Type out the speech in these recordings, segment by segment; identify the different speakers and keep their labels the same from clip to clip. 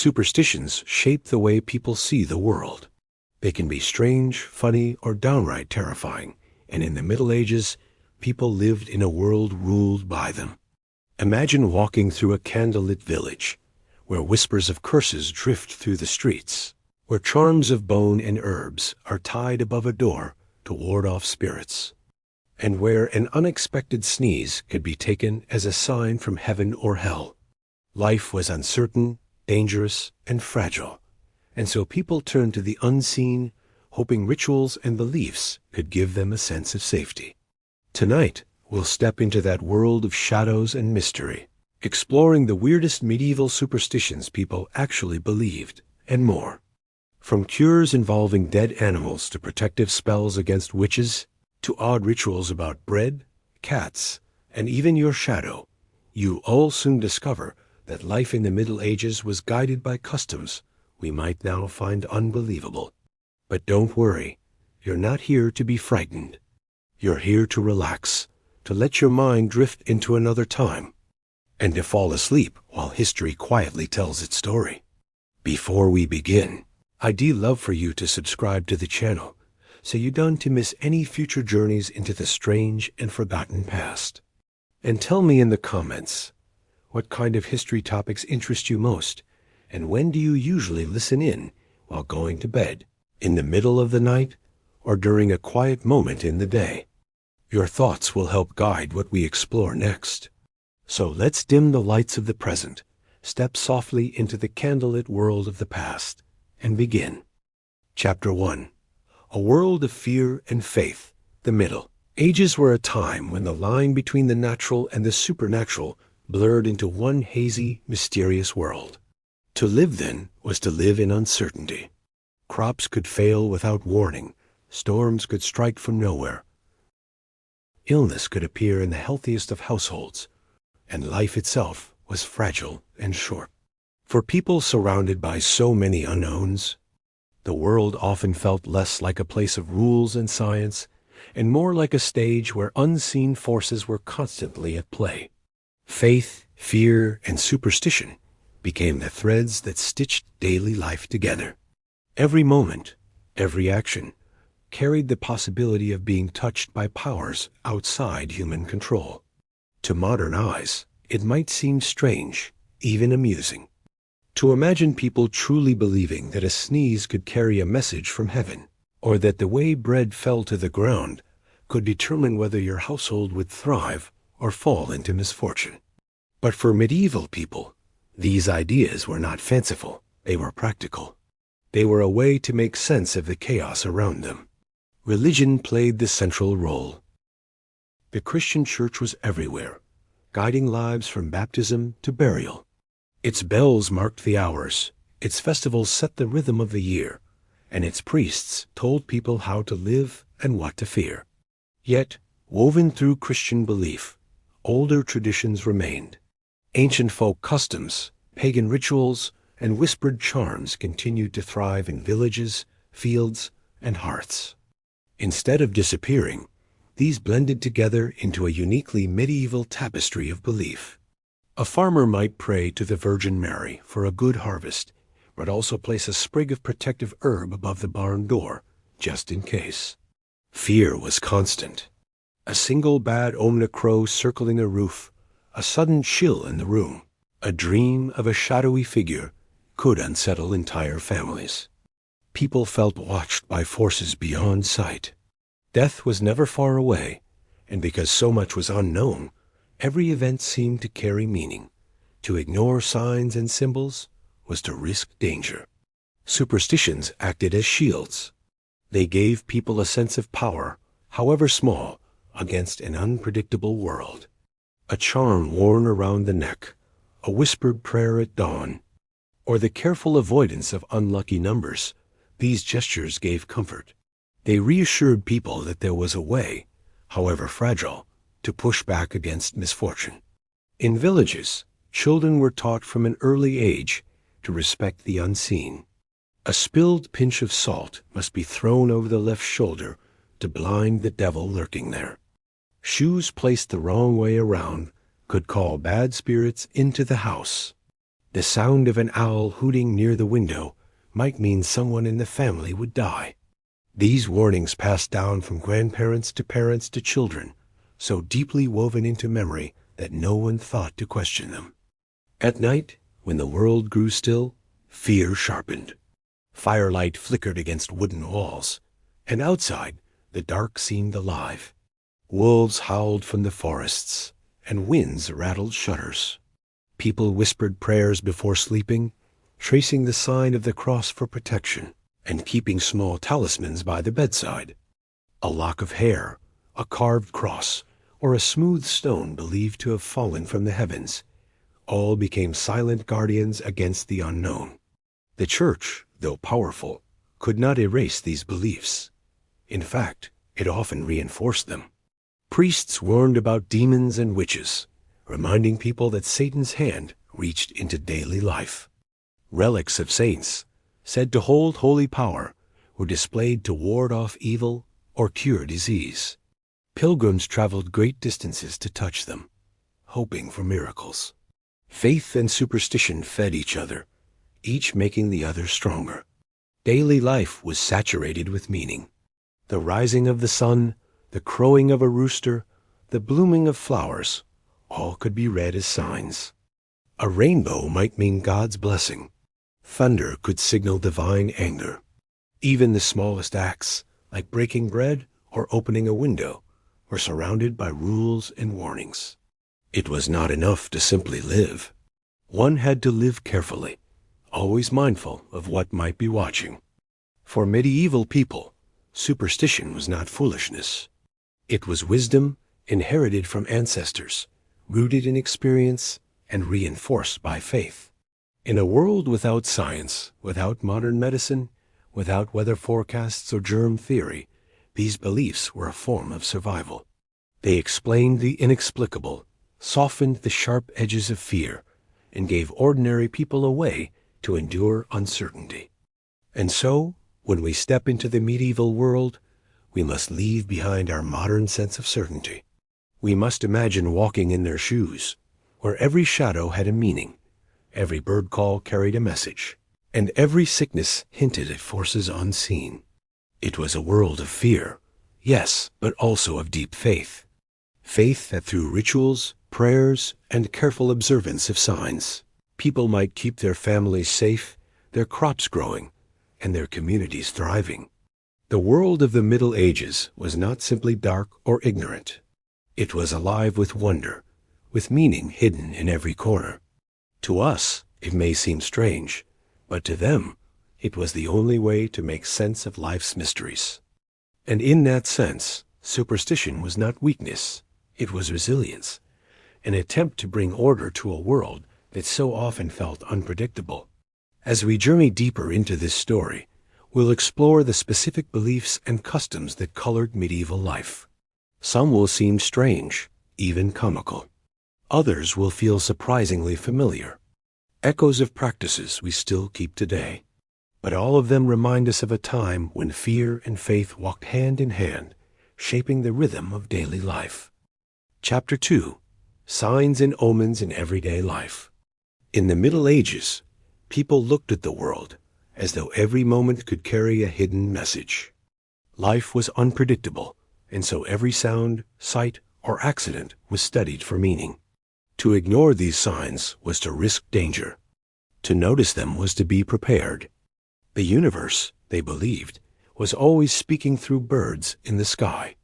Speaker 1: Superstitions shape the way people see the world. They can be strange, funny, or downright terrifying, and in the Middle Ages, people lived in a world ruled by them. Imagine walking through a candlelit village, where whispers of curses drift through the streets, where charms of bone and herbs are tied above a door to ward off spirits, and where an unexpected sneeze could be taken as a sign from heaven or hell. Life was uncertain, dangerous, and fragile, and so people turned to the unseen, hoping rituals and beliefs could give them a sense of safety. Tonight, we'll step into that world of shadows and mystery, exploring the weirdest medieval superstitions people actually believed, and more. From cures involving dead animals to protective spells against witches, to odd rituals about bread, cats, and even your shadow, you all soon discover that life in the Middle Ages was guided by customs we might now find unbelievable. But don't worry, you're not here to be frightened. You're here to relax, to let your mind drift into another time, and to fall asleep while history quietly tells its story. Before we begin, I'd love for you to subscribe to the channel so you don't miss any future journeys into the strange and forgotten past. And tell me in the comments, what kind of history topics interest you most, and when do you usually listen in while going to bed, in the middle of the night, or during a quiet moment in the day? Your thoughts will help guide what we explore next. So let's dim the lights of the present, step softly into the candlelit world of the past, and begin. Chapter 1. A world of fear and faith, the Middle Ages were a time when the line between the natural and the supernatural blurred into one hazy, mysterious world. To live then was to live in uncertainty. Crops could fail without warning, storms could strike from nowhere, illness could appear in the healthiest of households, and life itself was fragile and short. For people surrounded by so many unknowns, the world often felt less like a place of rules and science, and more like a stage where unseen forces were constantly at play. Faith, fear, and superstition became the threads that stitched daily life together. Every moment, every action, carried the possibility of being touched by powers outside human control. To modern eyes, it might seem strange, even amusing, to imagine people truly believing that a sneeze could carry a message from heaven, or that the way bread fell to the ground could determine whether your household would thrive or fall into misfortune. But for medieval people, these ideas were not fanciful, they were practical. They were a way to make sense of the chaos around them. Religion played the central role. The Christian church was everywhere, guiding lives from baptism to burial. Its bells marked the hours, its festivals set the rhythm of the year, and its priests told people how to live and what to fear. Yet, woven through Christian belief, older traditions remained. Ancient folk customs, pagan rituals, and whispered charms continued to thrive in villages, fields, and hearths. Instead of disappearing, these blended together into a uniquely medieval tapestry of belief. A farmer might pray to the Virgin Mary for a good harvest, but also place a sprig of protective herb above the barn door, just in case. Fear was constant. A single bad omen crow circling a roof, a sudden chill in the room, a dream of a shadowy figure could unsettle entire families. People felt watched by forces beyond sight. Death was never far away, and because so much was unknown, every event seemed to carry meaning. To ignore signs and symbols was to risk danger. Superstitions acted as shields. They gave people a sense of power, however small, against an unpredictable world. A charm worn around the neck, a whispered prayer at dawn, or the careful avoidance of unlucky numbers, these gestures gave comfort. They reassured people that there was a way, however fragile, to push back against misfortune. In villages, children were taught from an early age to respect the unseen. A spilled pinch of salt must be thrown over the left shoulder to blind the devil lurking there. Shoes placed the wrong way around could call bad spirits into the house. The sound of an owl hooting near the window might mean someone in the family would die. These warnings passed down from grandparents to parents to children, so deeply woven into memory that no one thought to question them. At night, when the world grew still, fear sharpened. Firelight flickered against wooden walls, and outside, the dark seemed alive. Wolves howled from the forests, and winds rattled shutters. People whispered prayers before sleeping, tracing the sign of the cross for protection, and keeping small talismans by the bedside. A lock of hair, a carved cross, or a smooth stone believed to have fallen from the heavens, all became silent guardians against the unknown. The church, though powerful, could not erase these beliefs. In fact, it often reinforced them. Priests warned about demons and witches, reminding people that Satan's hand reached into daily life. Relics of saints, said to hold holy power, were displayed to ward off evil or cure disease. Pilgrims traveled great distances to touch them, hoping for miracles. Faith and superstition fed each other, each making the other stronger. Daily life was saturated with meaning. The rising of the sun, the crowing of a rooster, the blooming of flowers, all could be read as signs. A rainbow might mean God's blessing. Thunder could signal divine anger. Even the smallest acts, like breaking bread or opening a window, were surrounded by rules and warnings. It was not enough to simply live. One had to live carefully, always mindful of what might be watching. For medieval people, superstition was not foolishness. It was wisdom inherited from ancestors, rooted in experience and reinforced by faith. In a world without science, without modern medicine, without weather forecasts or germ theory, these beliefs were a form of survival. They explained the inexplicable, softened the sharp edges of fear, and gave ordinary people a way to endure uncertainty. And so, when we step into the medieval world, we must leave behind our modern sense of certainty. We must imagine walking in their shoes, where every shadow had a meaning, every bird call carried a message, and every sickness hinted at forces unseen. It was a world of fear, yes, but also of deep faith. Faith that through rituals, prayers, and careful observance of signs, people might keep their families safe, their crops growing, and their communities thriving. The world of the Middle Ages was not simply dark or ignorant. It was alive with wonder, with meaning hidden in every corner. To us, it may seem strange, but to them, it was the only way to make sense of life's mysteries. And in that sense, superstition was not weakness, it was resilience, an attempt to bring order to a world that so often felt unpredictable. As we journey deeper into this story, we'll explore the specific beliefs and customs that colored medieval life. Some will seem strange, even comical. Others will feel surprisingly familiar, echoes of practices we still keep today. But all of them remind us of a time when fear and faith walked hand in hand, shaping the rhythm of daily life. Chapter 2. Signs and Omens in Everyday Life. In the Middle Ages, people looked at the world as though every moment could carry a hidden message. Life was unpredictable, and so every sound, sight, or accident was studied for meaning. To ignore these signs was to risk danger. To notice them was to be prepared. The universe, they believed, was always speaking through birds in the sky,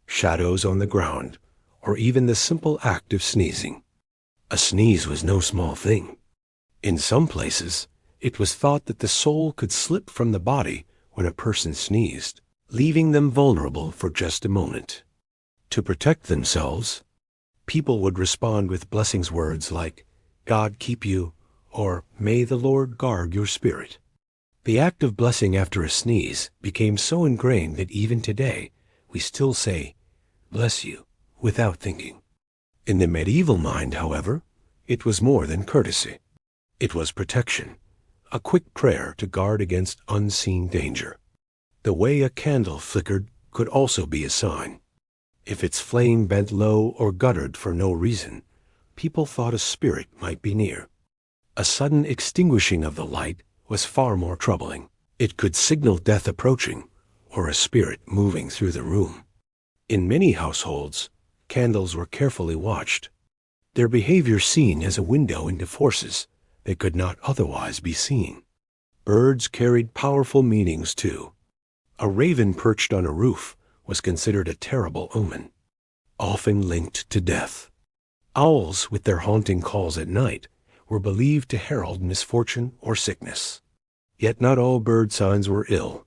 Speaker 1: shadows on the ground, or even the simple act of sneezing. A sneeze was no small thing. In some places, it was thought that the soul could slip from the body when a person sneezed, leaving them vulnerable for just a moment. To protect themselves, people would respond with blessings words like, "God keep you," or "May the Lord guard your spirit." The act of blessing after a sneeze became so ingrained that even today we still say, "Bless you," without thinking. In the medieval mind, however, it was more than courtesy. It was protection, a quick prayer to guard against unseen danger. The way a candle flickered could also be a sign. If its flame bent low or guttered for no reason, people thought a spirit might be near. A sudden extinguishing of the light was far more troubling. It could signal death approaching or a spirit moving through the room. In many households, candles were carefully watched, their behavior seen as a window into forces that could not otherwise be seen. Birds carried powerful meanings too. A raven perched on a roof was considered a terrible omen, often linked to death. Owls, with their haunting calls at night, were believed to herald misfortune or sickness. Yet not all bird signs were ill.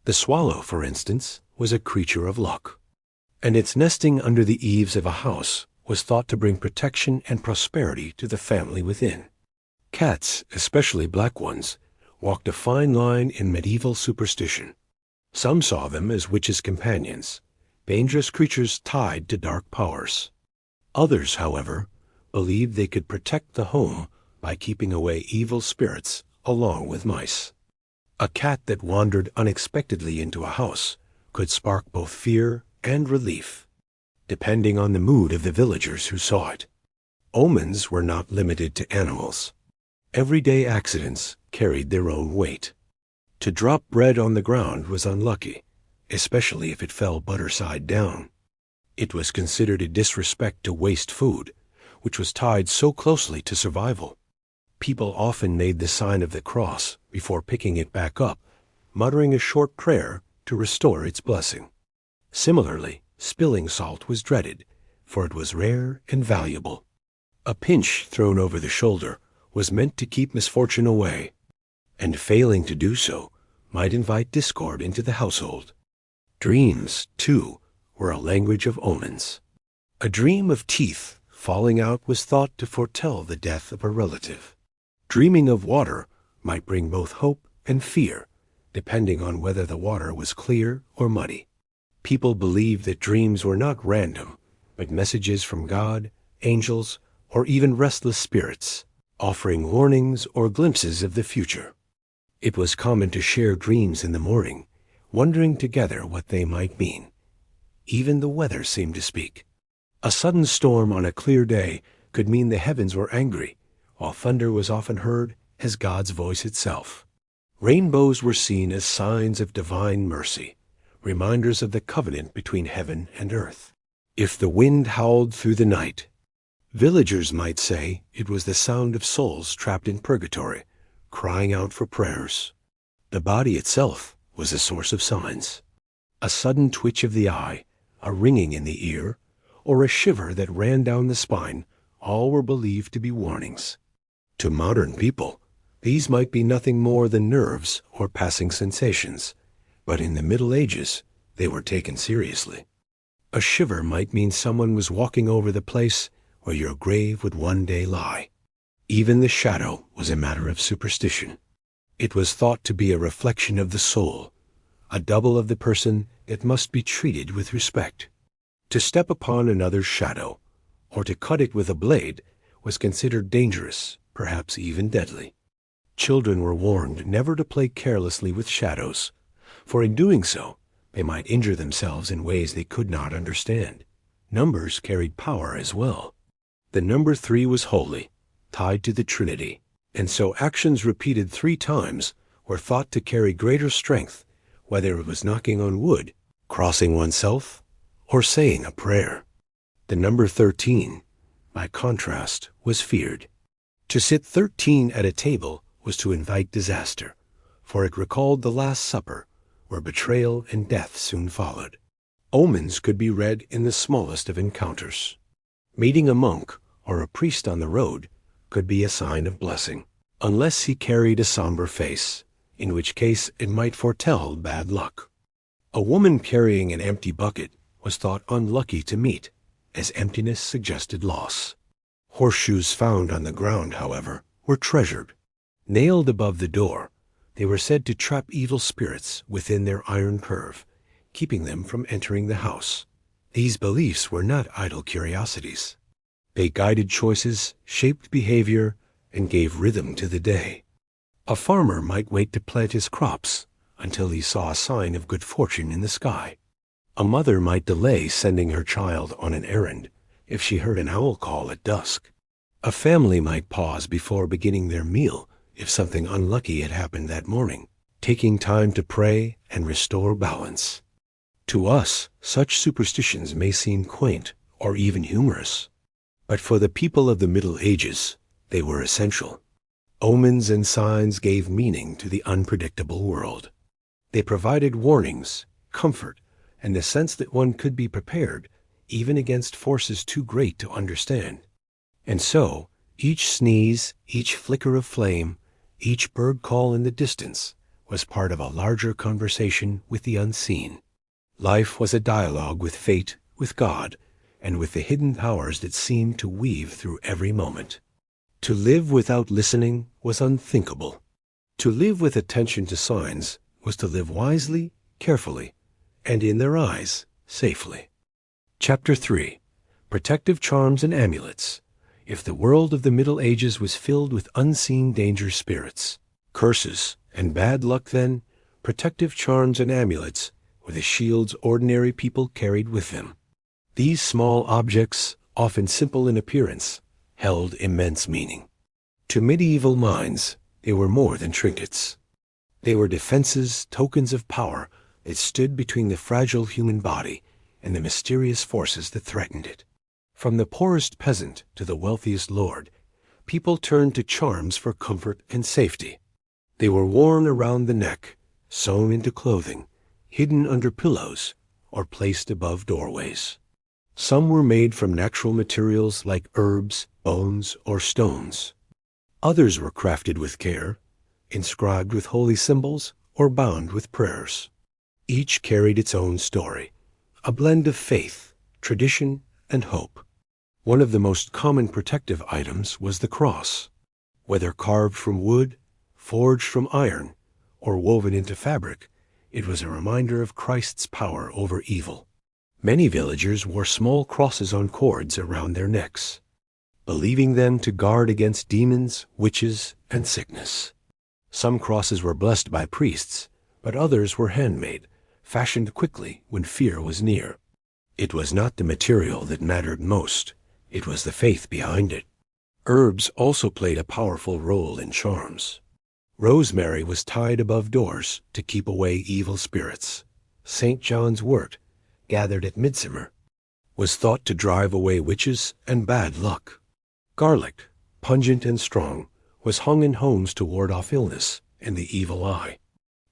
Speaker 1: The swallow, for instance, was a creature of luck, and its nesting under the eaves of a house was thought to bring protection and prosperity to the family within. Cats, especially black ones, walked a fine line in medieval superstition. Some saw them as witches' companions, dangerous creatures tied to dark powers. Others, however, believed they could protect the home by keeping away evil spirits along with mice. A cat that wandered unexpectedly into a house could spark both fear and relief, depending on the mood of the villagers who saw it. Omens were not limited to animals. Everyday accidents carried their own weight. To drop bread on the ground was unlucky, especially if it fell butter side down. It was considered a disrespect to waste food, which was tied so closely to survival. People often made the sign of the cross before picking it back up, muttering a short prayer to restore its blessing. Similarly, spilling salt was dreaded, for it was rare and valuable. A pinch thrown over the shoulder was meant to keep misfortune away, and failing to do so might invite discord into the household. Dreams, too, were a language of omens. A dream of teeth falling out was thought to foretell the death of a relative. Dreaming of water might bring both hope and fear, depending on whether the water was clear or muddy. People believed that dreams were not random, but messages from God, angels, or even restless spirits, offering warnings or glimpses of the future. It was common to share dreams in the morning, wondering together what they might mean. Even the weather seemed to speak. A sudden storm on a clear day could mean the heavens were angry, while thunder was often heard as God's voice itself. Rainbows were seen as signs of divine mercy, reminders of the covenant between heaven and earth. If the wind howled through the night, villagers might say it was the sound of souls trapped in purgatory, crying out for prayers. The body itself was a source of signs. A sudden twitch of the eye, a ringing in the ear, or a shiver that ran down the spine, all were believed to be warnings. To modern people, these might be nothing more than nerves or passing sensations, but in the Middle Ages, they were taken seriously. A shiver might mean someone was walking over the place where your grave would one day lie. Even the shadow was a matter of superstition. It was thought to be a reflection of the soul, a double of the person that must be treated with respect. To step upon another's shadow, or to cut it with a blade, was considered dangerous, perhaps even deadly. Children were warned never to play carelessly with shadows, for in doing so, they might injure themselves in ways they could not understand. Numbers carried power as well. The number 3 was holy, tied to the Trinity, and so actions repeated 3 times were thought to carry greater strength, whether it was knocking on wood, crossing oneself, or saying a prayer. The number 13, by contrast, was feared. To sit 13 at a table was to invite disaster, for it recalled the Last Supper, where betrayal and death soon followed. Omens could be read in the smallest of encounters. Meeting a monk or a priest on the road could be a sign of blessing, unless he carried a somber face, in which case it might foretell bad luck. A woman carrying an empty bucket was thought unlucky to meet, as emptiness suggested loss. Horseshoes found on the ground, however, were treasured. Nailed above the door, they were said to trap evil spirits within their iron curve, keeping them from entering the house. These beliefs were not idle curiosities. They guided choices, shaped behavior, and gave rhythm to the day. A farmer might wait to plant his crops until he saw a sign of good fortune in the sky. A mother might delay sending her child on an errand if she heard an owl call at dusk. A family might pause before beginning their meal if something unlucky had happened that morning, taking time to pray and restore balance. To us, such superstitions may seem quaint or even humorous, but for the people of the Middle Ages, they were essential. Omens and signs gave meaning to the unpredictable world. They provided warnings, comfort, and the sense that one could be prepared, even against forces too great to understand. And so, each sneeze, each flicker of flame, each bird call in the distance was part of a larger conversation with the unseen. Life was a dialogue with fate, with God, and with the hidden powers that seemed to weave through every moment. To live without listening was unthinkable. To live with attention to signs was to live wisely, carefully, and in their eyes, safely. Chapter 3. Protective Charms and Amulets. If the world of the Middle Ages was filled with unseen danger spirits, curses, and bad luck, then protective charms and amulets were the shields ordinary people carried with them. These small objects, often simple in appearance, held immense meaning. To medieval minds, they were more than trinkets. They were defenses, tokens of power that stood between the fragile human body and the mysterious forces that threatened it. From the poorest peasant to the wealthiest lord, people turned to charms for comfort and safety. They were worn around the neck, sewn into clothing, hidden under pillows, or placed above doorways. Some were made from natural materials like herbs, bones, or stones. Others were crafted with care, inscribed with holy symbols, or bound with prayers. Each carried its own story, a blend of faith, tradition, and hope. One of the most common protective items was the cross. Whether carved from wood, forged from iron, or woven into fabric, it was a reminder of Christ's power over evil. Many villagers wore small crosses on cords around their necks, believing them to guard against demons, witches, and sickness. Some crosses were blessed by priests, but others were handmade, fashioned quickly when fear was near. It was not the material that mattered most. It was the faith behind it. Herbs also played a powerful role in charms. Rosemary was tied above doors to keep away evil spirits. St. John's wort, gathered at midsummer, was thought to drive away witches and bad luck. Garlic, pungent and strong, was hung in homes to ward off illness and the evil eye.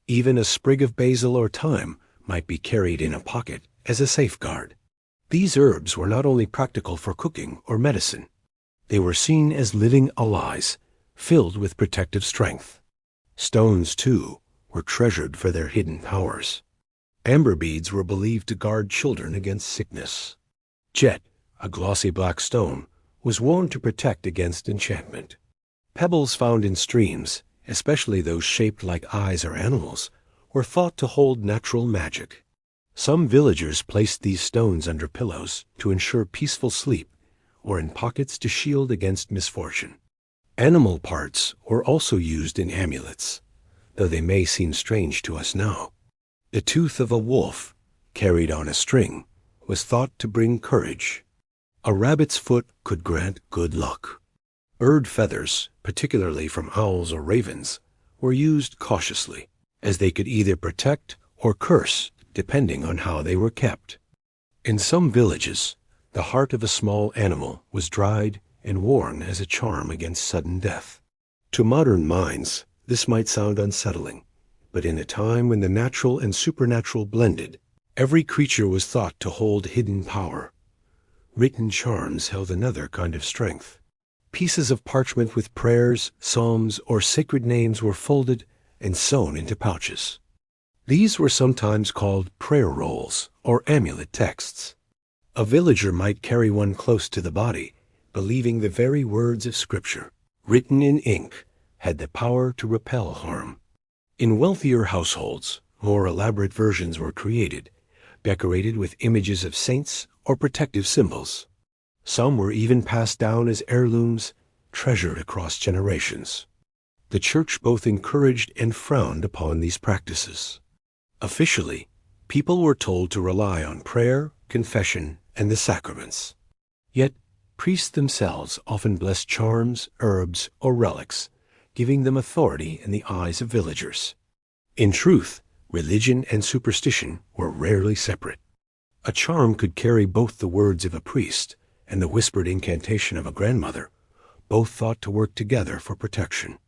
Speaker 1: Even a sprig of basil or thyme might be carried in a pocket as a safeguard. These herbs were not only practical for cooking or medicine. They were seen as living allies, filled with protective strength. Stones, too, were treasured for their hidden powers. Amber beads were believed to guard children against sickness. Jet, a glossy black stone, was worn to protect against enchantment. Pebbles found in streams, especially those shaped like eyes or animals, were thought to hold natural magic. Some villagers placed these stones under pillows to ensure peaceful sleep, or in pockets to shield against misfortune. Animal parts were also used in amulets, though they may seem strange to us now. The tooth of a wolf, carried on a string, was thought to bring courage. A rabbit's foot could grant good luck. Bird feathers, particularly from owls or ravens, were used cautiously, as they could either protect or curse, depending on how they were kept. In some villages, the heart of a small animal was dried and worn as a charm against sudden death. To modern minds, this might sound unsettling, but in a time when the natural and supernatural blended, every creature was thought to hold hidden power. Written charms held another kind of strength. Pieces of parchment with prayers, psalms, or sacred names were folded and sewn into pouches. These were sometimes called prayer rolls or amulet texts. A villager might carry one close to the body, believing the very words of Scripture, written in ink, had the power to repel harm. In wealthier households, more elaborate versions were created, decorated with images of saints or protective symbols. Some were even passed down as heirlooms, treasured across generations. The Church both encouraged and frowned upon these practices. Officially, people were told to rely on prayer, confession, and the sacraments. Yet, Priests themselves often blessed charms, herbs, or relics, giving them authority in the eyes of villagers. In truth, religion and superstition were rarely separate. A charm could carry both the words of a priest and the whispered incantation of a grandmother, both thought to work together for protection.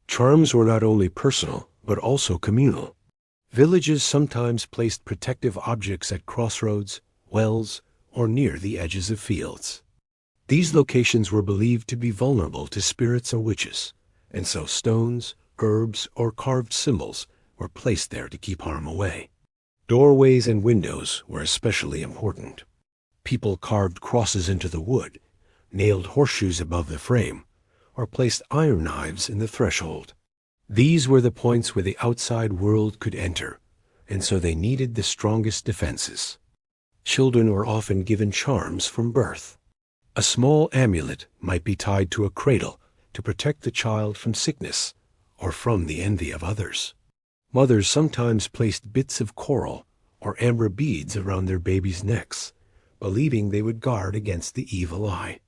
Speaker 1: Charms were not only personal, but also communal. Villages sometimes placed protective objects at crossroads, wells, or near the edges of fields. These locations were believed to be vulnerable to spirits or witches, and so stones, herbs, or carved symbols were placed there to keep harm away. Doorways and windows were especially important. People carved crosses into the wood, nailed horseshoes above the frame, or placed iron knives in the threshold. These were the points where the outside world could enter, and so they needed the strongest defenses. Children were often given charms from birth. A small amulet might be tied to a cradle to protect the child from sickness or from the envy of others. Mothers sometimes placed bits of coral or amber beads around their babies' necks, believing they would guard against the evil eye.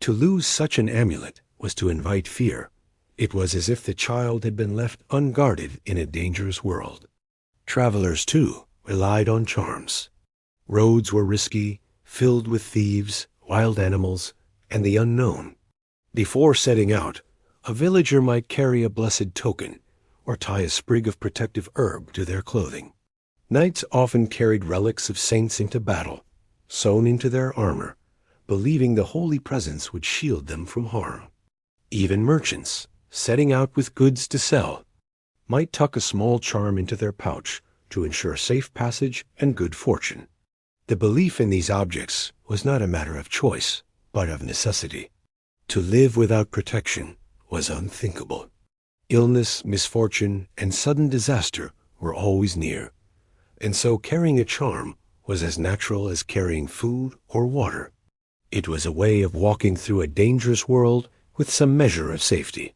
Speaker 1: To lose such an amulet was to invite fear. It was as if the child had been left unguarded in a dangerous world. Travelers, too, relied on charms. Roads were risky, filled with thieves, wild animals, and the unknown. Before setting out, a villager might carry a blessed token or tie a sprig of protective herb to their clothing. Knights often carried relics of saints into battle, sewn into their armor, believing the holy presence would shield them from harm. Even merchants, setting out with goods to sell, might tuck a small charm into their pouch to ensure safe passage and good fortune. The belief in these objects was not a matter of choice, but of necessity. To live without protection was unthinkable. Illness, misfortune, and sudden disaster were always near, and so carrying a charm was as natural as carrying food or water. It was a way of walking through a dangerous world with some measure of safety.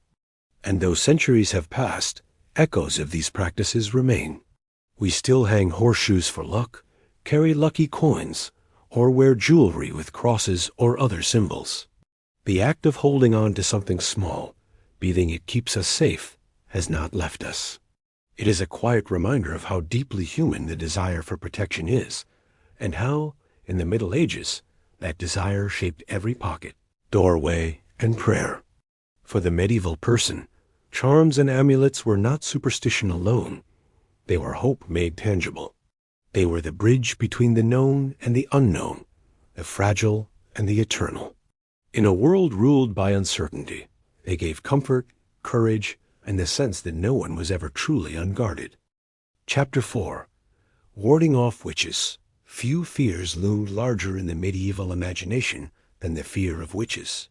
Speaker 1: And though centuries have passed, echoes of these practices remain. We still hang horseshoes for luck, carry lucky coins, or wear jewelry with crosses or other symbols. The act of holding on to something small, believing it keeps us safe, has not left us. It is a quiet reminder of how deeply human the desire for protection is, and how, in the Middle Ages, that desire shaped every pocket, doorway, and prayer. For the medieval person, charms and amulets were not superstition alone. They were hope made tangible. They were the bridge between the known and the unknown, the fragile and the eternal. In a world ruled by uncertainty, they gave comfort, courage, and the sense that no one was ever truly unguarded. Chapter 4. Warding off witches. Few fears loomed larger in the medieval imagination than the fear of witches.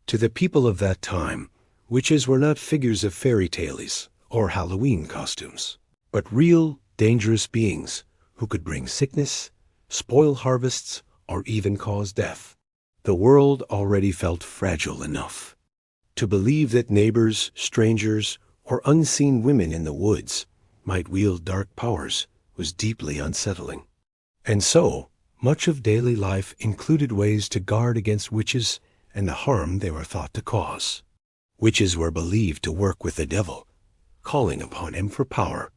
Speaker 1: To the people of that time, witches were not figures of fairy tales or Halloween costumes, but real, dangerous beings who could bring sickness, spoil harvests, or even cause death. The world already felt fragile enough. To believe that neighbors, strangers, or unseen women in the woods might wield dark powers was deeply unsettling. And so, much of daily life included ways to guard against witches and the harm they were thought to cause. Witches were believed to work with the devil, calling upon him for power.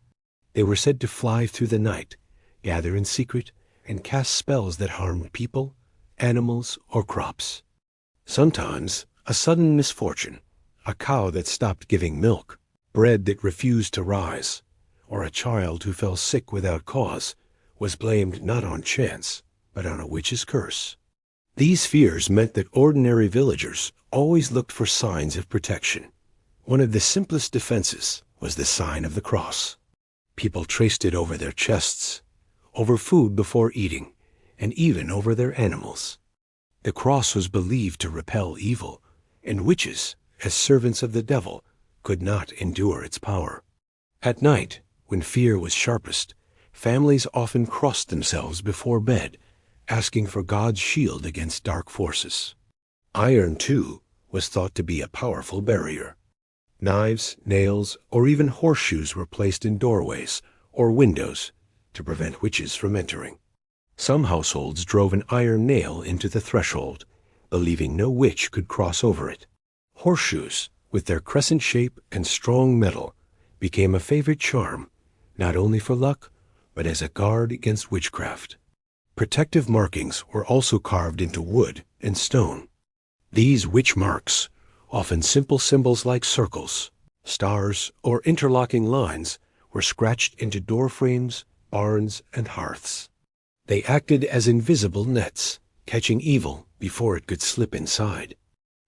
Speaker 1: They were said to fly through the night, gather in secret, and cast spells that harmed people, animals, or crops. Sometimes, a sudden misfortune, a cow that stopped giving milk, bread that refused to rise, or a child who fell sick without cause, was blamed not on chance, but on a witch's curse. These fears meant that ordinary villagers always looked for signs of protection. One of the simplest defenses was the sign of the cross. People traced it over their chests, over food before eating, and even over their animals. The cross was believed to repel evil, and witches, as servants of the devil, could not endure its power. At night, when fear was sharpest, families often crossed themselves before bed, asking for God's shield against dark forces. Iron, too, was thought to be a powerful barrier. Knives, nails, or even horseshoes were placed in doorways or windows to prevent witches from entering. Some households drove an iron nail into the threshold, believing no witch could cross over it. Horseshoes, with their crescent shape and strong metal, became a favorite charm, not only for luck, but as a guard against witchcraft. Protective markings were also carved into wood and stone. These witch marks, often simple symbols like circles, stars, or interlocking lines, were scratched into door frames, barns, and hearths. They acted as invisible nets, catching evil before it could slip inside.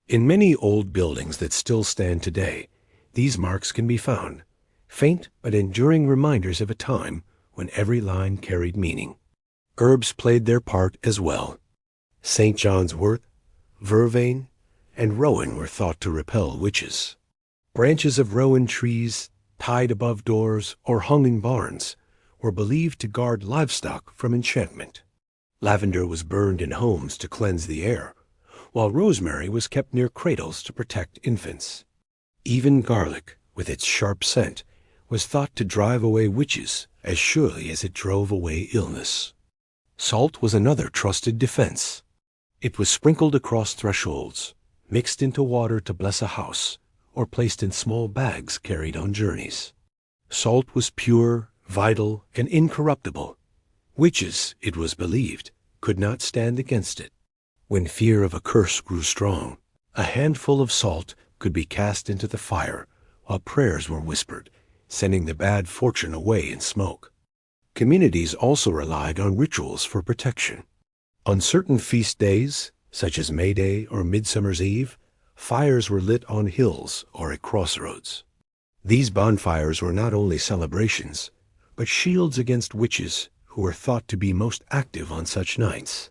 Speaker 1: In many old buildings that still stand today, these marks can be found, faint but enduring reminders of a time when every line carried meaning. Herbs played their part as well. St. John's wort, vervain, and rowan were thought to repel witches. Branches of rowan trees, tied above doors or hung in barns, were believed to guard livestock from enchantment. Lavender was burned in homes to cleanse the air, while rosemary was kept near cradles to protect infants. Even garlic, with its sharp scent, was thought to drive away witches as surely as it drove away illness. Salt was another trusted defense. It was sprinkled across thresholds, mixed into water to bless a house, or placed in small bags carried on journeys. Salt was pure, vital, and incorruptible. Witches, it was believed, could not stand against it. When fear of a curse grew strong, a handful of salt could be cast into the fire while prayers were whispered, sending the bad fortune away in smoke. Communities also relied on rituals for protection. On certain feast days, such as May Day or Midsummer's Eve, fires were lit on hills or at crossroads. These bonfires were not only celebrations, but shields against witches who were thought to be most active on such nights.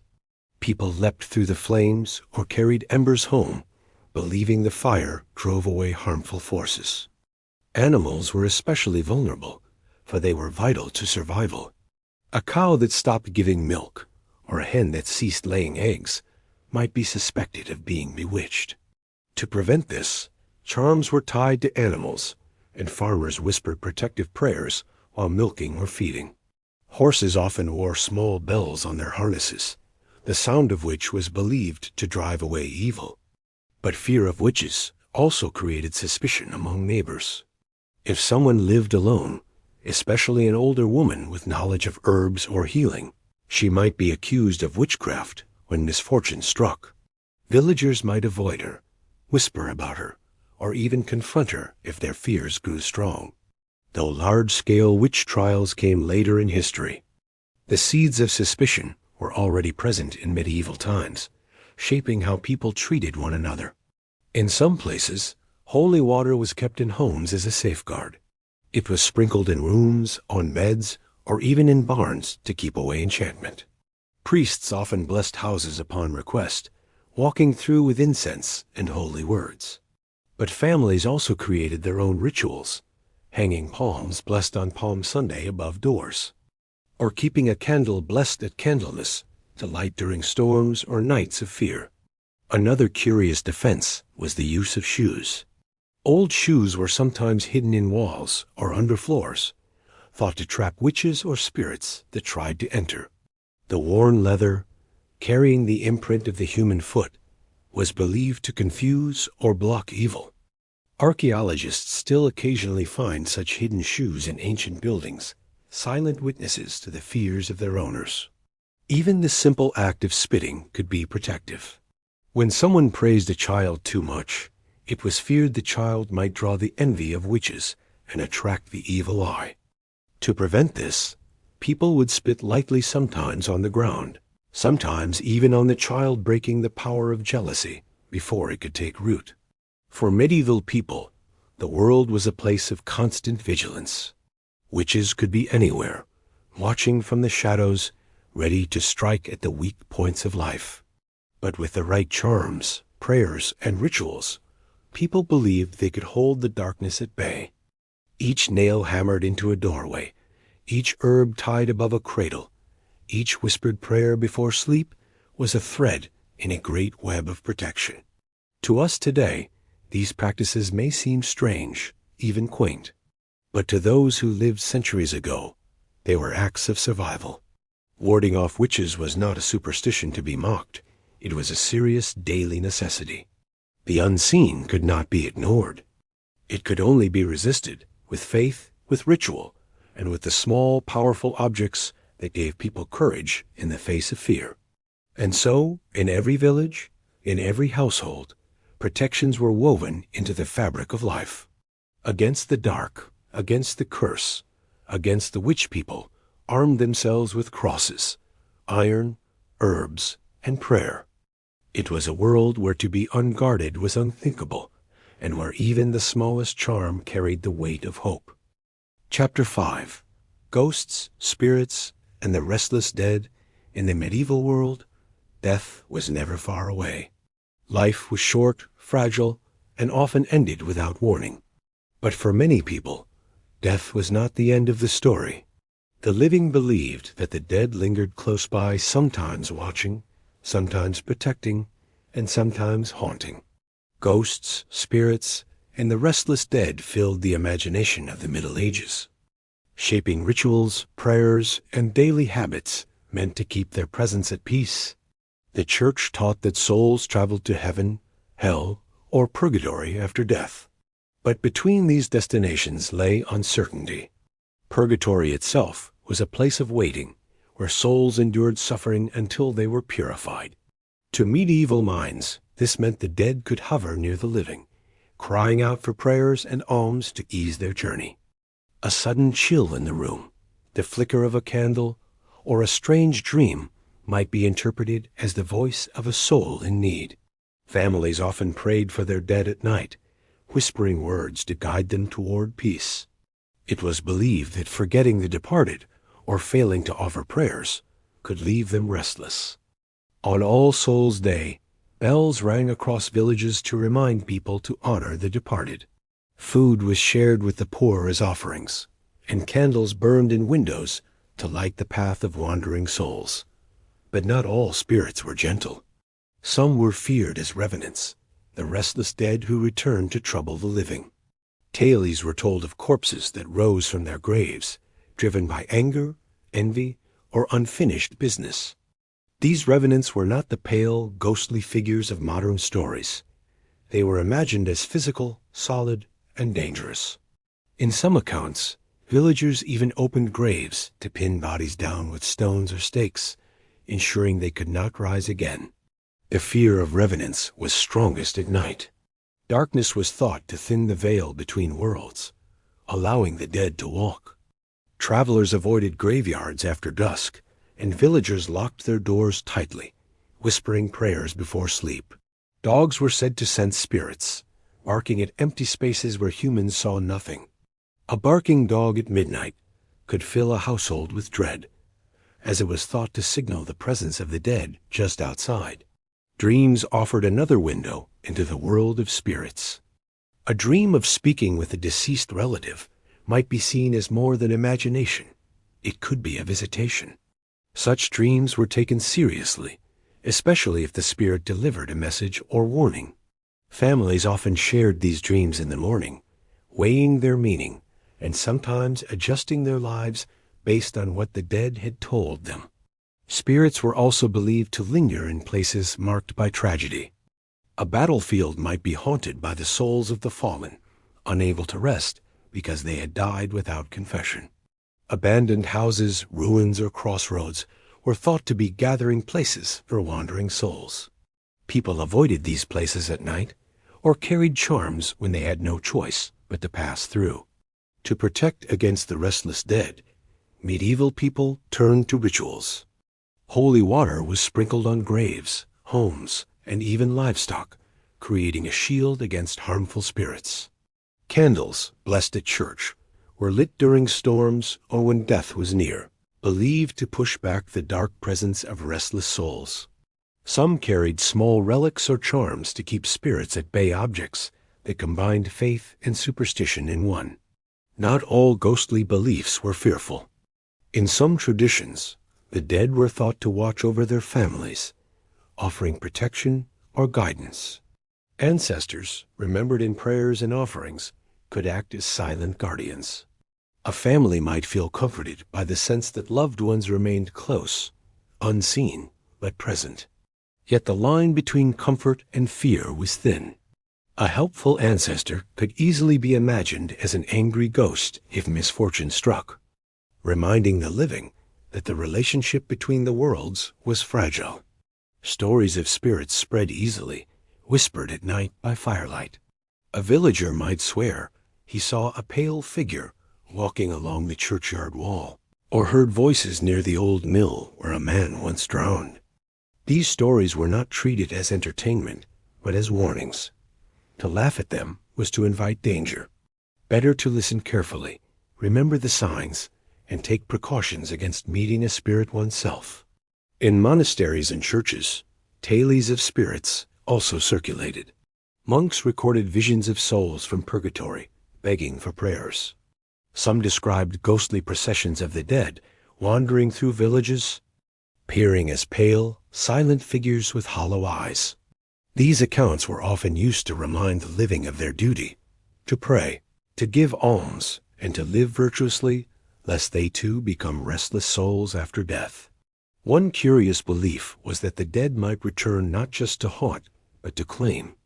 Speaker 1: People leapt through the flames or carried embers home, believing the fire drove away harmful forces. Animals were especially vulnerable, for they were vital to survival. A cow that stopped giving milk, or a hen that ceased laying eggs, might be suspected of being bewitched. To prevent this, charms were tied to animals, and farmers whispered protective prayers while milking or feeding. Horses often wore small bells on their harnesses, the sound of which was believed to drive away evil. But fear of witches also created suspicion among neighbors. If someone lived alone, especially an older woman with knowledge of herbs or healing, she might be accused of witchcraft when misfortune struck. Villagers might avoid her, whisper about her, or even confront her if their fears grew strong. Though large-scale witch trials came later in history, the seeds of suspicion were already present in medieval times, shaping how people treated one another. In some places, holy water was kept in homes as a safeguard. It was sprinkled in rooms, on beds, or even in barns to keep away enchantment. Priests often blessed houses upon request, walking through with incense and holy words. But families also created their own rituals, hanging palms blessed on Palm Sunday above doors, or keeping a candle blessed at Candlemas to light during storms or nights of fear. Another curious defense was the use of shoes. Old shoes were sometimes hidden in walls or under floors, thought to trap witches or spirits that tried to enter. The worn leather, carrying the imprint of the human foot, was believed to confuse or block evil. Archaeologists still occasionally find such hidden shoes in ancient buildings, silent witnesses to the fears of their owners. Even the simple act of spitting could be protective. When someone praised a child too much, it was feared the child might draw the envy of witches and attract the evil eye. To prevent this, people would spit lightly sometimes on the ground, sometimes even on the child, breaking the power of jealousy before it could take root. For medieval people, the world was a place of constant vigilance. Witches could be anywhere, watching from the shadows, ready to strike at the weak points of life. But with the right charms, prayers, and rituals, people believed they could hold the darkness at bay. Each nail hammered into a doorway, each herb tied above a cradle, each whispered prayer before sleep was a thread in a great web of protection. To us today, these practices may seem strange, even quaint, but to those who lived centuries ago, they were acts of survival. Warding off witches was not a superstition to be mocked. It was a serious daily necessity. The unseen could not be ignored. It could only be resisted with faith, with ritual, and with the small, powerful objects that gave people courage in the face of fear. And so, in every village, in every household, protections were woven into the fabric of life. Against the dark, against the curse, against the witch people, armed themselves with crosses, iron, herbs, and prayer. It was a world where to be unguarded was unthinkable, and where even the smallest charm carried the weight of hope. Chapter 5. Ghosts, Spirits, and the Restless Dead. In the medieval world, death was never far away. Life was short, fragile, and often ended without warning. But for many people, death was not the end of the story. The living believed that the dead lingered close by, sometimes watching, sometimes protecting, and sometimes haunting. Ghosts, spirits, and the restless dead filled the imagination of the Middle Ages, shaping rituals, prayers, and daily habits meant to keep their presence at peace. The Church taught that souls traveled to heaven, hell, or purgatory after death. But between these destinations lay uncertainty. Purgatory itself was a place of waiting, where souls endured suffering until they were purified. To medieval minds, this meant the dead could hover near the living, crying out for prayers and alms to ease their journey. A sudden chill in the room, the flicker of a candle, or a strange dream might be interpreted as the voice of a soul in need. Families often prayed for their dead at night, whispering words to guide them toward peace. It was believed that forgetting the departed or failing to offer prayers could leave them restless. On All Souls' Day, bells rang across villages to remind people to honor the departed. Food was shared with the poor as offerings, and candles burned in windows to light the path of wandering souls. But not all spirits were gentle. Some were feared as revenants, the restless dead who returned to trouble the living. Tales were told of corpses that rose from their graves, driven by anger, envy, or unfinished business. These revenants were not the pale, ghostly figures of modern stories. They were imagined as physical, solid, and dangerous. In some accounts, villagers even opened graves to pin bodies down with stones or stakes, ensuring they could not rise again. The fear of revenants was strongest at night. Darkness was thought to thin the veil between worlds, allowing the dead to walk. Travelers avoided graveyards after dusk, and villagers locked their doors tightly, whispering prayers before sleep. Dogs were said to sense spirits, barking at empty spaces where humans saw nothing. A barking dog at midnight could fill a household with dread, as it was thought to signal the presence of the dead just outside. Dreams offered another window into the world of spirits. A dream of speaking with a deceased relative might be seen as more than imagination. It could be a visitation. Such dreams were taken seriously, especially if the spirit delivered a message or warning. Families often shared these dreams in the morning, weighing their meaning and sometimes adjusting their lives based on what the dead had told them. Spirits were also believed to linger in places marked by tragedy. A battlefield might be haunted by the souls of the fallen, unable to rest because they had died without confession. Abandoned houses, ruins, or crossroads were thought to be gathering places for wandering souls. People avoided these places at night or carried charms when they had no choice but to pass through. To protect against the restless dead, medieval people turned to rituals. Holy water was sprinkled on graves, homes, and even livestock, creating a shield against harmful spirits. Candles, blessed at church, were lit during storms or when death was near, believed to push back the dark presence of restless souls. Some carried small relics or charms to keep spirits at bay, objects that combined faith and superstition in one. Not all ghostly beliefs were fearful. In some traditions, the dead were thought to watch over their families, offering protection or guidance. Ancestors, remembered in prayers and offerings, could act as silent guardians. A family might feel comforted by the sense that loved ones remained close, unseen but present. Yet the line between comfort and fear was thin. A helpful ancestor could easily be imagined as an angry ghost if misfortune struck, reminding the living that the relationship between the worlds was fragile. Stories of spirits spread easily, whispered at night by firelight. A villager might swear he saw a pale figure walking along the churchyard wall, or heard voices near the old mill where a man once drowned. These stories were not treated as entertainment, but as warnings. To laugh at them was to invite danger. Better to listen carefully, remember the signs, and take precautions against meeting a spirit oneself. In monasteries and churches, tales of spirits also circulated. Monks recorded visions of souls from purgatory, begging for prayers. Some described ghostly processions of the dead wandering through villages, appearing as pale, silent figures with hollow eyes. These accounts were often used to remind the living of their duty, to pray, to give alms, and to live virtuously, lest they too become restless souls after death. One curious belief was that the dead might return not just to haunt, but to claim.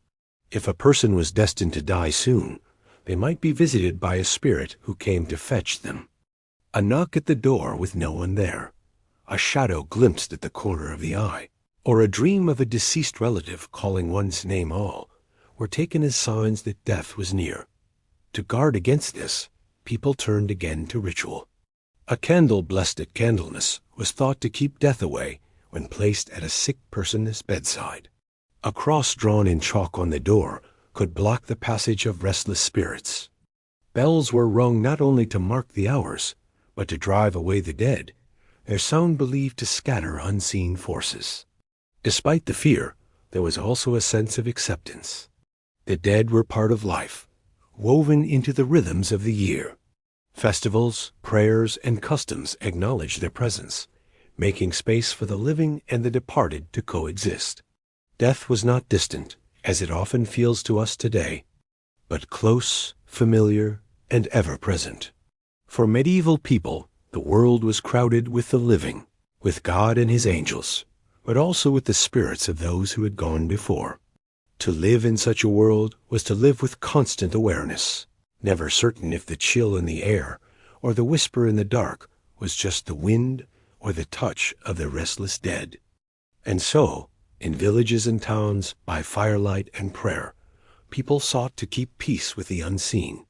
Speaker 1: If a person was destined to die soon, they might be visited by a spirit who came to fetch them. A knock at the door with no one there, a shadow glimpsed at the corner of the eye, or a dream of a deceased relative calling one's name all, were taken as signs that death was near. To guard against this, people turned again to ritual. A candle blessed at Candlemas was thought to keep death away when placed at a sick person's bedside. A cross drawn in chalk on the door could block the passage of restless spirits. Bells were rung not only to mark the hours, but to drive away the dead, their sound believed to scatter unseen forces. Despite the fear, there was also a sense of acceptance. The dead were part of life, woven into the rhythms of the year. Festivals, prayers, and customs acknowledged their presence, making space for the living and the departed to coexist. Death was not distant, as it often feels to us today, but close, familiar, and ever-present. For medieval people, the world was crowded with the living, with God and his angels, but also with the spirits of those who had gone before. To live in such a world was to live with constant awareness, never certain if the chill in the air or the whisper in the dark was just the wind or the touch of the restless dead. And so, in villages and towns, by firelight and prayer, people sought to keep peace with the unseen.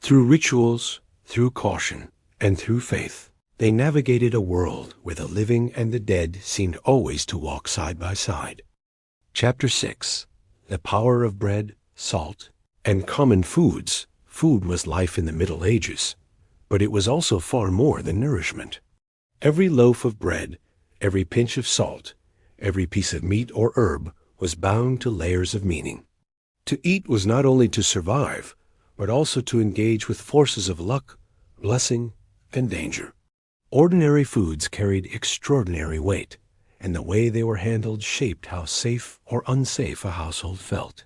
Speaker 1: Through rituals, through caution, and through faith, they navigated a world where the living and the dead seemed always to walk side by side. Chapter 6. The Power of Bread, Salt, and Common Foods. Food was life in the Middle Ages, but it was also far more than nourishment. Every loaf of bread, every pinch of salt, every piece of meat or herb was bound to layers of meaning. To eat was not only to survive, but also to engage with forces of luck, blessing, and danger. Ordinary foods carried extraordinary weight, and the way they were handled shaped how safe or unsafe a household felt.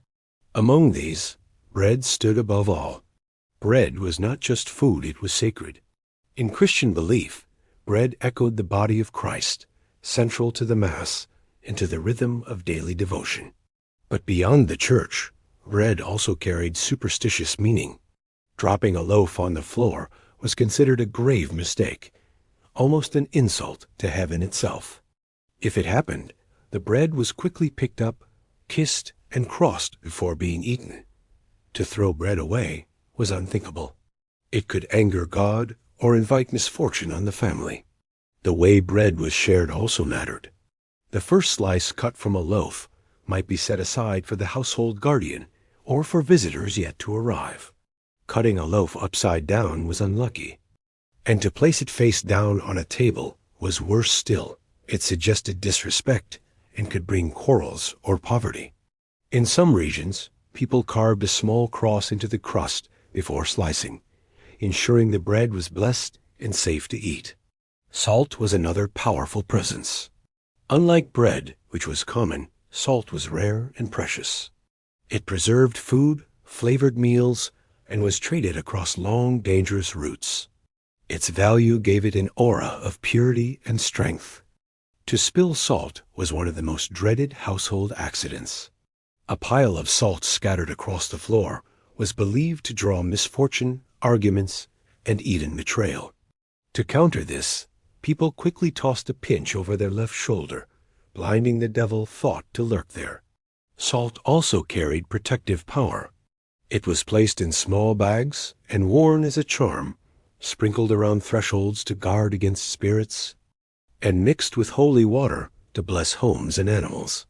Speaker 1: Among these, bread stood above all. Bread was not just food, it was sacred. In Christian belief, bread echoed the body of Christ, central to the Mass and to the rhythm of daily devotion. But beyond the church, bread also carried superstitious meaning. Dropping a loaf on the floor was considered a grave mistake, almost an insult to heaven itself. If it happened, the bread was quickly picked up, kissed, and crossed before being eaten. To throw bread away was unthinkable. It could anger God or invite misfortune on the family. The way bread was shared also mattered. The first slice cut from a loaf might be set aside for the household guardian or for visitors yet to arrive. Cutting a loaf upside down was unlucky, and to place it face down on a table was worse still. It suggested disrespect and could bring quarrels or poverty. In some regions, people carved a small cross into the crust before slicing, ensuring the bread was blessed and safe to eat. Salt was another powerful presence. Unlike bread, which was common, salt was rare and precious. It preserved food, flavored meals, and was traded across long, dangerous routes. Its value gave it an aura of purity and strength. To spill salt was one of the most dreaded household accidents. A pile of salt scattered across the floor was believed to draw misfortune, arguments, and even betrayal. To counter this, people quickly tossed a pinch over their left shoulder, blinding the devil thought to lurk there. Salt also carried protective power. It was placed in small bags and worn as a charm, sprinkled around thresholds to guard against spirits, and mixed with holy water to bless homes and animals.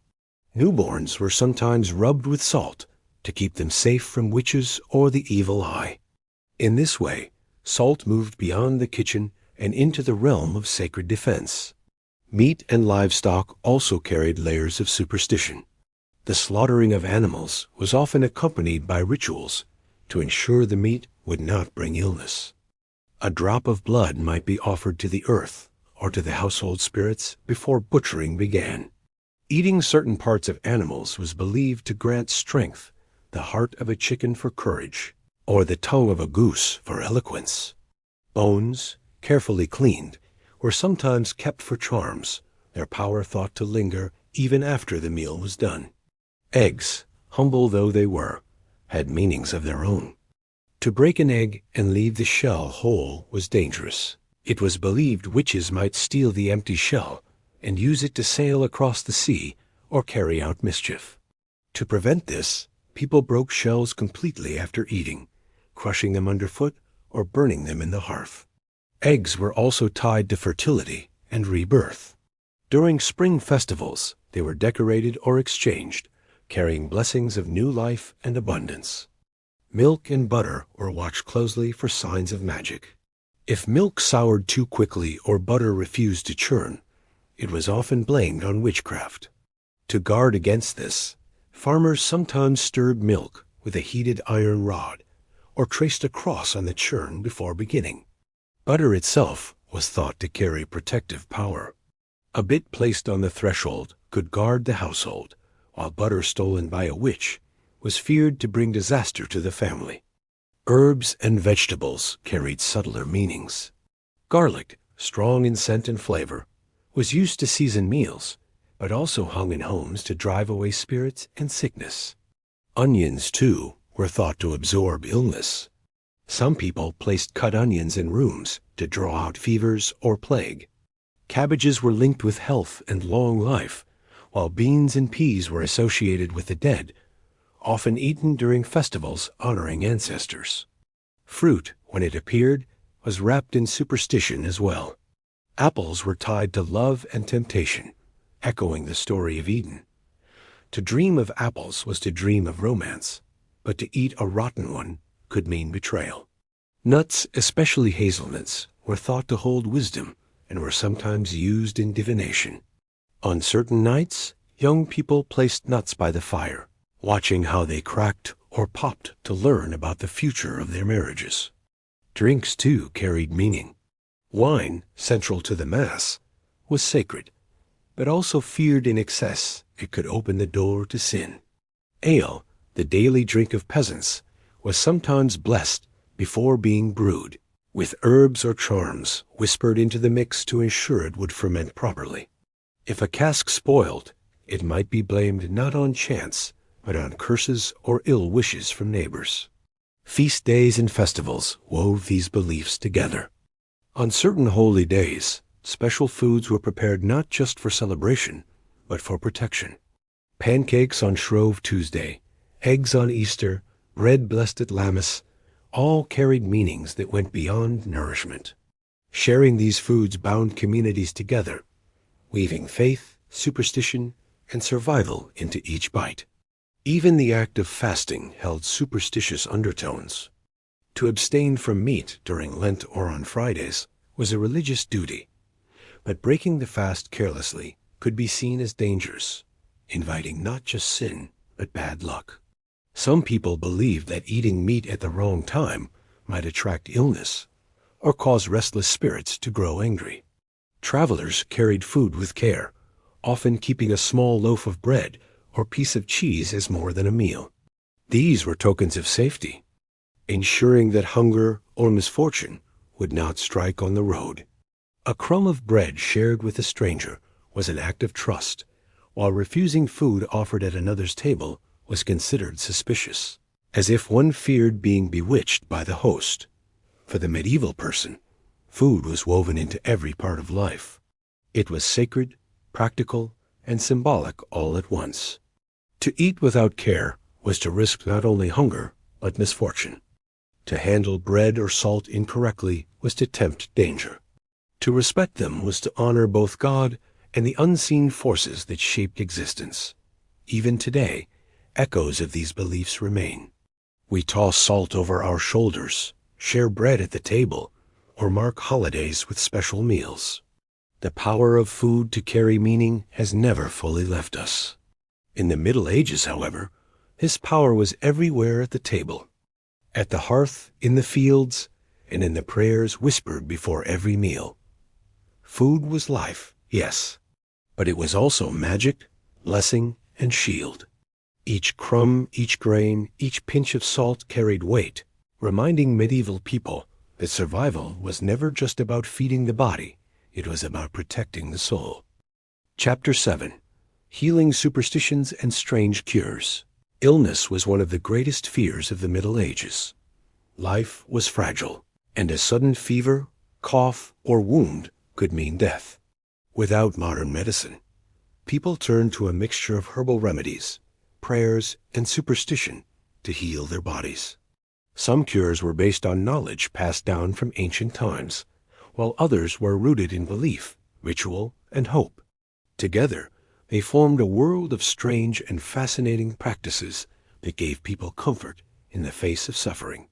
Speaker 1: Newborns were sometimes rubbed with salt to keep them safe from witches or the evil eye. In this way, salt moved beyond the kitchen and into the realm of sacred defense. Meat and livestock also carried layers of superstition. The slaughtering of animals was often accompanied by rituals to ensure the meat would not bring illness. A drop of blood might be offered to the earth or to the household spirits before butchering began. Eating certain parts of animals was believed to grant strength, the heart of a chicken for courage, or the tongue of a goose for eloquence. Bones, carefully cleaned, were sometimes kept for charms, their power thought to linger even after the meal was done. Eggs, humble though they were, had meanings of their own. To break an egg and leave the shell whole was dangerous. It was believed witches might steal the empty shell and use it to sail across the sea or carry out mischief. To prevent this, people broke shells completely after eating, crushing them underfoot or burning them in the hearth. Eggs were also tied to fertility and rebirth. During spring festivals, they were decorated or exchanged, carrying blessings of new life and abundance. Milk and butter were watched closely for signs of magic. If milk soured too quickly or butter refused to churn, it was often blamed on witchcraft. To guard against this, farmers sometimes stirred milk with a heated iron rod or traced a cross on the churn before beginning. Butter itself was thought to carry protective power. A bit placed on the threshold could guard the household, while butter stolen by a witch was feared to bring disaster to the family. Herbs and vegetables carried subtler meanings. Garlic, strong in scent and flavor, was used to season meals, but also hung in homes to drive away spirits and sickness. Onions, too, were thought to absorb illness. Some people placed cut onions in rooms to draw out fevers or plague. Cabbages were linked with health and long life, while beans and peas were associated with the dead, often eaten during festivals honoring ancestors. Fruit, when it appeared, was wrapped in superstition as well. Apples were tied to love and temptation, echoing the story of Eden. To dream of apples was to dream of romance, but to eat a rotten one could mean betrayal. Nuts, especially hazelnuts, were thought to hold wisdom and were sometimes used in divination. On certain nights, young people placed nuts by the fire, watching how they cracked or popped to learn about the future of their marriages. Drinks, too, carried meaning. Wine, central to the Mass, was sacred, but also feared in excess it could open the door to sin. Ale, the daily drink of peasants, was sometimes blessed before being brewed, with herbs or charms whispered into the mix to ensure it would ferment properly. If a cask spoiled, it might be blamed not on chance, but on curses or ill wishes from neighbors. Feast days and festivals wove these beliefs together. On certain holy days, special foods were prepared not just for celebration, but for protection. Pancakes on Shrove Tuesday, eggs on Easter, bread blessed at Lammas, all carried meanings that went beyond nourishment. Sharing these foods bound communities together, weaving faith, superstition, and survival into each bite. Even the act of fasting held superstitious undertones. To abstain from meat during Lent or on Fridays was a religious duty, but breaking the fast carelessly could be seen as dangerous, inviting not just sin, but bad luck. Some people believed that eating meat at the wrong time might attract illness or cause restless spirits to grow angry. Travelers carried food with care, often keeping a small loaf of bread or piece of cheese as more than a meal. These were tokens of safety, ensuring that hunger or misfortune would not strike on the road. A crumb of bread shared with a stranger was an act of trust, while refusing food offered at another's table was considered suspicious, as if one feared being bewitched by the host. For the medieval person, food was woven into every part of life. It was sacred, practical, and symbolic all at once. To eat without care was to risk not only hunger, but misfortune. To handle bread or salt incorrectly was to tempt danger. To respect them was to honor both God and the unseen forces that shaped existence. Even today, echoes of these beliefs remain. We toss salt over our shoulders, share bread at the table, or mark holidays with special meals. The power of food to carry meaning has never fully left us. In the Middle Ages, however, this power was everywhere at the table, at the hearth, in the fields, and in the prayers whispered before every meal. Food was life, yes, but it was also magic, blessing, and shield. Each crumb, each grain, each pinch of salt carried weight, reminding medieval people that survival was never just about feeding the body, it was about protecting the soul. Chapter 7. Healing Superstitions and Strange Cures. Illness was one of the greatest fears of the Middle Ages. Life was fragile, and a sudden fever, cough, or wound could mean death. Without modern medicine, people turned to a mixture of herbal remedies, prayers, and superstition to heal their bodies. Some cures were based on knowledge passed down from ancient times, while others were rooted in belief, ritual, and hope. Together, they formed a world of strange and fascinating practices that gave people comfort in the face of suffering.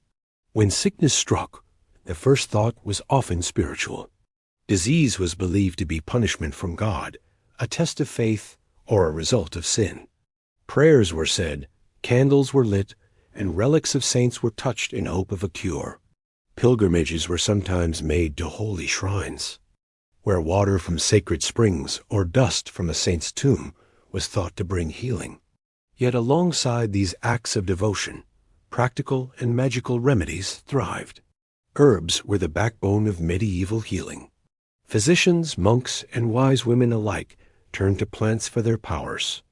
Speaker 1: When sickness struck, the first thought was often spiritual. Disease was believed to be punishment from God, a test of faith, or a result of sin. Prayers were said, candles were lit, and relics of saints were touched in hope of a cure. Pilgrimages were sometimes made to holy shrines, where water from sacred springs or dust from a saint's tomb was thought to bring healing. Yet alongside these acts of devotion, practical and magical remedies thrived. Herbs were the backbone of medieval healing. Physicians, monks, and wise women alike turned to plants for their powers.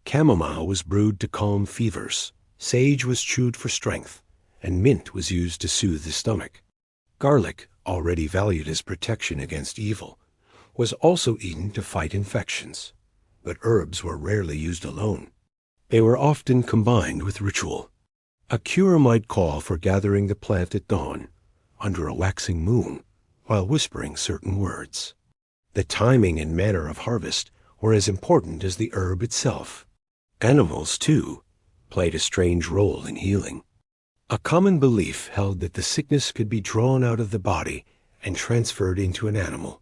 Speaker 1: Chamomile was brewed to calm fevers, sage was chewed for strength, and mint was used to soothe the stomach. Garlic, already valued as protection against evil, was also eaten to fight infections. But herbs were rarely used alone. They were often combined with ritual. A cure might call for gathering the plant at dawn, under a waxing moon, while whispering certain words. The timing and manner of harvest were as important as the herb itself. Animals, too, played a strange role in healing. A common belief held that the sickness could be drawn out of the body and transferred into an animal.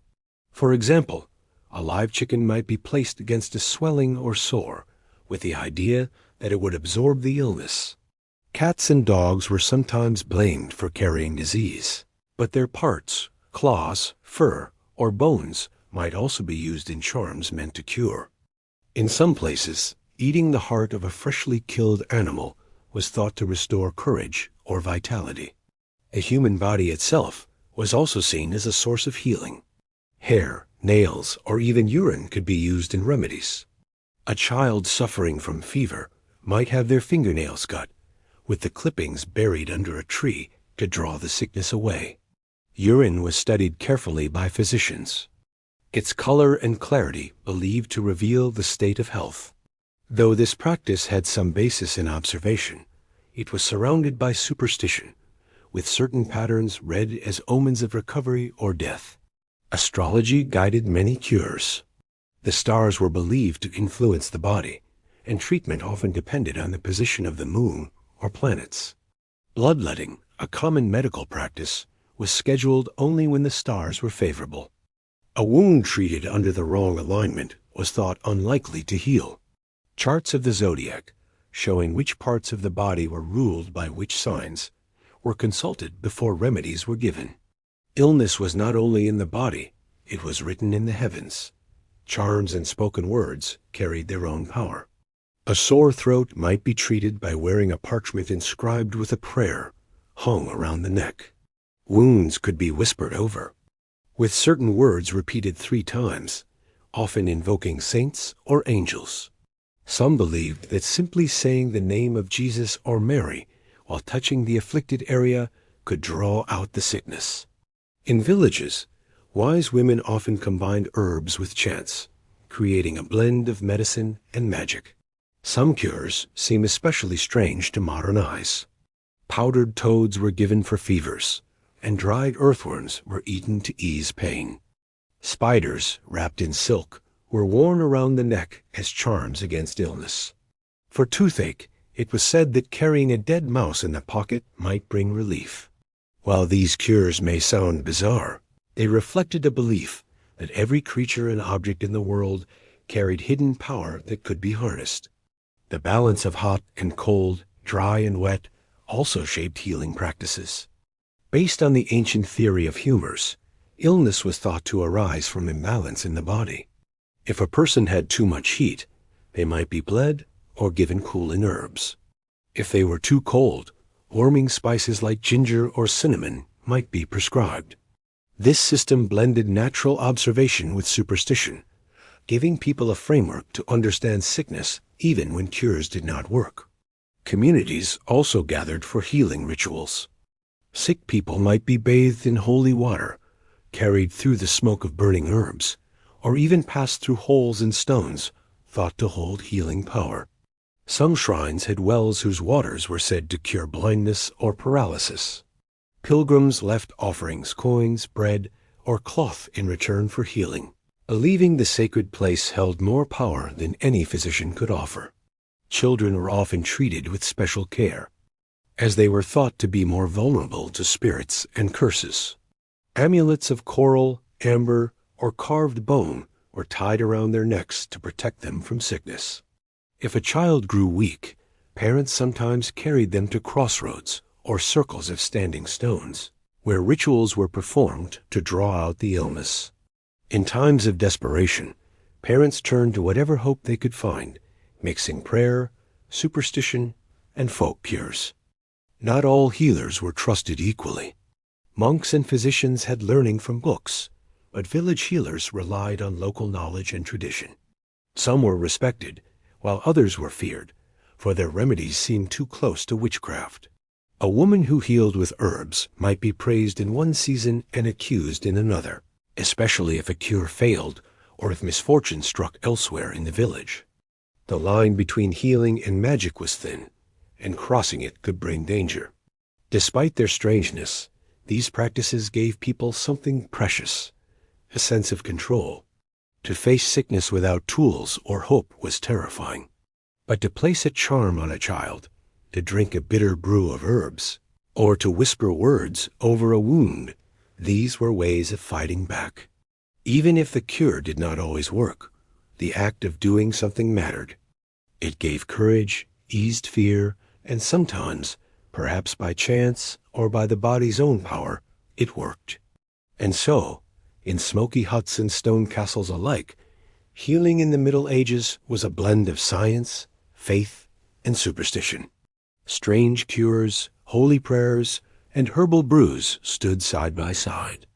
Speaker 1: For example, a live chicken might be placed against a swelling or sore, with the idea that it would absorb the illness. Cats and dogs were sometimes blamed for carrying disease, but their parts, claws, fur, or bones might also be used in charms meant to cure. In some places, eating the heart of a freshly killed animal was thought to restore courage or vitality. The human body itself was also seen as a source of healing. Hair, nails, or even urine could be used in remedies. A child suffering from fever might have their fingernails cut, with the clippings buried under a tree to draw the sickness away. Urine was studied carefully by physicians, its color and clarity believed to reveal the state of health. Though this practice had some basis in observation, it was surrounded by superstition, with certain patterns read as omens of recovery or death. Astrology guided many cures. The stars were believed to influence the body, and treatment often depended on the position of the moon or planets. Bloodletting, a common medical practice, was scheduled only when the stars were favorable. A wound treated under the wrong alignment was thought unlikely to heal. Charts of the zodiac, showing which parts of the body were ruled by which signs, were consulted before remedies were given. Illness was not only in the body, it was written in the heavens. Charms and spoken words carried their own power. A sore throat might be treated by wearing a parchment inscribed with a prayer, hung around the neck. Wounds could be whispered over, with certain words repeated 3 times, often invoking saints or angels. Some believed that simply saying the name of Jesus or Mary while touching the afflicted area could draw out the sickness. In villages, wise women often combined herbs with chants, creating a blend of medicine and magic. Some cures seem especially strange to modern eyes. Powdered toads were given for fevers, and dried earthworms were eaten to ease pain. Spiders, wrapped in silk, were worn around the neck as charms against illness. For toothache, it was said that carrying a dead mouse in the pocket might bring relief. While these cures may sound bizarre, they reflected a belief that every creature and object in the world carried hidden power that could be harnessed. The balance of hot and cold, dry and wet, also shaped healing practices. Based on the ancient theory of humors, illness was thought to arise from imbalance in the body. If a person had too much heat, they might be bled or given cooling herbs. If they were too cold, warming spices like ginger or cinnamon might be prescribed. This system blended natural observation with superstition, giving people a framework to understand sickness even when cures did not work. Communities also gathered for healing rituals. Sick people might be bathed in holy water, carried through the smoke of burning herbs, or even passed through holes in stones thought to hold healing power. Some shrines had wells whose waters were said to cure blindness or paralysis. Pilgrims left offerings, coins, bread, or cloth in return for healing. Leaving the sacred place held more power than any physician could offer. Children were often treated with special care, as they were thought to be more vulnerable to spirits and curses. Amulets of coral, amber, or carved bone were tied around their necks to protect them from sickness. If a child grew weak, parents sometimes carried them to crossroads or circles of standing stones, where rituals were performed to draw out the illness. In times of desperation, parents turned to whatever hope they could find, mixing prayer, superstition, and folk cures. Not all healers were trusted equally. Monks and physicians had learning from books, but village healers relied on local knowledge and tradition. Some were respected, while others were feared, for their remedies seemed too close to witchcraft. A woman who healed with herbs might be praised in one season and accused in another, especially if a cure failed or if misfortune struck elsewhere in the village. The line between healing and magic was thin, and crossing it could bring danger. Despite their strangeness, these practices gave people something precious, a sense of control. To face sickness without tools or hope was terrifying. But to place a charm on a child, to drink a bitter brew of herbs, or to whisper words over a wound, these were ways of fighting back. Even if the cure did not always work, the act of doing something mattered. It gave courage, eased fear, and sometimes, perhaps by chance or by the body's own power, it worked. And so, in smoky huts and stone castles alike, healing in the Middle Ages was a blend of science, faith, and superstition. Strange cures, holy prayers, and herbal brews stood side by side.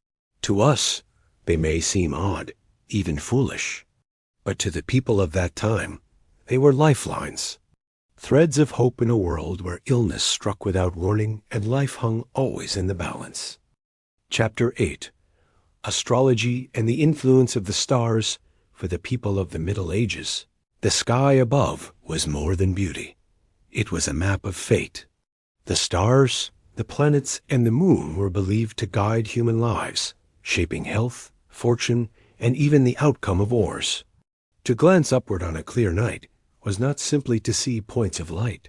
Speaker 1: To us, they may seem odd, even foolish, but to the people of that time, they were lifelines, threads of hope in a world where illness struck without warning and life hung always in the balance. Chapter 8. Astrology and the Influence of the Stars for the People of the Middle Ages. The sky above was more than beauty. It was a map of fate. The stars, the planets, and the moon were believed to guide human lives, shaping health, fortune, and even the outcome of wars. To glance upward on a clear night was not simply to see points of light.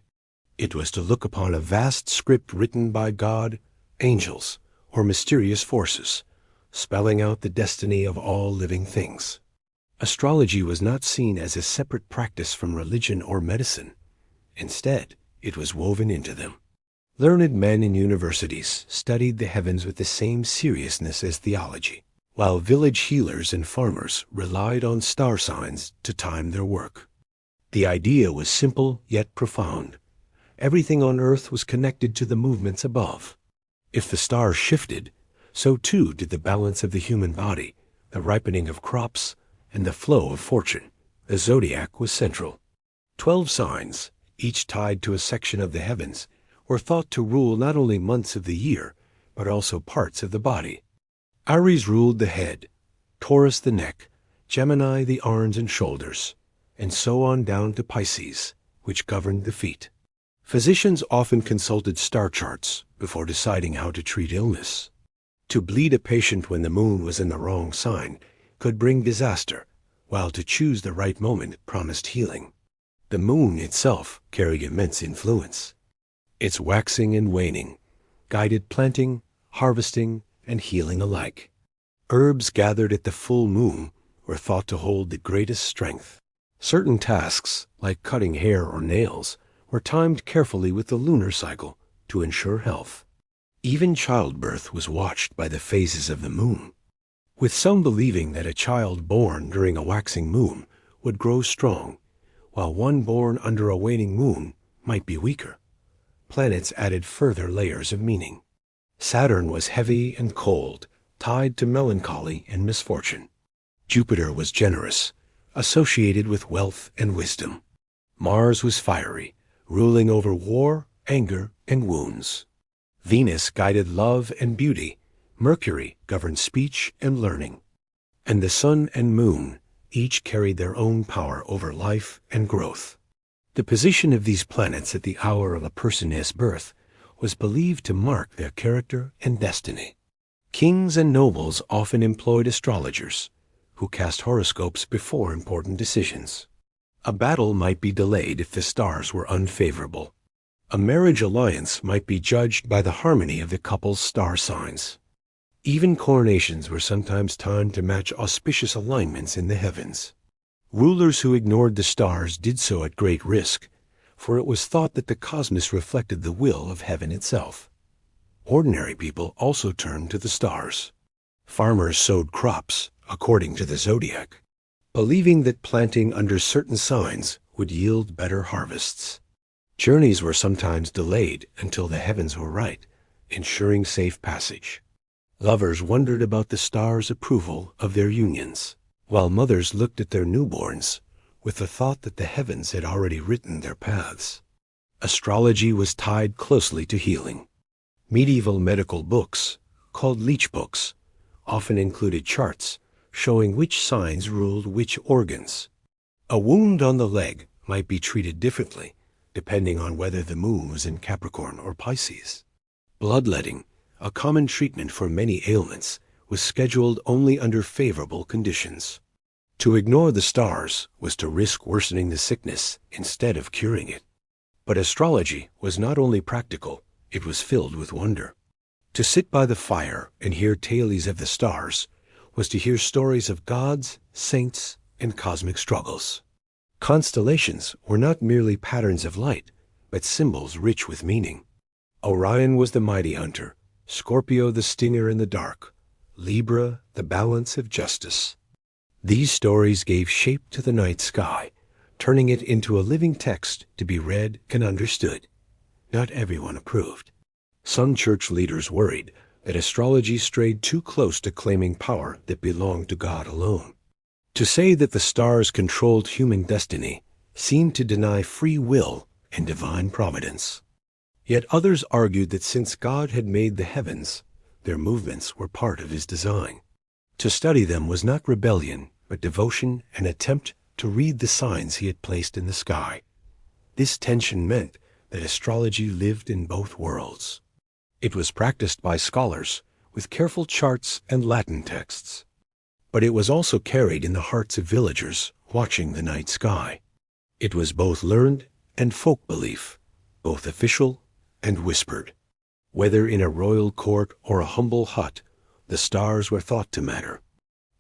Speaker 1: It was to look upon a vast script written by God, angels, or mysterious forces, spelling out the destiny of all living things. Astrology was not seen as a separate practice from religion or medicine. Instead, it was woven into them. Learned men in universities studied the heavens with the same seriousness as theology, while village healers and farmers relied on star signs to time their work. The idea was simple yet profound. Everything on earth was connected to the movements above. If the stars shifted, so too did the balance of the human body, the ripening of crops, and the flow of fortune, the zodiac was central. 12 signs, each tied to a section of the heavens, were thought to rule not only months of the year, but also parts of the body. Aries ruled the head, Taurus the neck, Gemini the arms and shoulders, and so on down to Pisces, which governed the feet. Physicians often consulted star charts before deciding how to treat illness. To bleed a patient when the moon was in the wrong sign could bring disaster, while to choose the right moment promised healing. The moon itself carried immense influence. Its waxing and waning guided planting, harvesting, and healing alike. Herbs gathered at the full moon were thought to hold the greatest strength. Certain tasks, like cutting hair or nails, were timed carefully with the lunar cycle to ensure health. Even childbirth was watched by the phases of the moon, with some believing that a child born during a waxing moon would grow strong, while one born under a waning moon might be weaker. Planets added further layers of meaning. Saturn was heavy and cold, tied to melancholy and misfortune. Jupiter was generous, associated with wealth and wisdom. Mars was fiery, ruling over war, anger, and wounds. Venus guided love and beauty. Mercury governed speech and learning. And the sun and moon each carried their own power over life and growth. The position of these planets at the hour of a person's birth was believed to mark their character and destiny. Kings and nobles often employed astrologers, who cast horoscopes before important decisions. A battle might be delayed if the stars were unfavorable. A marriage alliance might be judged by the harmony of the couple's star signs. Even coronations were sometimes timed to match auspicious alignments in the heavens. Rulers who ignored the stars did so at great risk, for it was thought that the cosmos reflected the will of heaven itself. Ordinary people also turned to the stars. Farmers sowed crops according to the zodiac, believing that planting under certain signs would yield better harvests. Journeys were sometimes delayed until the heavens were right, ensuring safe passage. Lovers wondered about the stars' approval of their unions, while mothers looked at their newborns with the thought that the heavens had already written their paths. Astrology was tied closely to healing. Medieval medical books, called leech books, often included charts showing which signs ruled which organs. A wound on the leg might be treated differently depending on whether the moon was in Capricorn or Pisces. Bloodletting, a common treatment for many ailments, was scheduled only under favorable conditions. To ignore the stars was to risk worsening the sickness instead of curing it. But astrology was not only practical, it was filled with wonder. To sit by the fire and hear tales of the stars was to hear stories of gods, saints, and cosmic struggles. Constellations were not merely patterns of light, but symbols rich with meaning. Orion was the mighty hunter, Scorpio the stinger in the dark, Libra the balance of justice. These stories gave shape to the night sky, turning it into a living text to be read and understood. Not everyone approved. Some church leaders worried that astrology strayed too close to claiming power that belonged to God alone. To say that the stars controlled human destiny seemed to deny free will and divine providence. Yet others argued that since God had made the heavens, their movements were part of his design. To study them was not rebellion, but devotion, an attempt to read the signs he had placed in the sky. This tension meant that astrology lived in both worlds. It was practiced by scholars with careful charts and Latin texts. But it was also carried in the hearts of villagers watching the night sky. It was both learned and folk belief, both official and whispered. Whether in a royal court or a humble hut, the stars were thought to matter.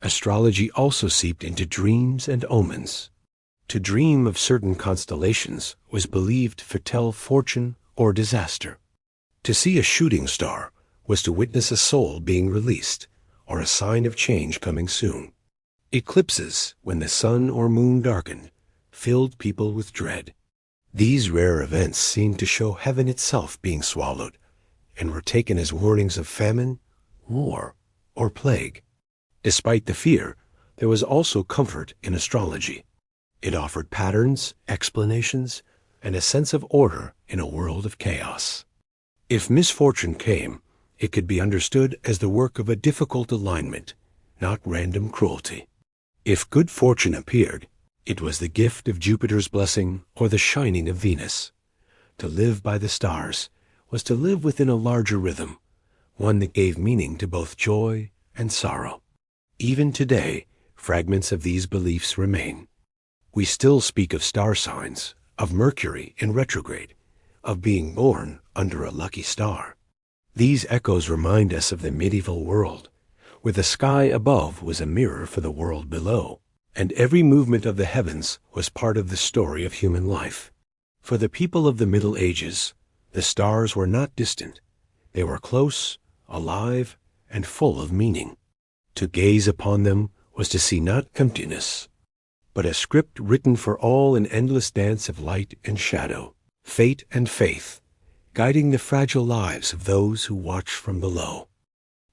Speaker 1: Astrology also seeped into dreams and omens. To dream of certain constellations was believed to foretell fortune or disaster. To see a shooting star was to witness a soul being released, or a sign of change coming soon. Eclipses, when the sun or moon darkened, filled people with dread. These rare events seemed to show heaven itself being swallowed, and were taken as warnings of famine, war, or plague. Despite the fear, There was also comfort in astrology. It offered patterns, explanations, and a sense of order in a world of chaos. If misfortune came, it could be understood as the work of a difficult alignment, not random cruelty. If good fortune appeared, it was the gift of Jupiter's blessing or the shining of Venus. To live by the stars was to live within a larger rhythm, one that gave meaning to both joy and sorrow. Even today, fragments of these beliefs remain. We still speak of star signs, of Mercury in retrograde, of being born under a lucky star. These echoes remind us of the medieval world, where the sky above was a mirror for the world below, and every movement of the heavens was part of the story of human life. For the people of the Middle Ages, the stars were not distant. They were close, alive, and full of meaning. To gaze upon them was to see not emptiness, but a script written for all an endless dance of light and shadow, fate and faith, guiding the fragile lives of those who watch from below.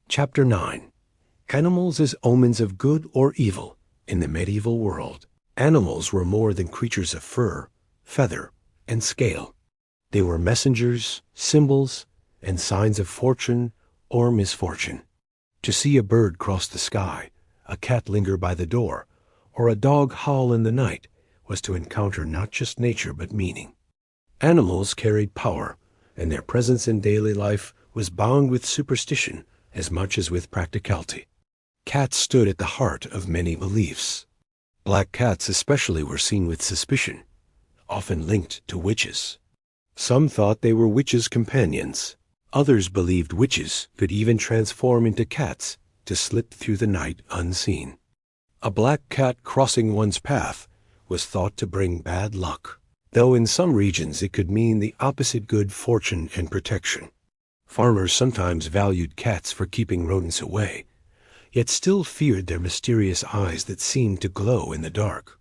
Speaker 1: Chapter 9. Animals as omens of good or evil in the medieval world. Animals were more than creatures of fur, feather, and scale. They were messengers, symbols, and signs of fortune or misfortune. To see a bird cross the sky, a cat linger by the door, or a dog howl in the night was to encounter not just nature but meaning. Animals carried power, and their presence in daily life was bound with superstition as much as with practicality. Cats stood at the heart of many beliefs. Black cats especially were seen with suspicion, often linked to witches. Some thought they were witches' companions. Others believed witches could even transform into cats to slip through the night unseen. A black cat crossing one's path was thought to bring bad luck, though in some regions it could mean the opposite good fortune and protection. Farmers sometimes valued cats for keeping rodents away, yet still feared their mysterious eyes that seemed to glow in the dark.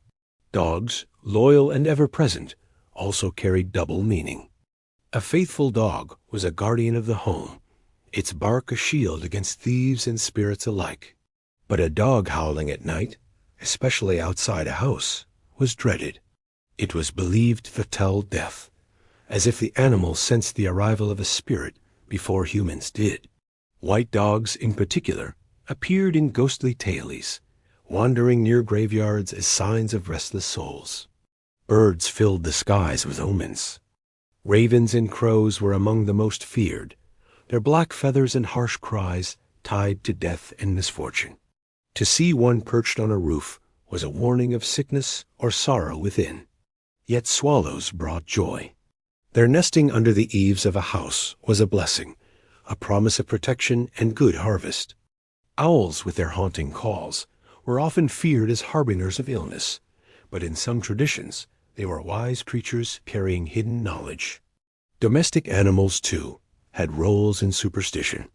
Speaker 1: Dogs, loyal and ever-present, also carried double meaning. A faithful dog was a guardian of the home, its bark a shield against thieves and spirits alike. But a dog howling at night, especially outside a house, was dreaded. It was believed to foretell death, as if the animal sensed the arrival of a spirit before humans did. White dogs, in particular, appeared in ghostly tailies, wandering near graveyards as signs of restless souls. Birds filled the skies with omens. Ravens and crows were among the most feared, their black feathers and harsh cries tied to death and misfortune. To see one perched on a roof was a warning of sickness or sorrow within. Yet swallows brought joy. Their nesting under the eaves of a house was a blessing, a promise of protection and good harvest. Owls, with their haunting calls, were often feared as harbingers of illness, but in some traditions they were wise creatures carrying hidden knowledge. Domestic animals, too, had roles in superstition.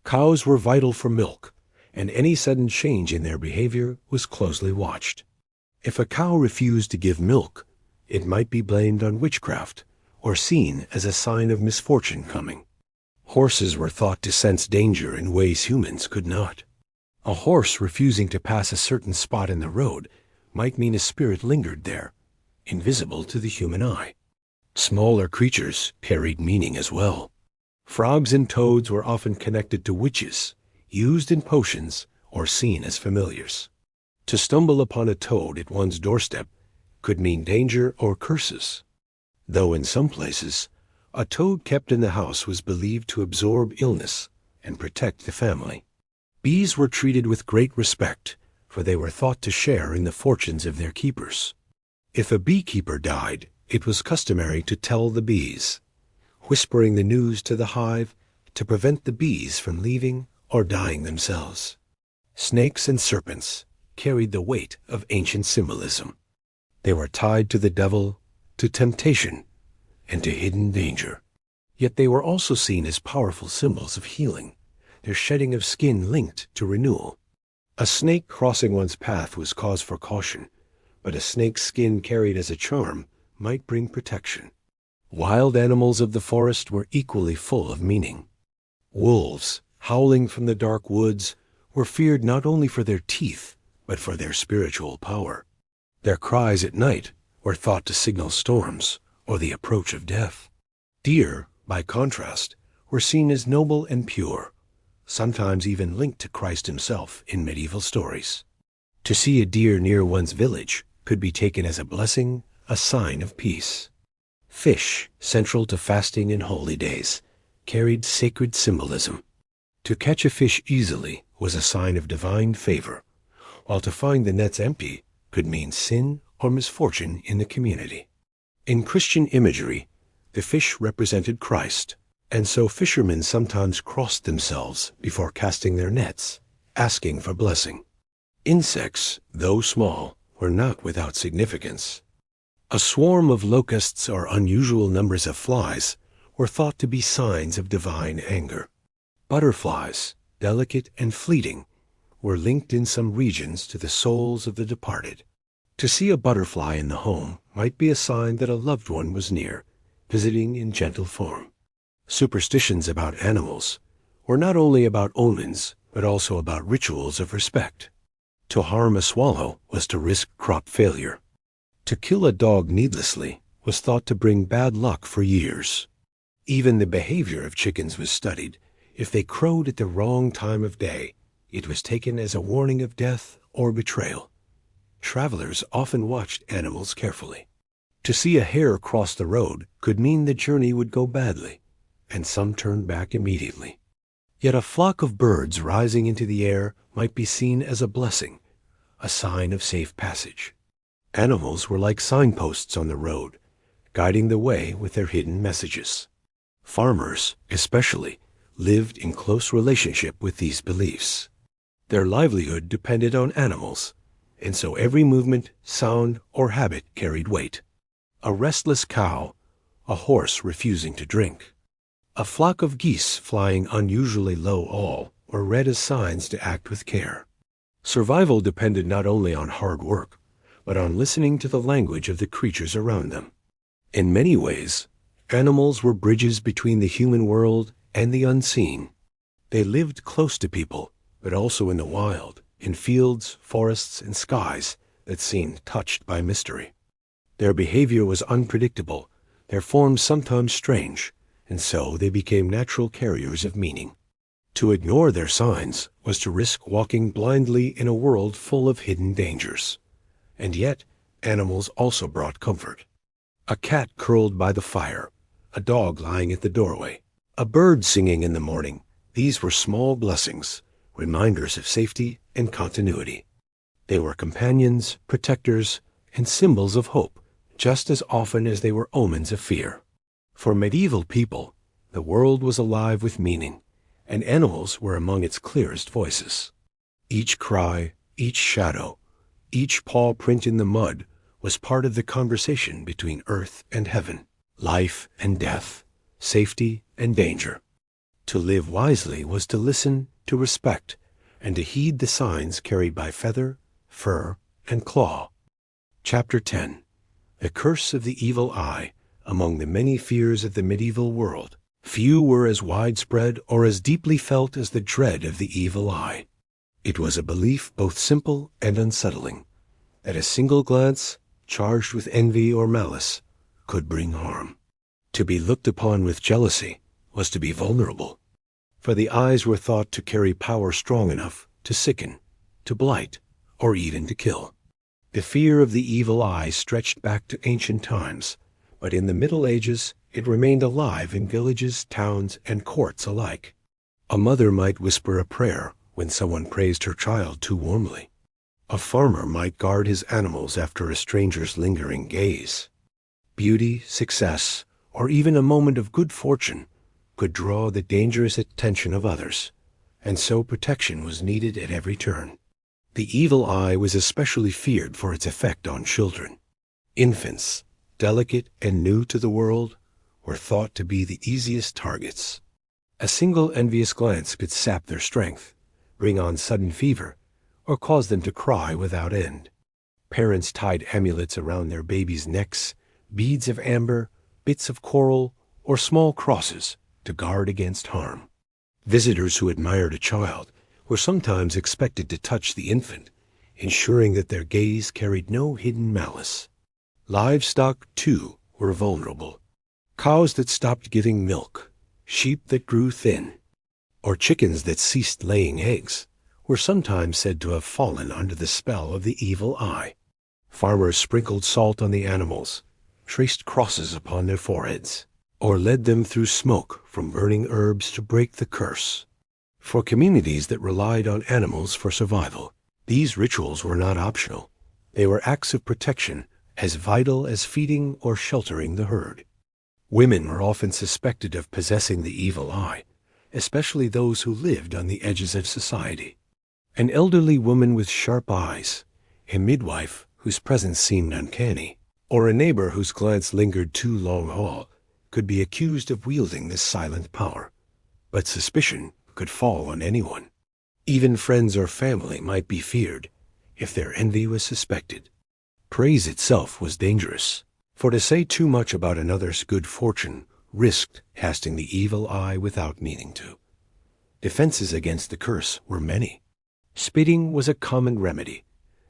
Speaker 1: Cows were vital for milk, and any sudden change in their behavior was closely watched. If a cow refused to give milk, it might be blamed on witchcraft or seen as a sign of misfortune coming. Horses were thought to sense danger in ways humans could not. A horse refusing to pass a certain spot in the road might mean a spirit lingered there, invisible to the human eye. Smaller creatures carried meaning as well. Frogs and toads were often connected to witches, used in potions or seen as familiars. To stumble upon a toad at one's doorstep could mean danger or curses, though in some places a toad kept in the house was believed to absorb illness and protect the family. Bees were treated with great respect, for they were thought to share in the fortunes of their keepers. If a beekeeper died, it was customary to tell the bees, whispering the news to the hive to prevent the bees from leaving or dying themselves. Snakes and serpents carried the weight of ancient symbolism. They were tied to the devil, to temptation, and to hidden danger. Yet they were also seen as powerful symbols of healing, their shedding of skin linked to renewal. A snake crossing one's path was cause for caution, but a snake's skin carried as a charm might bring protection. Wild animals of the forest were equally full of meaning. Wolves, howling from the dark woods, were feared not only for their teeth, but for their spiritual power. Their cries at night were thought to signal storms or the approach of death. Deer, by contrast, were seen as noble and pure, sometimes even linked to Christ himself in medieval stories. To see a deer near one's village could be taken as a blessing, a sign of peace. Fish, central to fasting and holy days, carried sacred symbolism. To catch a fish easily was a sign of divine favor, while to find the nets empty could mean sin or misfortune in the community. In Christian imagery, the fish represented Christ, and so fishermen sometimes crossed themselves before casting their nets, asking for blessing. Insects, though small, were not without significance. A swarm of locusts or unusual numbers of flies were thought to be signs of divine anger. Butterflies, delicate and fleeting, were linked in some regions to the souls of the departed. To see a butterfly in the home might be a sign that a loved one was near, visiting in gentle form. Superstitions about animals were not only about omens, but also about rituals of respect. To harm a swallow was to risk crop failure. To kill a dog needlessly was thought to bring bad luck for years. Even the behavior of chickens was studied. If they crowed at the wrong time of day, it was taken as a warning of death or betrayal. Travelers often watched animals carefully. To see a hare cross the road could mean the journey would go badly, and some turned back immediately. Yet a flock of birds rising into the air might be seen as a blessing, a sign of safe passage. Animals were like signposts on the road, guiding the way with their hidden messages. Farmers, especially, lived in close relationship with these beliefs. Their livelihood depended on animals, and so every movement, sound, or habit carried weight. A restless cow, a horse refusing to drink, a flock of geese flying unusually low all were read as signs to act with care. Survival depended not only on hard work, but on listening to the language of the creatures around them. In many ways, animals were bridges between the human world and the unseen. They lived close to people, but also in the wild, in fields, forests, and skies that seemed touched by mystery. Their behavior was unpredictable, their forms sometimes strange, and so they became natural carriers of meaning. To ignore their signs was to risk walking blindly in a world full of hidden dangers. And yet, animals also brought comfort. A cat curled by the fire, a dog lying at the doorway, a bird singing in the morning. These were small blessings, reminders of safety and continuity. They were companions, protectors, and symbols of hope, just as often as they were omens of fear. For medieval people, the world was alive with meaning, and animals were among its clearest voices. Each cry, each shadow, each paw print in the mud was part of the conversation between earth and heaven, life and death, safety and danger. To live wisely was to listen, to respect, and to heed the signs carried by feather, fur, and claw. Chapter 10. The Curse of the Evil Eye. Among the many fears of the medieval world, few were as widespread or as deeply felt as the dread of the evil eye. It was a belief both simple and unsettling, that a single glance, charged with envy or malice, could bring harm. To be looked upon with jealousy was to be vulnerable, for the eyes were thought to carry power strong enough to sicken, to blight, or even to kill. The fear of the evil eye stretched back to ancient times, but in the Middle Ages it remained alive in villages, towns, and courts alike. A mother might whisper a prayer when someone praised her child too warmly. A farmer might guard his animals after a stranger's lingering gaze. Beauty, success, or even a moment of good fortune could draw the dangerous attention of others, and so protection was needed at every turn. The evil eye was especially feared for its effect on children. Infants, delicate and new to the world, were thought to be the easiest targets. A single envious glance could sap their strength, bring on sudden fever, or cause them to cry without end. Parents tied amulets around their babies' necks, beads of amber, bits of coral, or small crosses to guard against harm. Visitors who admired a child were sometimes expected to touch the infant ensuring that their gaze carried no hidden malice. Livestock, too, were vulnerable. Cows that stopped giving milk, sheep that grew thin, or chickens that ceased laying eggs, were sometimes said to have fallen under the spell of the evil eye. Farmers sprinkled salt on the animals, traced crosses upon their foreheads, or led them through smoke from burning herbs to break the curse. For communities that relied on animals for survival, these rituals were not optional. They were acts of protection, as vital as feeding or sheltering the herd. Women were often suspected of possessing the evil eye, especially those who lived on the edges of society. An elderly woman with sharp eyes, a midwife whose presence seemed uncanny, or a neighbor whose glance lingered too long could be accused of wielding this silent power. But suspicion could fall on anyone. Even friends or family might be feared if their envy was suspected. Praise itself was dangerous, for to say too much about another's good fortune risked casting the evil eye without meaning to. Defenses against the curse were many. Spitting was a common remedy.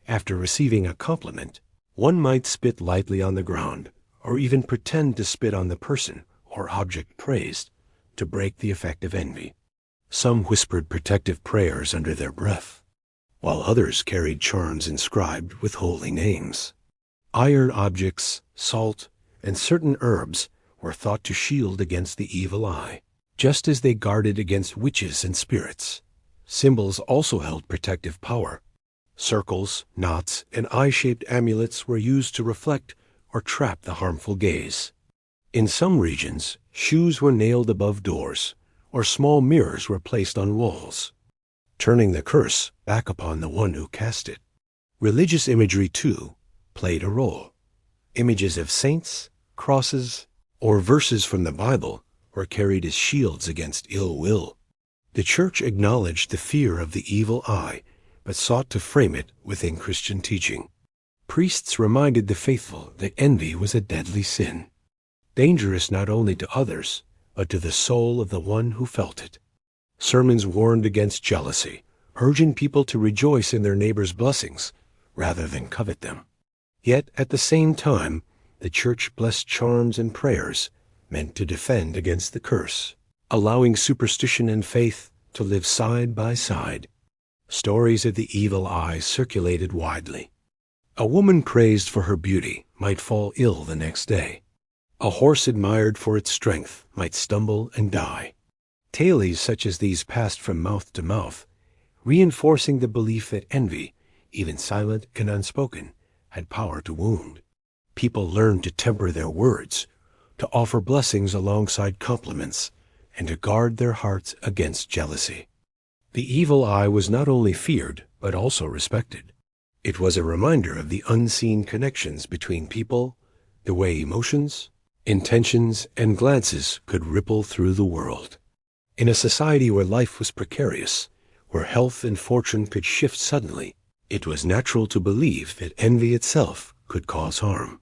Speaker 1: After receiving a compliment, one might spit lightly on the ground, or even pretend to spit on the person or object praised, to break the effect of envy. Some whispered protective prayers under their breath, while others carried charms inscribed with holy names. Iron objects, salt, and certain herbs were thought to shield against the evil eye, just as they guarded against witches and spirits. Symbols also held protective power. Circles, knots, and eye-shaped amulets were used to reflect or trap the harmful gaze. In some regions, shoes were nailed above doors, or small mirrors were placed on walls, turning the curse back upon the one who cast it. Religious imagery, too, played a role. Images of saints, crosses, or verses from the Bible were carried as shields against ill will. The Church acknowledged the fear of the evil eye, but sought to frame it within Christian teaching. Priests reminded the faithful that envy was a deadly sin, dangerous not only to others, but to the soul of the one who felt it. Sermons warned against jealousy, urging people to rejoice in their neighbor's blessings rather than covet them. Yet at the same time, the Church blessed charms and prayers meant to defend against the curse, allowing superstition and faith to live side by side. Stories of the evil eye circulated widely. A woman praised for her beauty might fall ill the next day. A horse admired for its strength might stumble and die. Tales such as these passed from mouth to mouth, reinforcing the belief that envy, even silent and unspoken, had power to wound. People learned to temper their words, to offer blessings alongside compliments, and to guard their hearts against jealousy. The evil eye was not only feared, but also respected. It was a reminder of the unseen connections between people, the way emotions, intentions, and glances could ripple through the world. In a society where life was precarious, where health and fortune could shift suddenly, it was natural to believe that envy itself could cause harm.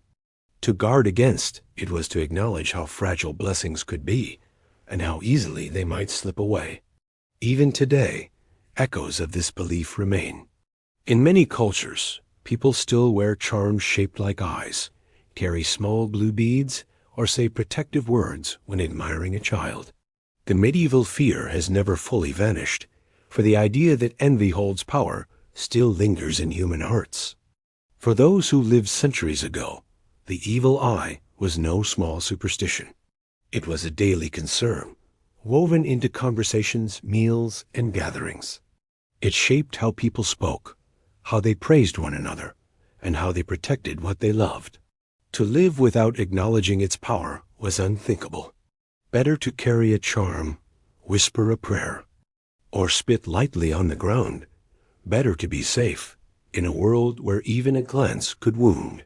Speaker 1: To guard against it was to acknowledge how fragile blessings could be, and how easily they might slip away. Even today, echoes of this belief remain. In many cultures, people still wear charms shaped like eyes, carry small blue beads, or say protective words when admiring a child. The medieval fear has never fully vanished, for the idea that envy holds power still lingers in human hearts. For those who lived centuries ago, the evil eye was no small superstition. It was a daily concern, woven into conversations, meals, and gatherings. It shaped how people spoke, how they praised one another, and how they protected what they loved. To live without acknowledging its power was unthinkable. Better to carry a charm, whisper a prayer, or spit lightly on the ground. Better to be safe in a world where even a glance could wound.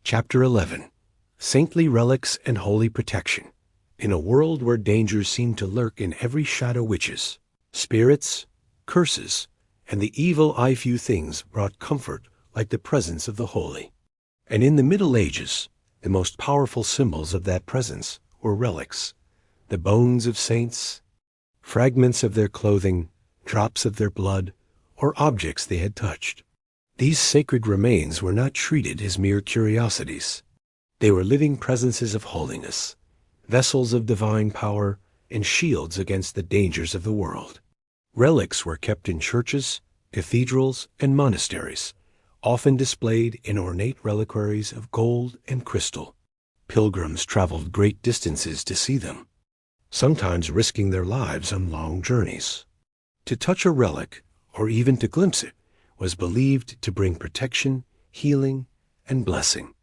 Speaker 1: Chapter 11. Saintly Relics and Holy Protection. In a world where dangers seemed to lurk in every shadow, witches, spirits, curses, and the evil eye, few things brought comfort like the presence of the holy. And in the Middle Ages, the most powerful symbols of that presence were relics, the bones of saints, fragments of their clothing, drops of their blood, or objects they had touched. These sacred remains were not treated as mere curiosities. They were living presences of holiness, vessels of divine power, and shields against the dangers of the world. Relics were kept in churches, cathedrals, and monasteries, often displayed in ornate reliquaries of gold and crystal. Pilgrims traveled great distances to see them, sometimes risking their lives on long journeys. To touch a relic, or even to glimpse it, was believed to bring protection, healing, and blessing.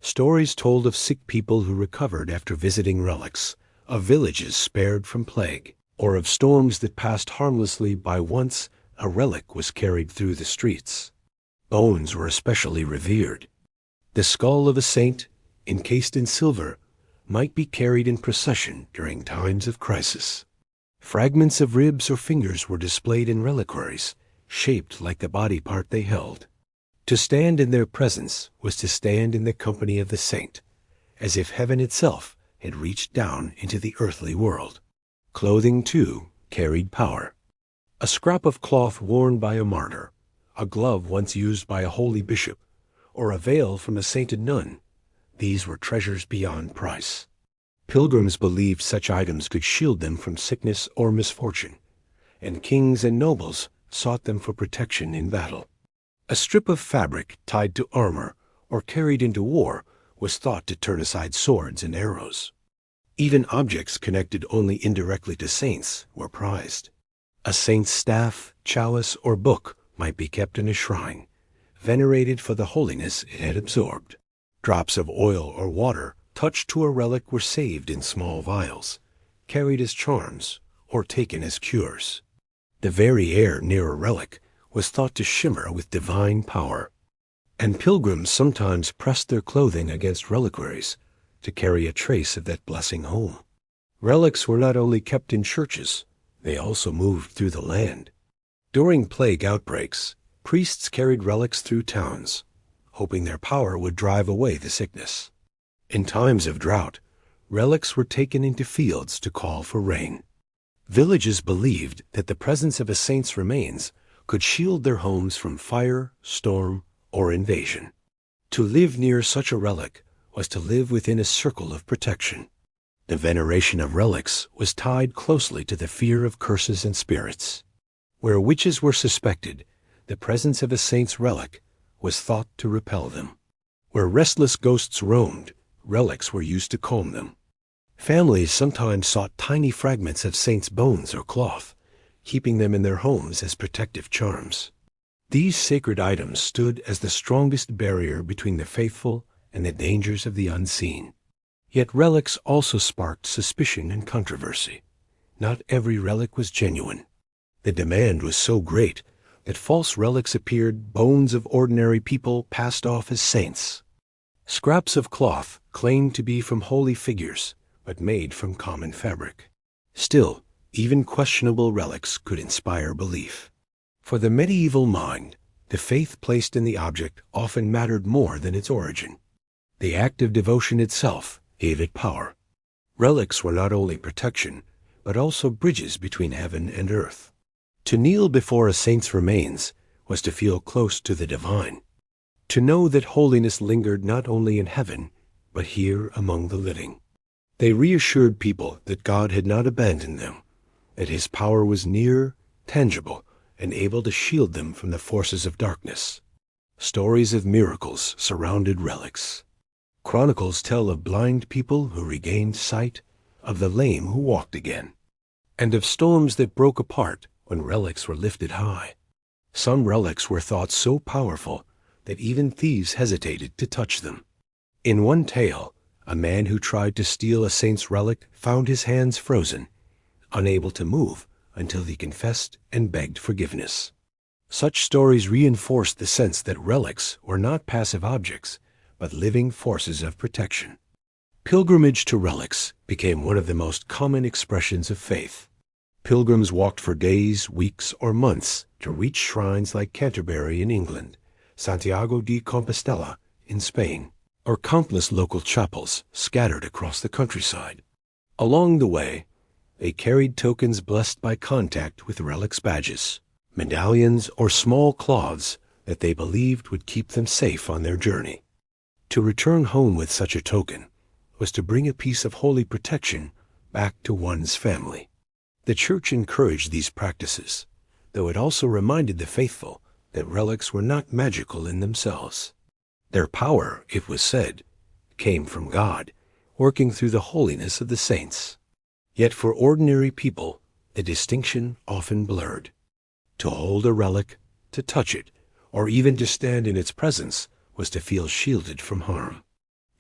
Speaker 1: Stories told of sick people who recovered after visiting relics, of villages spared from plague, or of storms that passed harmlessly by once a relic was carried through the streets. Bones were especially revered. The skull of a saint, encased in silver, might be carried in procession during times of crisis. Fragments of ribs or fingers were displayed in reliquaries, shaped like the body part they held. To stand in their presence was to stand in the company of the saint, as if heaven itself had reached down into the earthly world. Clothing, too, carried power. A scrap of cloth worn by a martyr, a glove once used by a holy bishop, or a veil from a sainted nun, these were treasures beyond price. Pilgrims believed such items could shield them from sickness or misfortune, and kings and nobles sought them for protection in battle. A strip of fabric tied to armor or carried into war was thought to turn aside swords and arrows. Even objects connected only indirectly to saints were prized. A saint's staff, chalice, or book might be kept in a shrine, venerated for the holiness it had absorbed. Drops of oil or water touched to a relic were saved in small vials, carried as charms, or taken as cures. The very air near a relic was thought to shimmer with divine power, and pilgrims sometimes pressed their clothing against reliquaries to carry a trace of that blessing home. Relics were not only kept in churches, they also moved through the land. During plague outbreaks, priests carried relics through towns, hoping their power would drive away the sickness. In times of drought, relics were taken into fields to call for rain. Villages believed that the presence of a saint's remains could shield their homes from fire, storm, or invasion. To live near such a relic was to live within a circle of protection. The veneration of relics was tied closely to the fear of curses and spirits. Where witches were suspected, the presence of a saint's relic was thought to repel them. Where restless ghosts roamed, relics were used to calm them. Families sometimes sought tiny fragments of saints' bones or cloth, keeping them in their homes as protective charms. These sacred items stood as the strongest barrier between the faithful and the dangers of the unseen. Yet relics also sparked suspicion and controversy. Not every relic was genuine. The demand was so great that false relics appeared, bones of ordinary people passed off as saints. Scraps of cloth claimed to be from holy figures, but made from common fabric. Still, even questionable relics could inspire belief. For the medieval mind, the faith placed in the object often mattered more than its origin. The act of devotion itself gave it power. Relics were not only protection, but also bridges between heaven and earth. To kneel before a saint's remains was to feel close to the divine, to know that holiness lingered not only in heaven, but here among the living. They reassured people that God had not abandoned them, that his power was near, tangible, and able to shield them from the forces of darkness. Stories of miracles surrounded relics. Chronicles tell of blind people who regained sight, of the lame who walked again, and of storms that broke apart when relics were lifted high. Some relics were thought so powerful that even thieves hesitated to touch them. In one tale, a man who tried to steal a saint's relic found his hands frozen, unable to move until he confessed and begged forgiveness. Such stories reinforced the sense that relics were not passive objects, but living forces of protection. Pilgrimage to relics became one of the most common expressions of faith. Pilgrims walked for days, weeks, or months to reach shrines like Canterbury in England, Santiago de Compostela in Spain, or countless local chapels scattered across the countryside. Along the way, they carried tokens blessed by contact with relics badges, medallions, or small cloths that they believed would keep them safe on their journey. To return home with such a token was to bring a piece of holy protection back to one's family. The church encouraged these practices, though it also reminded the faithful that relics were not magical in themselves. Their power, it was said, came from God, working through the holiness of the saints. Yet for ordinary people, the distinction often blurred. To hold a relic, to touch it, or even to stand in its presence was to feel shielded from harm.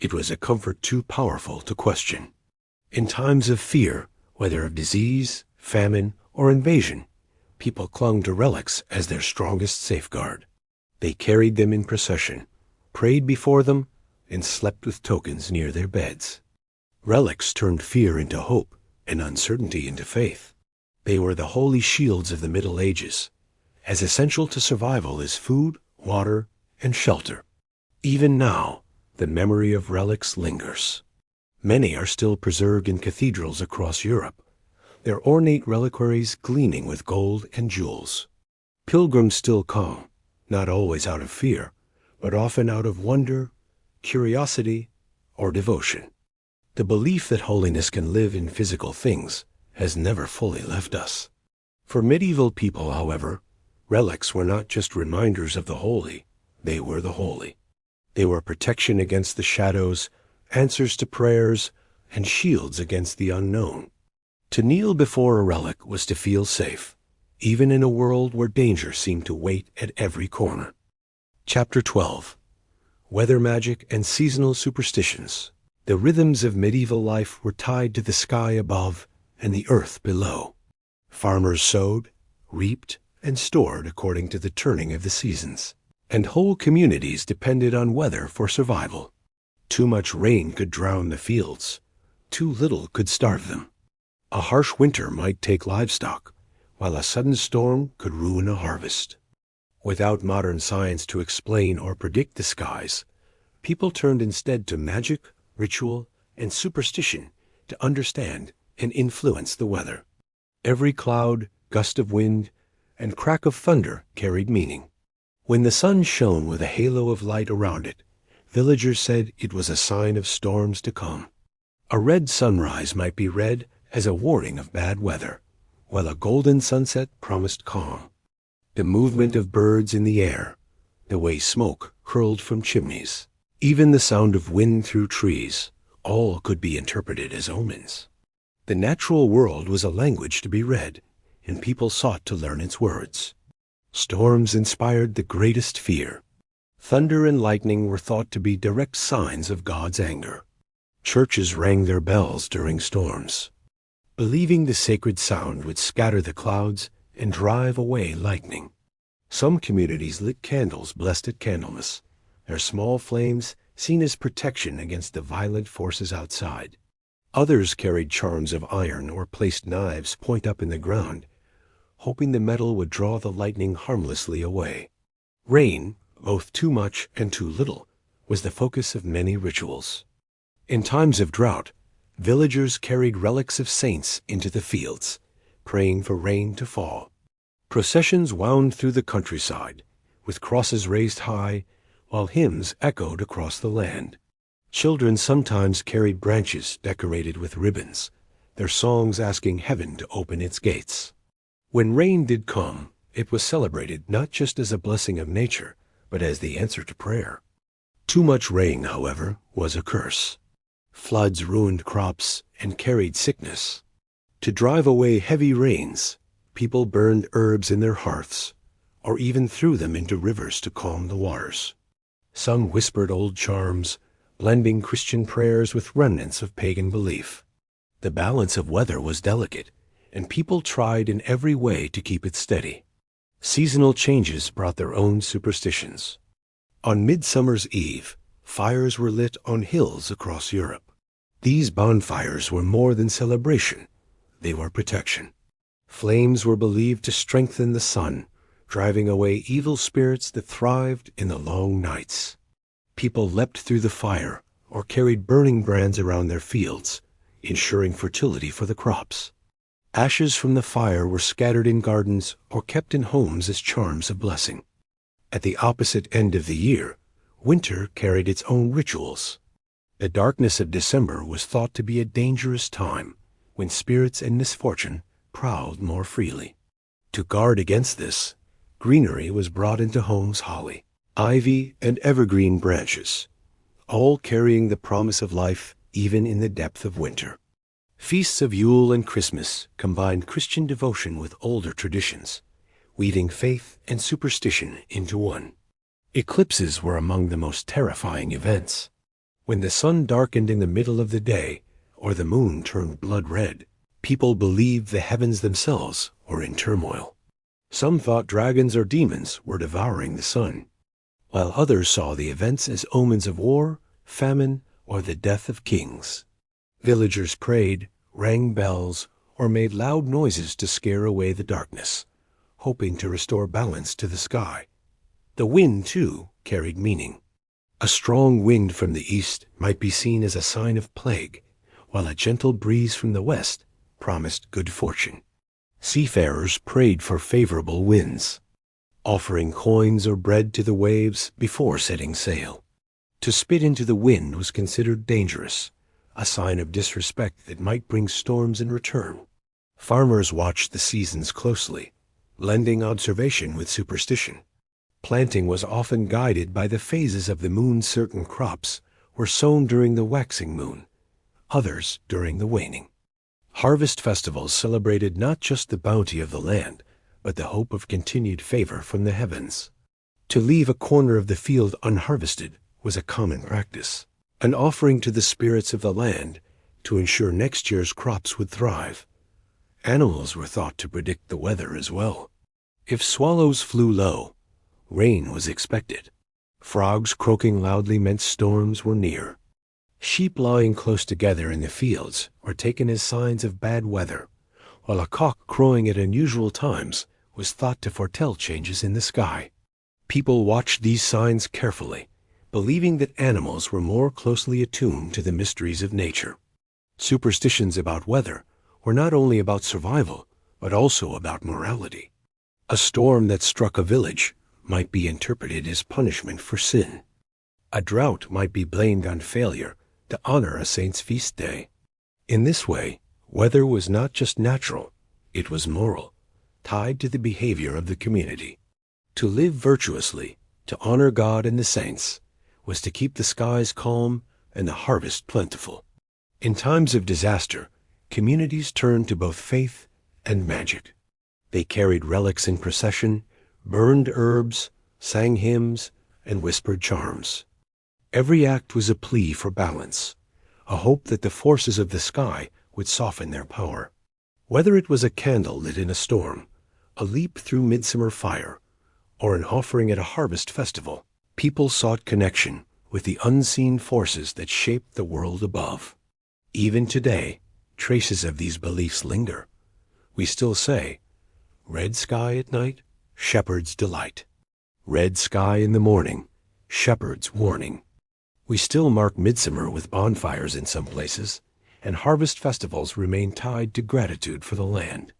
Speaker 1: It was a comfort too powerful to question. In times of fear, whether of disease, famine, or invasion, people clung to relics as their strongest safeguard. They carried them in procession, prayed before them, and slept with tokens near their beds. Relics turned fear into hope and uncertainty into faith. They were the holy shields of the Middle Ages, as essential to survival as food, water, and shelter. Even now, the memory of relics lingers. Many are still preserved in cathedrals across Europe, their ornate reliquaries gleaming with gold and jewels. Pilgrims still come, not always out of fear, but often out of wonder, curiosity, or devotion. The belief that holiness can live in physical things has never fully left us. For medieval people, however, relics were not just reminders of the holy, they were the holy. They were protection against the shadows, answers to prayers, and shields against the unknown. To kneel before a relic was to feel safe, even in a world where danger seemed to wait at every corner. Chapter 12. Weather Magic and Seasonal Superstitions. The rhythms of medieval life were tied to the sky above and the earth below. Farmers sowed, reaped, and stored according to the turning of the seasons, and whole communities depended on weather for survival. Too much rain could drown the fields, too little could starve them. A harsh winter might take livestock, while a sudden storm could ruin a harvest. Without modern science to explain or predict the skies, people turned instead to magic, ritual, and superstition to understand and influence the weather. Every cloud, gust of wind, and crack of thunder carried meaning. When the sun shone with a halo of light around it, villagers said it was a sign of storms to come. A red sunrise might be read as a warning of bad weather, while a golden sunset promised calm. The movement of birds in the air, the way smoke curled from chimneys, even the sound of wind through trees, all could be interpreted as omens. The natural world was a language to be read, and people sought to learn its words. Storms inspired the greatest fear. Thunder and lightning were thought to be direct signs of God's anger. Churches rang their bells during storms, believing the sacred sound would scatter the clouds and drive away lightning. Some communities lit candles blessed at Candlemas, their small flames seen as protection against the violent forces outside. Others carried charms of iron or placed knives point up in the ground, hoping the metal would draw the lightning harmlessly away. Rain, both too much and too little, was the focus of many rituals. In times of drought, villagers carried relics of saints into the fields, praying for rain to fall. Processions wound through the countryside, with crosses raised high, while hymns echoed across the land. Children sometimes carried branches decorated with ribbons, their songs asking heaven to open its gates. When rain did come, it was celebrated not just as a blessing of nature, but as the answer to prayer. Too much rain, however, was a curse. Floods ruined crops and carried sickness. To drive away heavy rains, people burned herbs in their hearths, or even threw them into rivers to calm the waters. Some whispered old charms, blending Christian prayers with remnants of pagan belief. The balance of weather was delicate, and people tried in every way to keep it steady. Seasonal changes brought their own superstitions. On Midsummer's Eve, fires were lit on hills across Europe. These bonfires were more than celebration, they were protection. Flames were believed to strengthen the sun, driving away evil spirits that thrived in the long nights. People leapt through the fire or carried burning brands around their fields, ensuring fertility for the crops. Ashes from the fire were scattered in gardens or kept in homes as charms of blessing. At the opposite end of the year, winter carried its own rituals. The darkness of December was thought to be a dangerous time, when spirits and misfortune prowled more freely. To guard against this, greenery was brought into homes: holly, ivy, and evergreen branches, all carrying the promise of life even in the depth of winter. Feasts of Yule and Christmas combined Christian devotion with older traditions, weaving faith and superstition into one. Eclipses were among the most terrifying events. When the sun darkened in the middle of the day, or the moon turned blood red, people believed the heavens themselves were in turmoil. Some thought dragons or demons were devouring the sun, while others saw the events as omens of war, famine, or the death of kings. Villagers prayed, rang bells, or made loud noises to scare away the darkness, hoping to restore balance to the sky. The wind, too, carried meaning. A strong wind from the east might be seen as a sign of plague, while a gentle breeze from the west promised good fortune. Seafarers prayed for favorable winds, offering coins or bread to the waves before setting sail. To spit into the wind was considered dangerous, a sign of disrespect that might bring storms in return. Farmers watched the seasons closely, blending observation with superstition. Planting was often guided by the phases of the moon. Certain crops were sown during the waxing moon, others during the waning. Harvest festivals celebrated not just the bounty of the land, but the hope of continued favor from the heavens. To leave a corner of the field unharvested was a common practice, an offering to the spirits of the land to ensure next year's crops would thrive. Animals were thought to predict the weather as well. If swallows flew low, rain was expected. Frogs croaking loudly meant storms were near. Sheep lying close together in the fields were taken as signs of bad weather, while a cock crowing at unusual times was thought to foretell changes in the sky. People watched these signs carefully, believing that animals were more closely attuned to the mysteries of nature. Superstitions about weather were not only about survival, but also about morality. A storm that struck a village might be interpreted as punishment for sin. A drought might be blamed on failure to honor a saint's feast day. In this way, weather was not just natural, it was moral, tied to the behavior of the community. To live virtuously, to honor God and the saints, was to keep the skies calm and the harvest plentiful. In times of disaster, communities turned to both faith and magic. They carried relics in procession, burned herbs, sang hymns, and whispered charms. Every act was a plea for balance, a hope that the forces of the sky would soften their power. Whether it was a candle lit in a storm, a leap through midsummer fire, or an offering at a harvest festival, people sought connection with the unseen forces that shaped the world above. Even today, traces of these beliefs linger. We still say, "Red sky at night, shepherd's delight. Red sky in the morning, shepherd's warning." We still mark midsummer with bonfires in some places, and harvest festivals remain tied to gratitude for the land.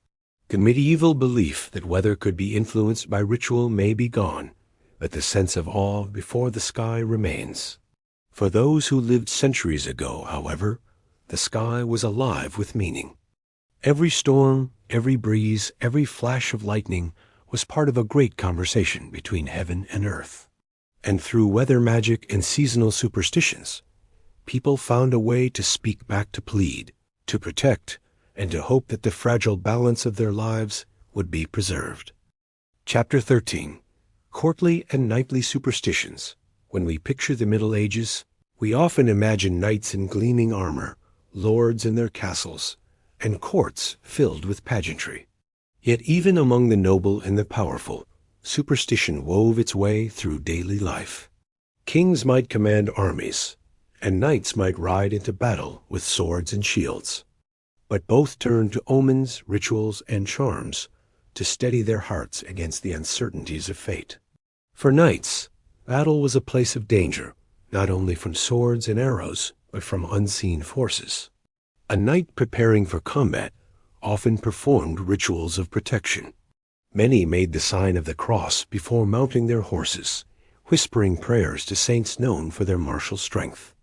Speaker 1: The medieval belief that weather could be influenced by ritual may be gone, but the sense of awe before the sky remains. For those who lived centuries ago, however, the sky was alive with meaning. Every storm, every breeze, every flash of lightning was part of a great conversation between heaven and earth. And through weather magic and seasonal superstitions, people found a way to speak back, to plead, to protect, and to hope that the fragile balance of their lives would be preserved. Chapter 13. Courtly and knightly superstitions. When we picture the Middle Ages, we often imagine knights in gleaming armor, lords in their castles, and courts filled with pageantry. Yet even among the noble and the powerful, superstition wove its way through daily life. Kings might command armies, and knights might ride into battle with swords and shields. But both turned to omens, rituals, and charms to steady their hearts against the uncertainties of fate. For knights, battle was a place of danger, not only from swords and arrows, but from unseen forces. A knight preparing for combat often performed rituals of protection. Many made the sign of the cross before mounting their horses, whispering prayers to saints known for their martial strength.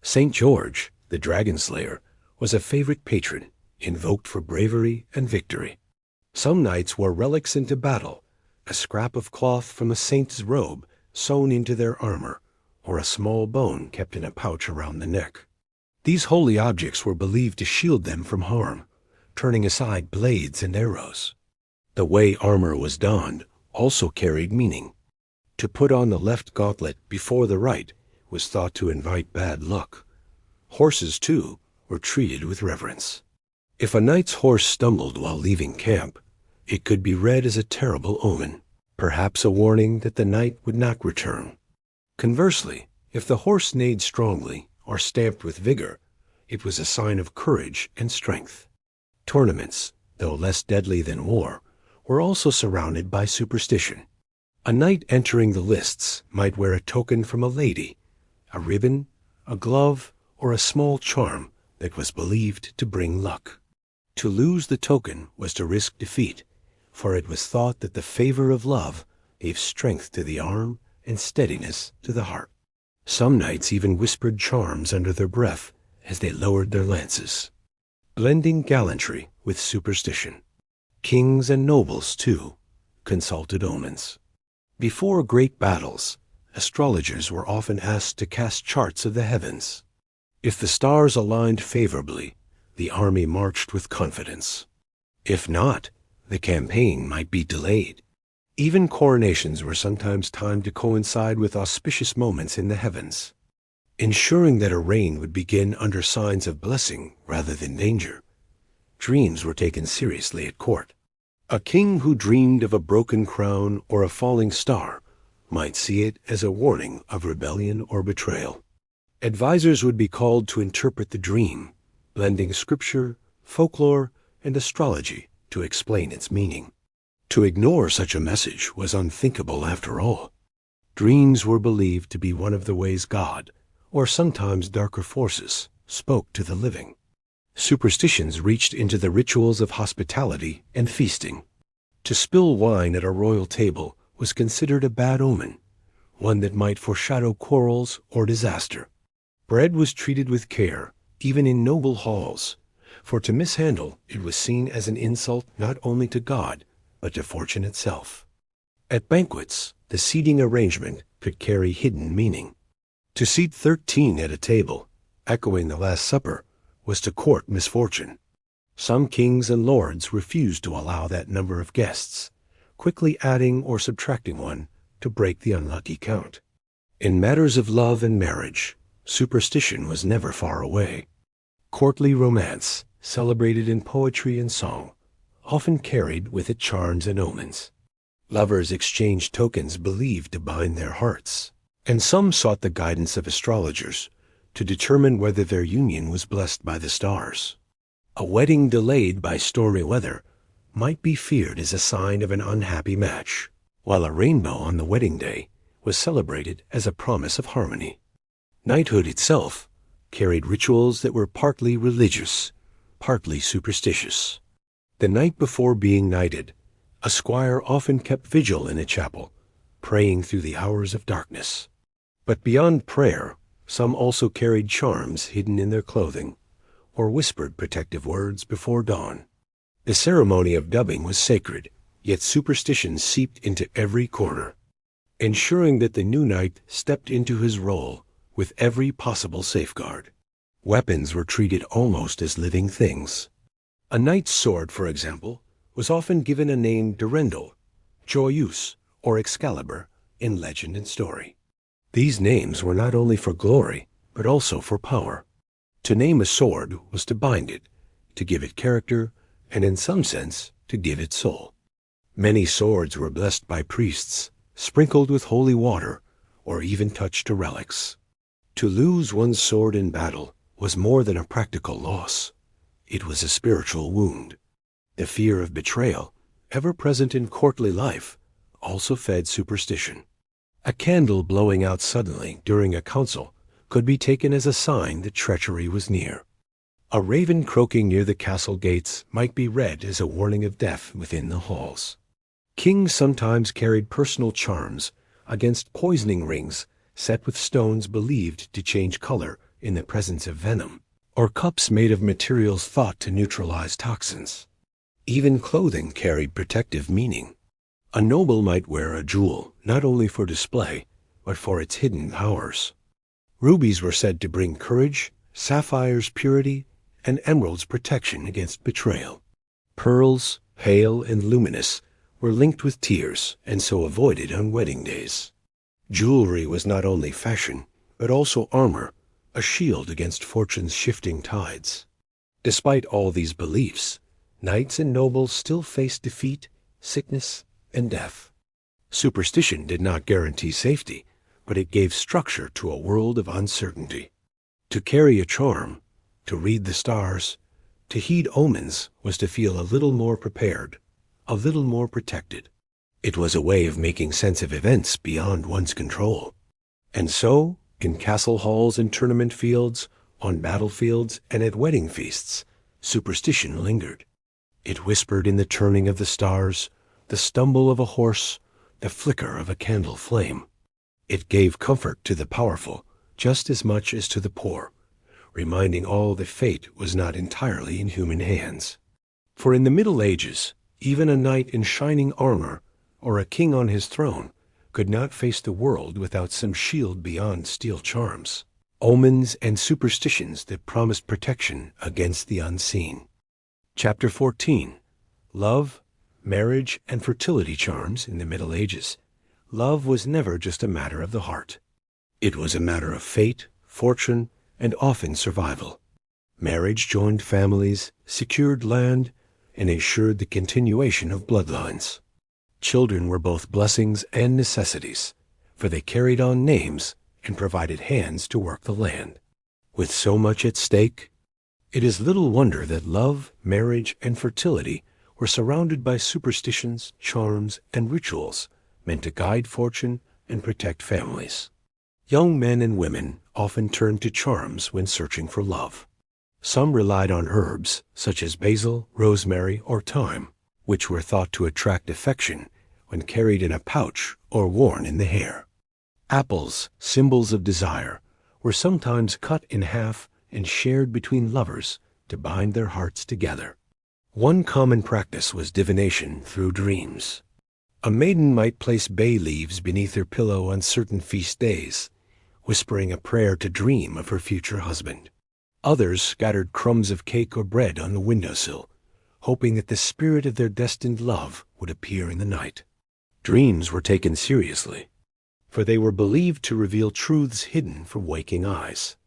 Speaker 1: St. George, the dragon slayer, was a favorite patron, invoked for bravery and victory. Some knights wore relics into battle, a scrap of cloth from a saint's robe sewn into their armor, or a small bone kept in a pouch around the neck. These holy objects were believed to shield them from harm, turning aside blades and arrows. The way armor was donned also carried meaning. To put on the left gauntlet before the right was thought to invite bad luck. Horses, too, were treated with reverence. If a knight's horse stumbled while leaving camp, it could be read as a terrible omen, perhaps a warning that the knight would not return. Conversely, if the horse neighed strongly or stamped with vigor, it was a sign of courage and strength. Tournaments, though less deadly than war, were also surrounded by superstition. A knight entering the lists might wear a token from a lady, a ribbon, a glove, or a small charm that was believed to bring luck. To lose the token was to risk defeat, for it was thought that the favor of love gave strength to the arm and steadiness to the heart. Some knights even whispered charms under their breath as they lowered their lances, blending gallantry with superstition. Kings and nobles, too, consulted omens. Before great battles, astrologers were often asked to cast charts of the heavens. If the stars aligned favorably, the army marched with confidence. If not, the campaign might be delayed. Even coronations were sometimes timed to coincide with auspicious moments in the heavens. Ensuring that a reign would begin under signs of blessing rather than danger, dreams were taken seriously at court. A king who dreamed of a broken crown or a falling star might see it as a warning of rebellion or betrayal. Advisors would be called to interpret the dream, blending scripture, folklore, and astrology to explain its meaning. To ignore such a message was unthinkable after all. Dreams were believed to be one of the ways God, or sometimes darker forces, spoke to the living. Superstitions reached into the rituals of hospitality and feasting. To spill wine at a royal table was considered a bad omen, one that might foreshadow quarrels or disaster. Bread was treated with care, even in noble halls, for to mishandle it was seen as an insult not only to God, but to fortune itself. At banquets, the seating arrangement could carry hidden meaning. To seat 13 at a table, echoing the Last Supper, was to court misfortune. Some kings and lords refused to allow that number of guests, quickly adding or subtracting one to break the unlucky count. In matters of love and marriage, superstition was never far away. Courtly romance, celebrated in poetry and song, often carried with it charms and omens. Lovers exchanged tokens believed to bind their hearts, and some sought the guidance of astrologers to determine whether their union was blessed by the stars. A wedding delayed by stormy weather might be feared as a sign of an unhappy match, while a rainbow on the wedding day was celebrated as a promise of harmony. Knighthood itself carried rituals that were partly religious, partly superstitious. The night before being knighted, a squire often kept vigil in a chapel, praying through the hours of darkness. But beyond prayer, some also carried charms hidden in their clothing, or whispered protective words before dawn. The ceremony of dubbing was sacred, yet superstition seeped into every corner, ensuring that the new knight stepped into his role with every possible safeguard. Weapons were treated almost as living things. A knight's sword, for example, was often given a name Durendal, Joyeuse, or Excalibur in legend and story. These names were not only for glory, but also for power. To name a sword was to bind it, to give it character, and in some sense, to give it soul. Many swords were blessed by priests, sprinkled with holy water, or even touched to relics. To lose one's sword in battle was more than a practical loss. It was a spiritual wound. The fear of betrayal, ever present in courtly life, also fed superstition. A candle blowing out suddenly during a council could be taken as a sign that treachery was near. A raven croaking near the castle gates might be read as a warning of death within the halls. Kings sometimes carried personal charms against poisoning rings set with stones believed to change color in the presence of venom, or cups made of materials thought to neutralize toxins. Even clothing carried protective meaning. A noble might wear a jewel not only for display, but for its hidden powers. Rubies were said to bring courage, sapphires purity, and emeralds protection against betrayal. Pearls, pale and luminous, were linked with tears and so avoided on wedding days. Jewelry was not only fashion, but also armor, a shield against fortune's shifting tides. Despite all these beliefs, knights and nobles still faced defeat, sickness, and death. Superstition did not guarantee safety, but it gave structure to a world of uncertainty. To carry a charm, to read the stars, to heed omens was to feel a little more prepared, a little more protected. It was a way of making sense of events beyond one's control. And so, in castle halls and tournament fields, on battlefields and at wedding feasts, superstition lingered. It whispered in the turning of the stars, the stumble of a horse, the flicker of a candle flame. It gave comfort to the powerful just as much as to the poor, reminding all that fate was not entirely in human hands. For in the Middle Ages, even a knight in shining armor or a king on his throne could not face the world without some shield beyond steel charms, omens and superstitions that promised protection against the unseen. Chapter 14. Love, Marriage, and Fertility Charms in the Middle Ages. Love was never just a matter of the heart. It was a matter of fate, fortune, and often survival. Marriage joined families, secured land, and ensured the continuation of bloodlines. Children were both blessings and necessities, for they carried on names and provided hands to work the land. With so much at stake, it is little wonder that love, marriage, and fertility were surrounded by superstitions, charms, and rituals meant to guide fortune and protect families. Young men and women often turned to charms when searching for love. Some relied on herbs, such as basil, rosemary, or thyme, which were thought to attract affection when carried in a pouch or worn in the hair. Apples, symbols of desire, were sometimes cut in half and shared between lovers to bind their hearts together. One common practice was divination through dreams. A maiden might place bay leaves beneath her pillow on certain feast days, whispering a prayer to dream of her future husband. Others scattered crumbs of cake or bread on the windowsill, hoping that the spirit of their destined love would appear in the night. Dreams were taken seriously, for they were believed to reveal truths hidden from waking eyes.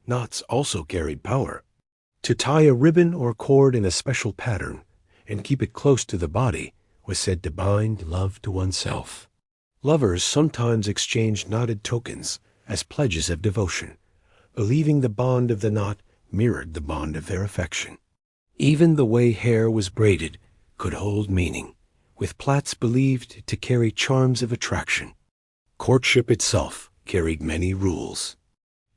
Speaker 1: Knots also carried power. To tie a ribbon or cord in a special pattern and keep it close to the body was said to bind love to oneself. Lovers sometimes exchanged knotted tokens as pledges of devotion, believing the bond of the knot mirrored the bond of their affection. Even the way hair was braided could hold meaning, with plaits believed to carry charms of attraction. Courtship itself carried many rules.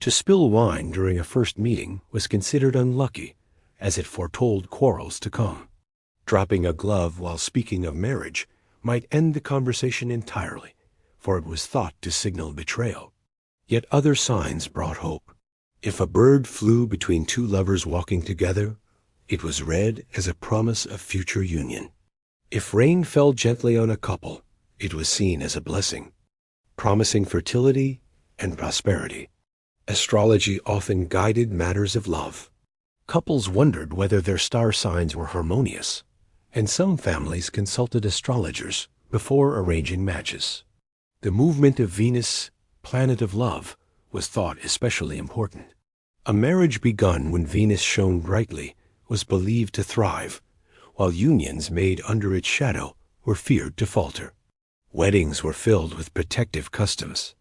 Speaker 1: To spill wine during a first meeting was considered unlucky, as it foretold quarrels to come. Dropping a glove while speaking of marriage might end the conversation entirely, for it was thought to signal betrayal. Yet other signs brought hope. If a bird flew between two lovers walking together, it was read as a promise of future union. If rain fell gently on a couple, it was seen as a blessing, promising fertility and prosperity. Astrology often guided matters of love. Couples wondered whether their star signs were harmonious, and some families consulted astrologers before arranging matches. The movement of Venus, planet of love, was thought especially important. A marriage begun when Venus shone brightly was believed to thrive, while unions made under its shadow were feared to falter. Weddings were filled with protective customs.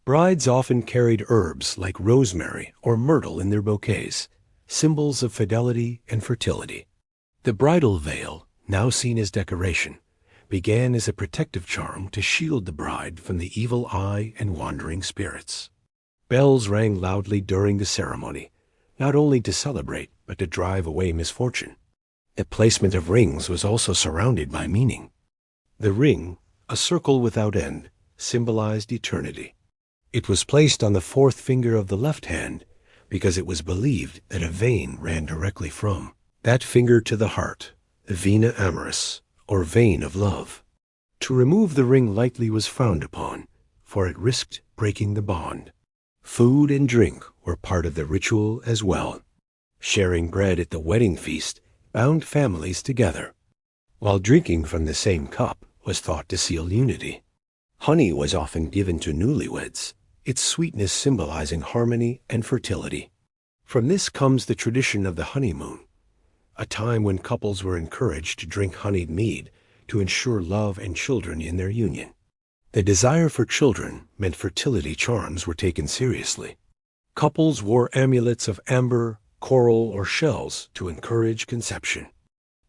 Speaker 1: Brides often carried herbs like rosemary or myrtle in their bouquets, symbols of fidelity and fertility. The bridal veil, now seen as decoration, began as a protective charm to shield the bride from the evil eye and wandering spirits. Bells rang loudly during the ceremony, not only to celebrate but to drive away misfortune. The placement of rings was also surrounded by meaning. The ring, a circle without end, symbolized eternity. It was placed on the fourth finger of the left hand because it was believed that a vein ran directly from that finger to the heart, the vena amoris, or vein of love. To remove the ring lightly was frowned upon, for it risked breaking the bond. Food and drink were part of the ritual as well. Sharing bread at the wedding feast bound families together, while drinking from the same cup was thought to seal unity. Honey was often given to newlyweds, its sweetness symbolizing harmony and fertility. From this comes the tradition of the honeymoon, a time when couples were encouraged to drink honeyed mead to ensure love and children in their union. The desire for children meant fertility charms were taken seriously. Couples wore amulets of amber, coral, or shells to encourage conception.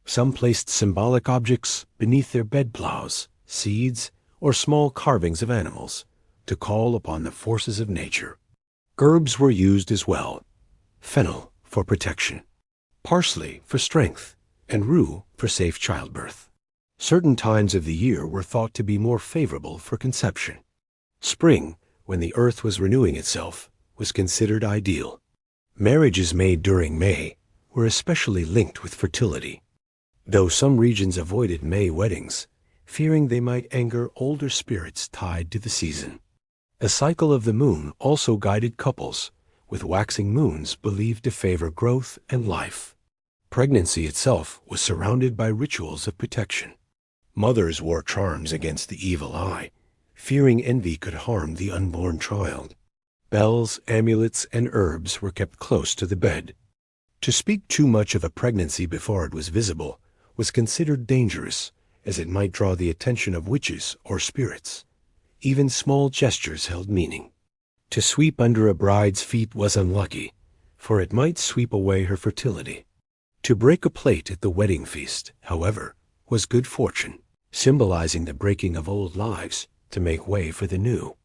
Speaker 1: Some placed symbolic objects beneath their bed plows, seeds, or small carvings of animals to call upon the forces of nature. Herbs were used as well: fennel for protection, parsley for strength, and rue for safe childbirth. Certain times of the year were thought to be more favorable for conception. Spring, when the earth was renewing itself, was considered ideal. Marriages made during May were especially linked with fertility, though some regions avoided May weddings, fearing they might anger older spirits tied to the season. The cycle of the moon also guided couples, with waxing moons believed to favor growth and life. Pregnancy itself was surrounded by rituals of protection. Mothers wore charms against the evil eye, fearing envy could harm the unborn child. Bells, amulets, and herbs were kept close to the bed. To speak too much of a pregnancy before it was visible was considered dangerous, as it might draw the attention of witches or spirits. Even small gestures held meaning. To sweep under a bride's feet was unlucky, for it might sweep away her fertility. To break a plate at the wedding feast, however, was good fortune, symbolizing the breaking of old lives to make way for the new.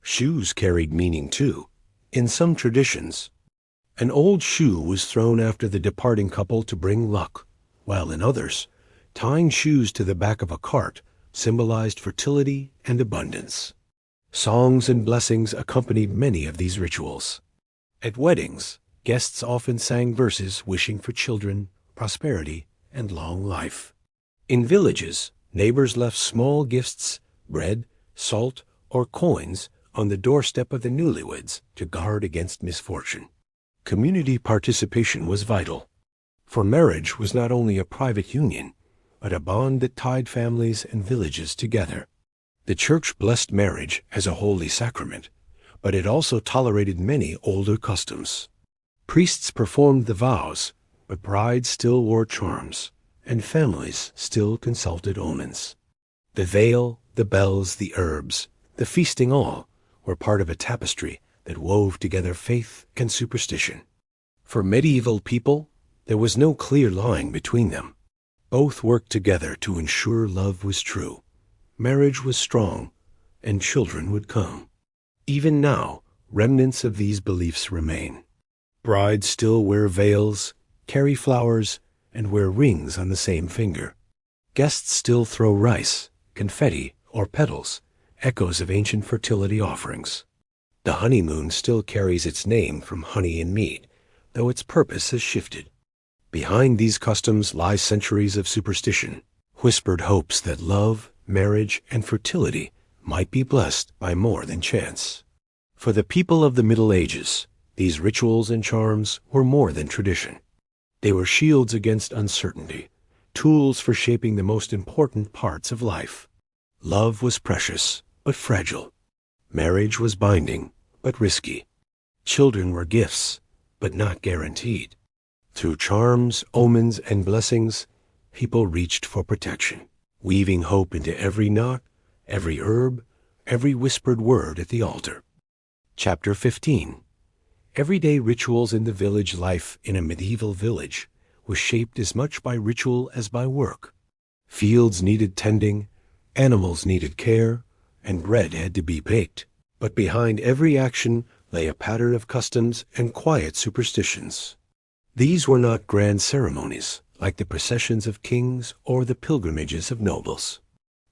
Speaker 1: Shoes carried meaning too. In some traditions, an old shoe was thrown after the departing couple to bring luck, while in others, tying shoes to the back of a cart symbolized fertility and abundance. Songs and blessings accompanied many of these rituals. At weddings, guests often sang verses wishing for children, prosperity, and long life. In villages, neighbors left small gifts, bread, salt, or coins on the doorstep of the newlyweds to guard against misfortune. Community participation was vital, for marriage was not only a private union, but a bond that tied families and villages together. The church blessed marriage as a holy sacrament, but it also tolerated many older customs. Priests performed the vows, but brides still wore charms, and families still consulted omens. The veil, the bells, the herbs, the feasting all were part of a tapestry that wove together faith and superstition. For medieval people, there was no clear line between them. Both worked together to ensure love was true, marriage was strong, and children would come. Even now, remnants of these beliefs remain. Brides still wear veils, carry flowers, and wear rings on the same finger. Guests still throw rice, confetti, or petals, echoes of ancient fertility offerings. The honeymoon still carries its name from honey and mead, though its purpose has shifted. Behind these customs lie centuries of superstition, whispered hopes that love, marriage, and fertility might be blessed by more than chance. For the people of the Middle Ages, these rituals and charms were more than tradition. They were shields against uncertainty, tools for shaping the most important parts of life. Love was precious, but fragile. Marriage was binding, but risky. Children were gifts, but not guaranteed. Through charms, omens, and blessings, people reached for protection, weaving hope into every knot, every herb, every whispered word at the altar. Chapter 15. Everyday rituals in the village life in a medieval village was shaped as much by ritual as by work. Fields needed tending, animals needed care, and bread had to be baked. But behind every action lay a pattern of customs and quiet superstitions. These were not grand ceremonies, like the processions of kings or the pilgrimages of nobles.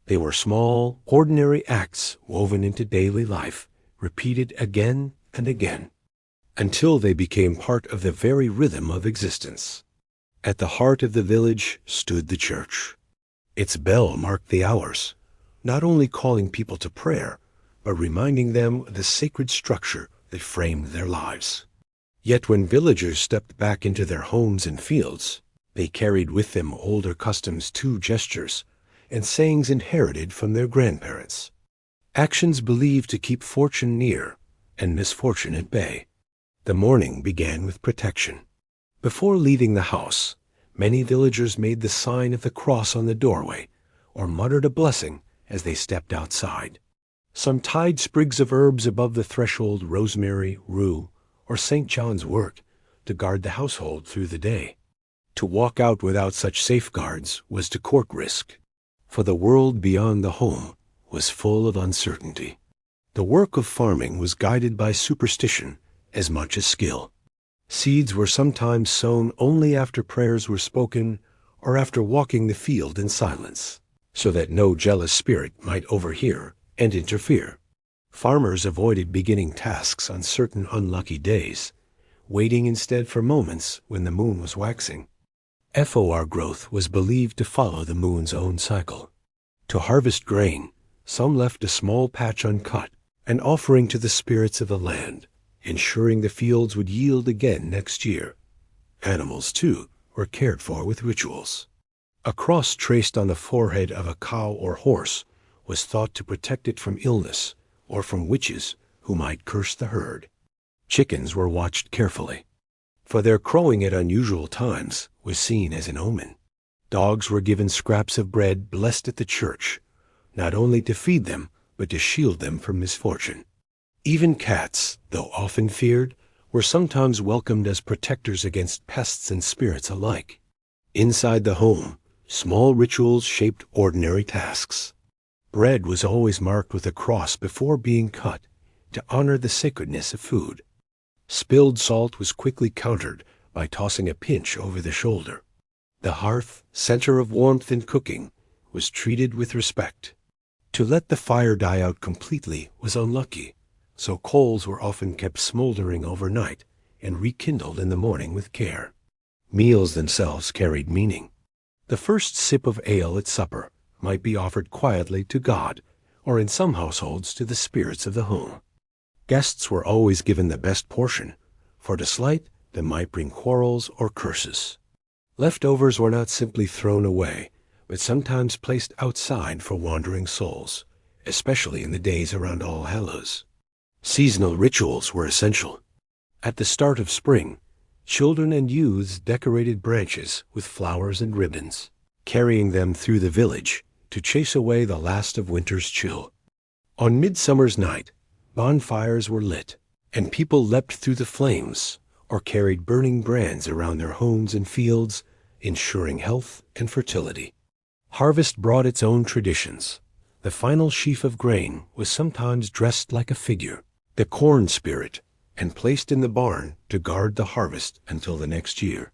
Speaker 1: They were small, ordinary acts woven into daily life, repeated again and again, until they became part of the very rhythm of existence. At the heart of the village stood the church. Its bell marked the hours, not only calling people to prayer, but reminding them of the sacred structure that framed their lives. Yet when villagers stepped back into their homes and fields, they carried with them older customs, gestures, and sayings inherited from their grandparents. Actions believed to keep fortune near and misfortune at bay. The morning began with protection. Before leaving the house, many villagers made the sign of the cross on the doorway, or muttered a blessing as they stepped outside. Some tied sprigs of herbs above the threshold, rosemary, rue, or St. John's wort, to guard the household through the day. To walk out without such safeguards was to court risk, for the world beyond the home was full of uncertainty. The work of farming was guided by superstition as much as skill. Seeds were sometimes sown only after prayers were spoken or after walking the field in silence, so that no jealous spirit might overhear and interfere. Farmers avoided beginning tasks on certain unlucky days, waiting instead for moments when the moon was waxing. FOR growth was believed to follow the moon's own cycle. To harvest grain, some left a small patch uncut, an offering to the spirits of the land, ensuring the fields would yield again next year. Animals, too, were cared for with rituals. A cross traced on the forehead of a cow or horse was thought to protect it from illness or from witches who might curse the herd. Chickens were watched carefully, for their crowing at unusual times was seen as an omen. Dogs were given scraps of bread blessed at the church, not only to feed them, but to shield them from misfortune. Even cats, though often feared, were sometimes welcomed as protectors against pests and spirits alike. Inside the home, small rituals shaped ordinary tasks. Bread was always marked with a cross before being cut to honor the sacredness of food. Spilled salt was quickly countered by tossing a pinch over the shoulder. The hearth, center of warmth in cooking, was treated with respect. To let the fire die out completely was unlucky, so coals were often kept smoldering overnight and rekindled in the morning with care. Meals themselves carried meaning. The first sip of ale at supper might be offered quietly to God, or in some households to the spirits of the home. Guests were always given the best portion, for to slight them might bring quarrels or curses. Leftovers were not simply thrown away, but sometimes placed outside for wandering souls, especially in the days around All Hallows. Seasonal rituals were essential. At the start of spring, children and youths decorated branches with flowers and ribbons, carrying them through the village to chase away the last of winter's chill. On Midsummer's night, bonfires were lit, and people leapt through the flames or carried burning brands around their homes and fields, ensuring health and fertility. Harvest brought its own traditions. The final sheaf of grain was sometimes dressed like a figure, the corn spirit, and placed in the barn to guard the harvest until the next year.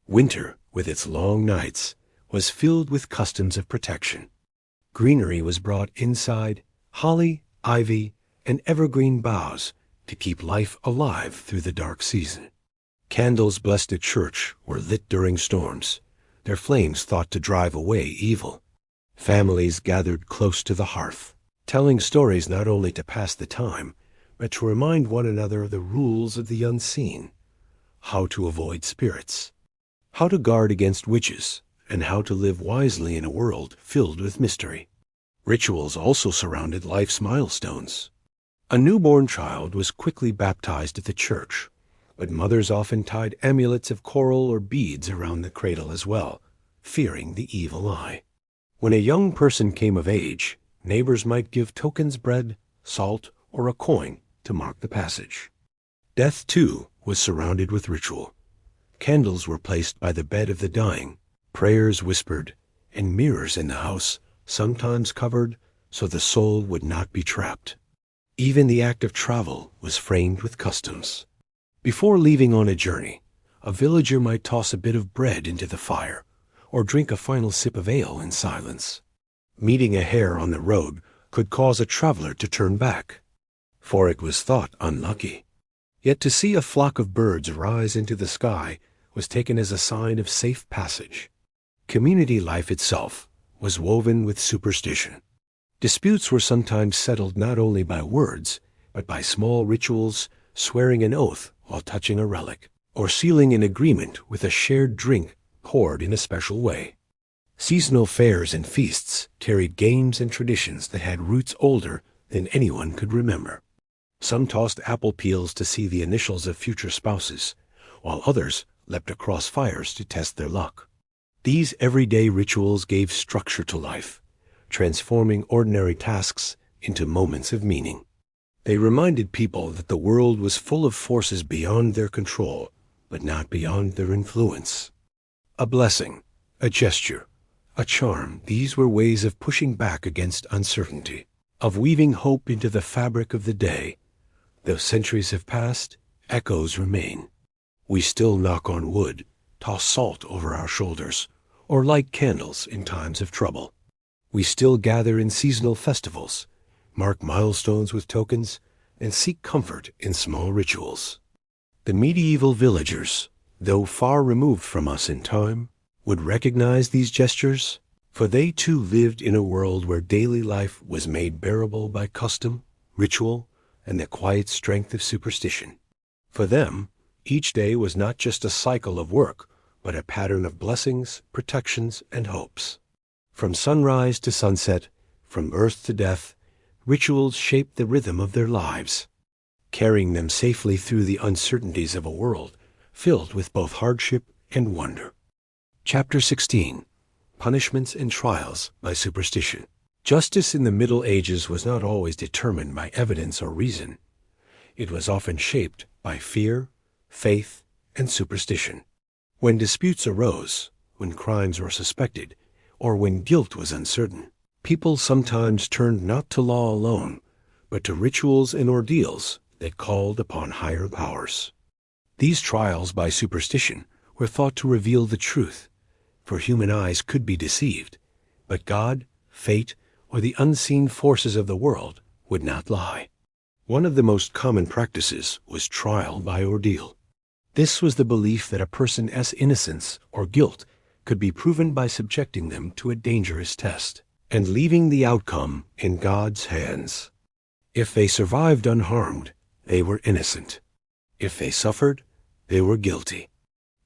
Speaker 1: Winter, with its long nights, was filled with customs of protection. Greenery was brought inside, holly, ivy, and evergreen boughs to keep life alive through the dark season. Candles blessed at church were lit during storms, their flames thought to drive away evil. Families gathered close to the hearth, telling stories not only to pass the time, but to remind one another of the rules of the unseen, how to avoid spirits, how to guard against witches, and how to live wisely in a world filled with mystery. Rituals also surrounded life's milestones. A newborn child was quickly baptized at the church, but mothers often tied amulets of coral or beads around the cradle as well, fearing the evil eye. When a young person came of age, neighbors might give tokens, bread, salt, or a coin to mark the passage. Death, too, was surrounded with ritual. Candles were placed by the bed of the dying, prayers whispered, and mirrors in the house, sometimes covered so the soul would not be trapped. Even the act of travel was framed with customs. Before leaving on a journey, a villager might toss a bit of bread into the fire, or drink a final sip of ale in silence. Meeting a hare on the road could cause a traveler to turn back, for it was thought unlucky. Yet to see a flock of birds rise into the sky was taken as a sign of safe passage. Community life itself was woven with superstition. Disputes were sometimes settled not only by words, but by small rituals, swearing an oath while touching a relic, or sealing an agreement with a shared drink poured in a special way. Seasonal fairs and feasts carried games and traditions that had roots older than anyone could remember. Some tossed apple peels to see the initials of future spouses, while others leapt across fires to test their luck. These everyday rituals gave structure to life, transforming ordinary tasks into moments of meaning. They reminded people that the world was full of forces beyond their control, but not beyond their influence. A blessing, a gesture, a charm, these were ways of pushing back against uncertainty, of weaving hope into the fabric of the day. Though centuries have passed, echoes remain. We still knock on wood, toss salt over our shoulders, or light candles in times of trouble. We still gather in seasonal festivals, mark milestones with tokens, and seek comfort in small rituals. The medieval villagers, though far removed from us in time, would recognize these gestures, for they too lived in a world where daily life was made bearable by custom, ritual, and the quiet strength of superstition. For them, each day was not just a cycle of work, but a pattern of blessings, protections, and hopes. From sunrise to sunset, from earth to death, rituals shaped the rhythm of their lives, carrying them safely through the uncertainties of a world filled with both hardship and wonder. Chapter 16. Punishments and Trials by Superstition. Justice in the Middle Ages was not always determined by evidence or reason. It was often shaped by fear, faith, and superstition. When disputes arose, when crimes were suspected, or when guilt was uncertain, people sometimes turned not to law alone, but to rituals and ordeals that called upon higher powers. These trials by superstition were thought to reveal the truth, for human eyes could be deceived, but God, fate, or the unseen forces of the world would not lie. One of the most common practices was trial by ordeal. This was the belief that a person's innocence or guilt could be proven by subjecting them to a dangerous test and leaving the outcome in God's hands. If they survived unharmed, they were innocent. If they suffered, they were guilty.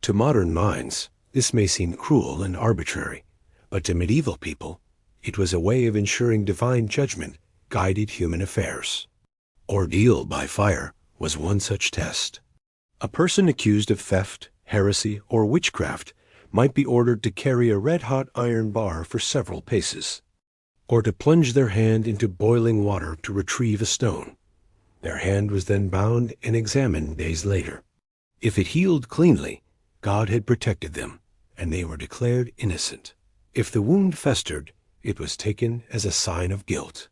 Speaker 1: To modern minds, this may seem cruel and arbitrary, but to medieval people, it was a way of ensuring divine judgment guided human affairs. Ordeal by fire was one such test. A person accused of theft, heresy, or witchcraft might be ordered to carry a red-hot iron bar for several paces, or to plunge their hand into boiling water to retrieve a stone. Their hand was then bound and examined days later. If it healed cleanly, God had protected them, and they were declared innocent. If the wound festered, it was taken as a sign of guilt.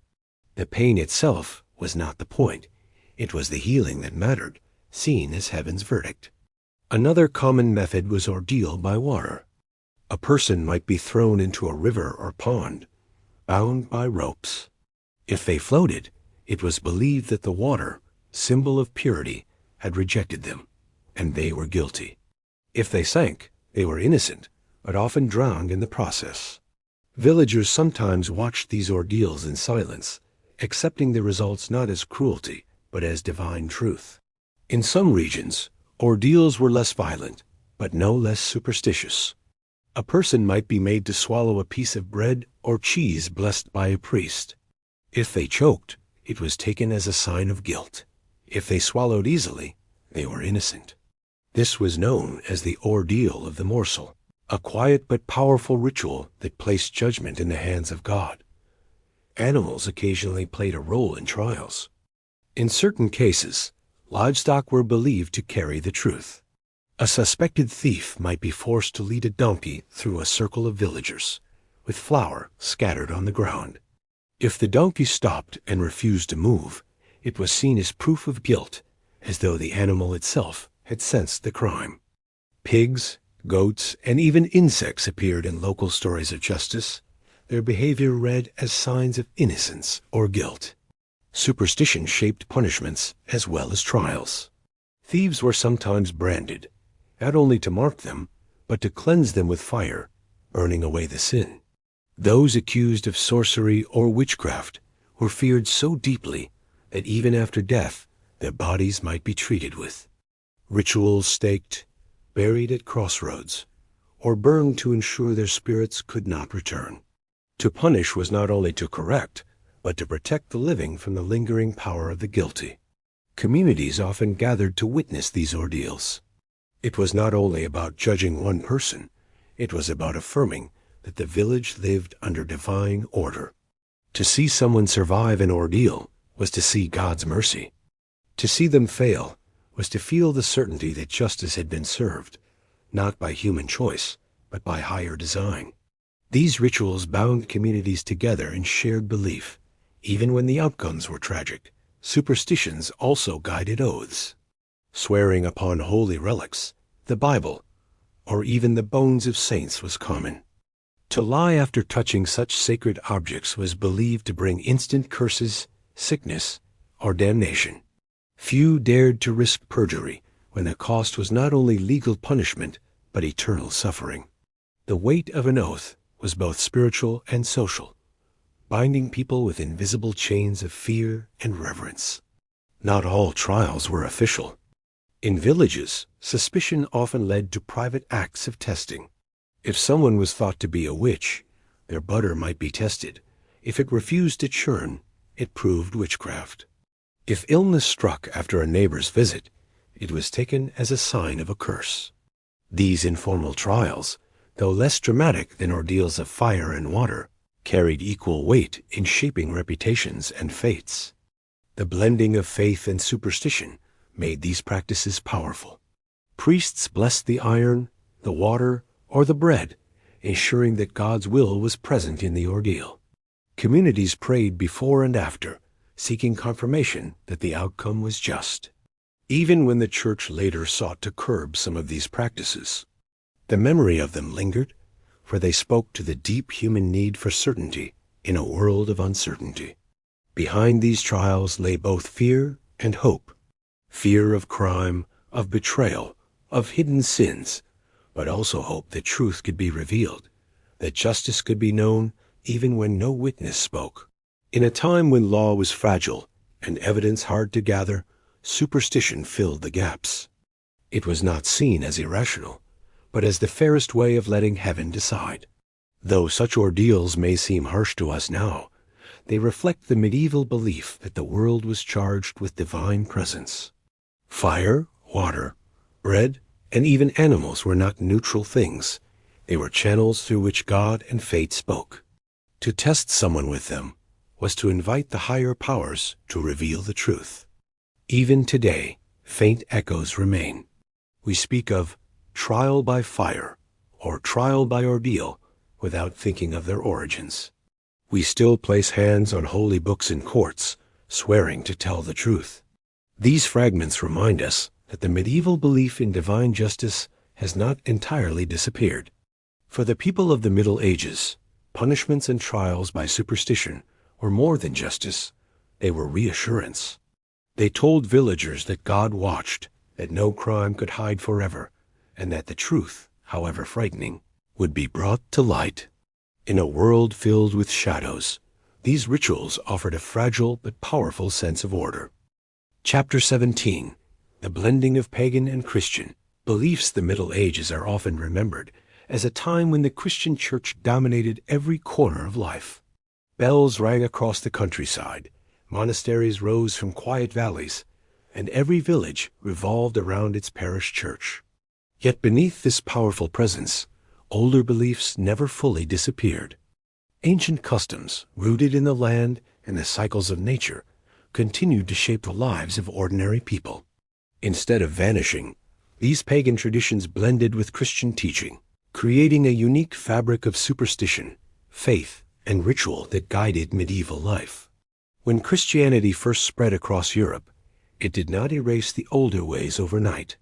Speaker 1: The pain itself was not the point. It was the healing that mattered, seen as heaven's verdict. Another common method was ordeal by water. A person might be thrown into a river or pond, bound by ropes. If they floated, it was believed that the water, symbol of purity, had rejected them, and they were guilty. If they sank, they were innocent, but often drowned in the process. Villagers sometimes watched these ordeals in silence, accepting the results not as cruelty, but as divine truth. In some regions, ordeals were less violent, but no less superstitious. A person might be made to swallow a piece of bread or cheese blessed by a priest. If they choked, it was taken as a sign of guilt. If they swallowed easily, they were innocent. This was known as the ordeal of the morsel, a quiet but powerful ritual that placed judgment in the hands of God. Animals occasionally played a role in trials. In certain cases, livestock were believed to carry the truth. A suspected thief might be forced to lead a donkey through a circle of villagers, with flour scattered on the ground. If the donkey stopped and refused to move, it was seen as proof of guilt, as though the animal itself had sensed the crime. Pigs, goats, and even insects appeared in local stories of justice, their behavior read as signs of innocence or guilt. Superstition shaped punishments as well as trials. Thieves were sometimes branded, not only to mark them, but to cleanse them with fire, burning away the sin. Those accused of sorcery or witchcraft were feared so deeply that even after death, their bodies might be treated with. Rituals staked, buried at crossroads, or burned to ensure their spirits could not return. To punish was not only to correct, but to protect the living from the lingering power of the guilty. Communities often gathered to witness these ordeals. It was not only about judging one person, it was about affirming that the village lived under divine order. To see someone survive an ordeal was to see God's mercy. To see them fail was to feel the certainty that justice had been served, not by human choice, but by higher design. These rituals bound communities together in shared belief, even when the outcomes were tragic. Superstitions also guided oaths. Swearing upon holy relics, the Bible, or even the bones of saints was common. To lie after touching such sacred objects was believed to bring instant curses, sickness, or damnation. Few dared to risk perjury when the cost was not only legal punishment, but eternal suffering. The weight of an oath was both spiritual and social, binding people with invisible chains of fear and reverence. Not all trials were official. In villages, suspicion often led to private acts of testing. If someone was thought to be a witch, their butter might be tested. If it refused to churn, it proved witchcraft. If illness struck after a neighbor's visit, it was taken as a sign of a curse. These informal trials, though less dramatic than ordeals of fire and water, carried equal weight in shaping reputations and fates. The blending of faith and superstition made these practices powerful. Priests blessed the iron, the water, or the bread, ensuring that God's will was present in the ordeal. Communities prayed before and after, seeking confirmation that the outcome was just. Even when the church later sought to curb some of these practices, the memory of them lingered, for they spoke to the deep human need for certainty in a world of uncertainty. Behind these trials lay both fear and hope. Fear of crime, of betrayal, of hidden sins, but also hope that truth could be revealed, that justice could be known even when no witness spoke. In a time when law was fragile and evidence hard to gather, superstition filled the gaps. It was not seen as irrational, but as the fairest way of letting heaven decide. Though such ordeals may seem harsh to us now, they reflect the medieval belief that the world was charged with divine presence. Fire, water, bread, and even animals were not neutral things. They were channels through which God and fate spoke. To test someone with them was to invite the higher powers to reveal the truth. Even today, faint echoes remain. We speak of trial by fire or trial by ordeal without thinking of their origins. We still place hands on holy books in courts, swearing to tell the truth. These fragments remind us that the medieval belief in divine justice has not entirely disappeared. For the people of the Middle Ages, punishments and trials by superstition were more than justice. They were reassurance. They told villagers that God watched, that no crime could hide forever, and that the truth, however frightening, would be brought to light. In a world filled with shadows, these rituals offered a fragile but powerful sense of order. Chapter 17. The blending of pagan and Christian. Beliefs. The Middle Ages are often remembered as a time when the Christian church dominated every corner of life. Bells rang across the countryside, monasteries rose from quiet valleys, and every village revolved around its parish church. Yet beneath this powerful presence, older beliefs never fully disappeared. Ancient customs, rooted in the land and the cycles of nature, continued to shape the lives of ordinary people. Instead of vanishing, these pagan traditions blended with Christian teaching, creating a unique fabric of superstition, faith, and ritual that guided medieval life. When Christianity first spread across Europe, it did not erase the older ways overnight.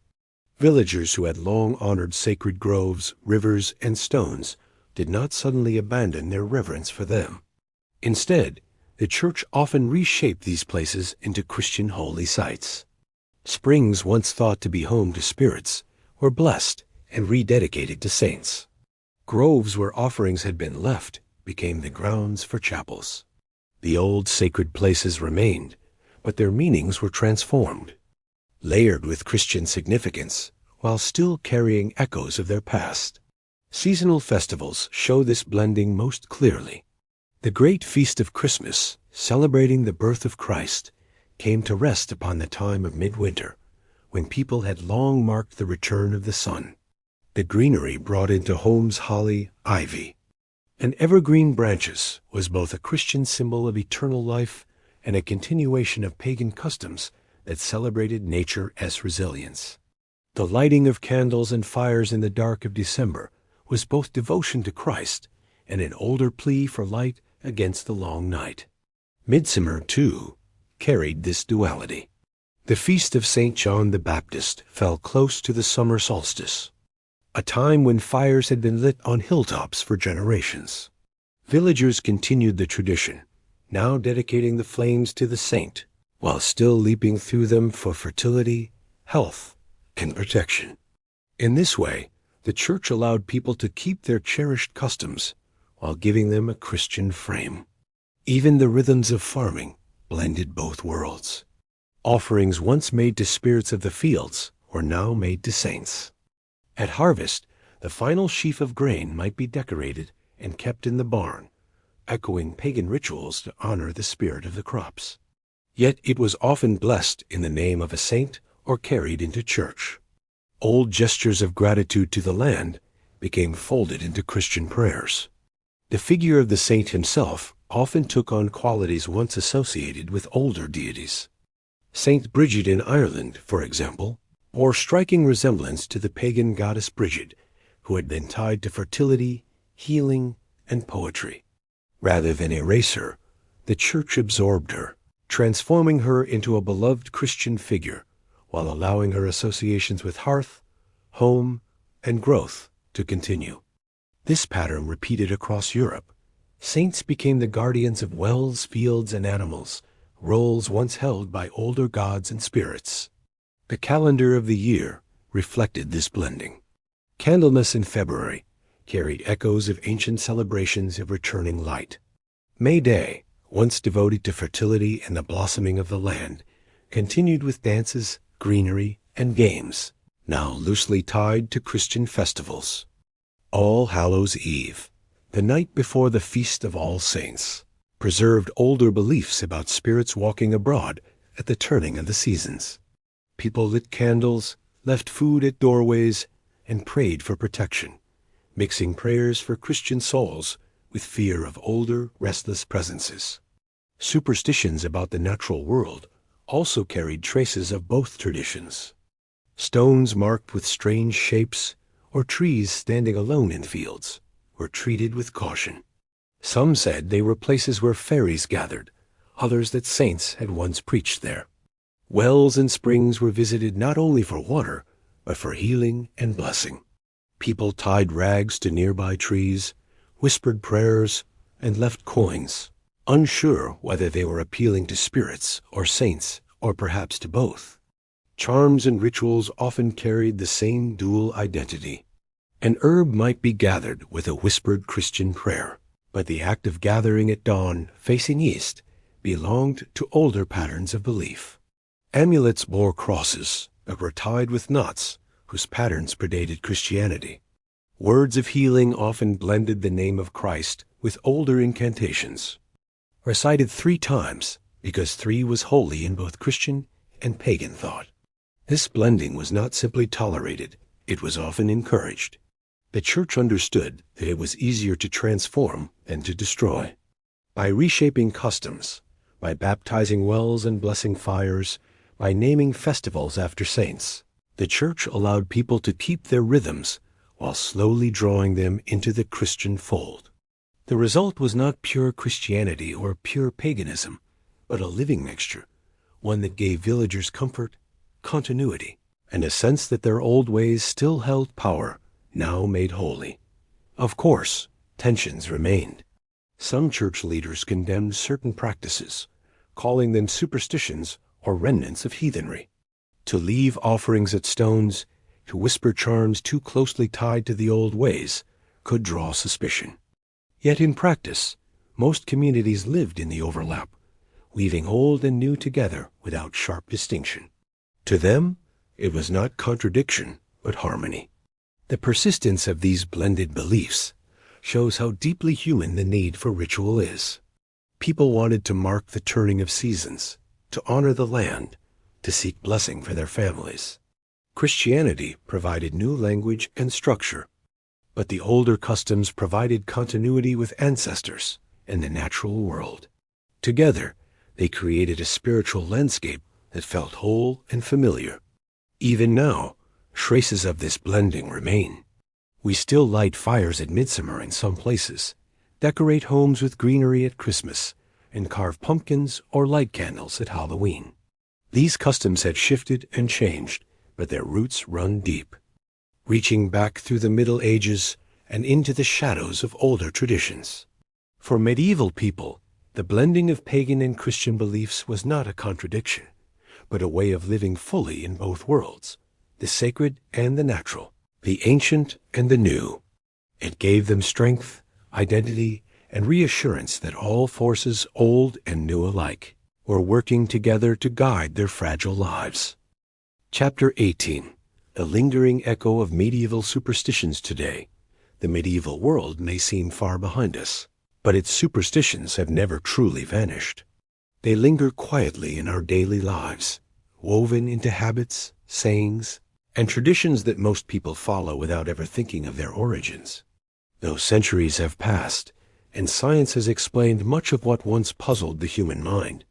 Speaker 1: Villagers who had long honored sacred groves, rivers, and stones did not suddenly abandon their reverence for them. Instead, the Church often reshaped these places into Christian holy sites. Springs once thought to be home to spirits were blessed and rededicated to saints. Groves where offerings had been left became the grounds for chapels. The old sacred places remained, but their meanings were transformed, layered with Christian significance, while still carrying echoes of their past. Seasonal festivals show this blending most clearly. The great feast of Christmas, celebrating the birth of Christ, came to rest upon the time of midwinter, when people had long marked the return of the sun. The greenery brought into homes holly, ivy, and evergreen branches was both a Christian symbol of eternal life and a continuation of pagan customs that celebrated nature as resilience. The lighting of candles and fires in the dark of December was both devotion to Christ and an older plea for light against the long night. Midsummer, too, carried this duality. The feast of St. John the Baptist fell close to the summer solstice, a time when fires had been lit on hilltops for generations. Villagers continued the tradition, now dedicating the flames to the saint, while still leaping through them for fertility, health, and protection. In this way, the Church allowed people to keep their cherished customs while giving them a Christian frame. Even the rhythms of farming blended both worlds. Offerings once made to spirits of the fields were now made to saints. At harvest, the final sheaf of grain might be decorated and kept in the barn, echoing pagan rituals to honor the spirit of the crops. Yet it was often blessed in the name of a saint or carried into church. Old gestures of gratitude to the land became folded into Christian prayers. The figure of the saint himself often took on qualities once associated with older deities. Saint Bridget in Ireland, for example, bore striking resemblance to the pagan goddess Bridget, who had been tied to fertility, healing, and poetry. Rather than erase her, the Church absorbed her, transforming her into a beloved Christian figure, while allowing her associations with hearth, home, and growth to continue. This pattern repeated across Europe. Saints became the guardians of wells, fields, and animals, roles once held by older gods and spirits. The calendar of the year reflected this blending. Candlemas in February carried echoes of ancient celebrations of returning light. May Day, once devoted to fertility and the blossoming of the land, continued with dances, greenery, and games, now loosely tied to Christian festivals. All Hallows' Eve, the night before the Feast of All Saints, preserved older beliefs about spirits walking abroad at the turning of the seasons. People lit candles, left food at doorways, and prayed for protection, mixing prayers for Christian souls with fear of older, restless presences. Superstitions about the natural world also carried traces of both traditions. Stones marked with strange shapes or trees standing alone in fields were treated with caution. Some said they were places where fairies gathered, others that saints had once preached there. Wells and springs were visited not only for water, but for healing and blessing. People tied rags to nearby trees, whispered prayers, and left coins, unsure whether they were appealing to spirits or saints, or perhaps to both. Charms and rituals often carried the same dual identity. An herb might be gathered with a whispered Christian prayer, but the act of gathering at dawn, facing east, belonged to older patterns of belief. Amulets bore crosses, but were tied with knots whose patterns predated Christianity. Words of healing often blended the name of Christ with older incantations, recited 3 times because 3 was holy in both Christian and pagan thought. This blending was not simply tolerated, it was often encouraged. The Church understood that it was easier to transform than to destroy. By reshaping customs, by baptizing wells and blessing fires, by naming festivals after saints, the Church allowed people to keep their rhythms while slowly drawing them into the Christian fold. The result was not pure Christianity or pure paganism, but a living mixture, one that gave villagers comfort, continuity, and a sense that their old ways still held power, now made holy. Of course, tensions remained. Some church leaders condemned certain practices, calling them superstitions or remnants of heathenry. To leave offerings at stones, to whisper charms too closely tied to the old ways, could draw suspicion. Yet in practice, most communities lived in the overlap, weaving old and new together without sharp distinction. To them, it was not contradiction, but harmony. The persistence of these blended beliefs shows how deeply human the need for ritual is. People wanted to mark the turning of seasons, to honor the land, to seek blessing for their families. Christianity provided new language and structure, but the older customs provided continuity with ancestors and the natural world. Together, they created a spiritual landscape that felt whole and familiar. Even now, traces of this blending remain. We still light fires at midsummer in some places, decorate homes with greenery at Christmas, and carve pumpkins or light candles at Halloween. These customs have shifted and changed, but their roots run deep, reaching back through the Middle Ages and into the shadows of older traditions. For medieval people, the blending of pagan and Christian beliefs was not a contradiction, but a way of living fully in both worlds, the sacred and the natural, the ancient and the new. It gave them strength, identity, and reassurance that all forces, old and new alike, were working together to guide their fragile lives. Chapter 18. A lingering echo of medieval superstitions today. The medieval world may seem far behind us, but its superstitions have never truly vanished. They linger quietly in our daily lives, woven into habits, sayings, and traditions that most people follow without ever thinking of their origins. Though centuries have passed, and science has explained much of what once puzzled the human mind,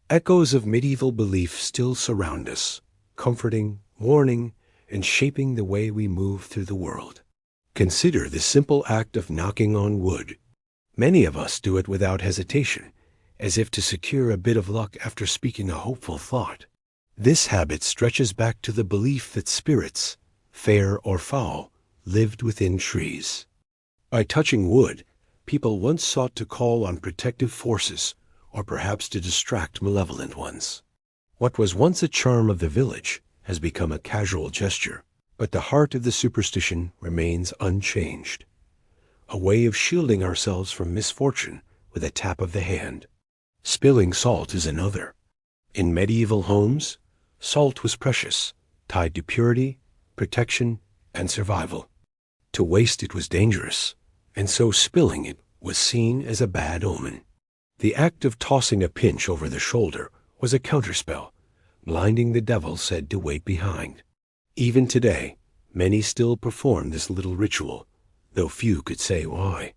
Speaker 1: echoes of medieval belief still surround us, comforting, warning, and shaping the way we move through the world. Consider the simple act of knocking on wood. Many of us do it without hesitation, as if to secure a bit of luck after speaking a hopeful thought. This habit stretches back to the belief that spirits, fair or foul, lived within trees. By touching wood, people once sought to call on protective forces, or perhaps to distract malevolent ones. What was once a charm of the village has become a casual gesture, but the heart of the superstition remains unchanged. A way of shielding ourselves from misfortune with a tap of the hand. Spilling salt is another. In medieval homes, salt was precious, tied to purity, protection, and survival. To waste it was dangerous, and so spilling it was seen as a bad omen. The act of tossing a pinch over the shoulder was a counterspell, blinding the devil said to wait behind. Even today, many still perform this little ritual, though few could say why.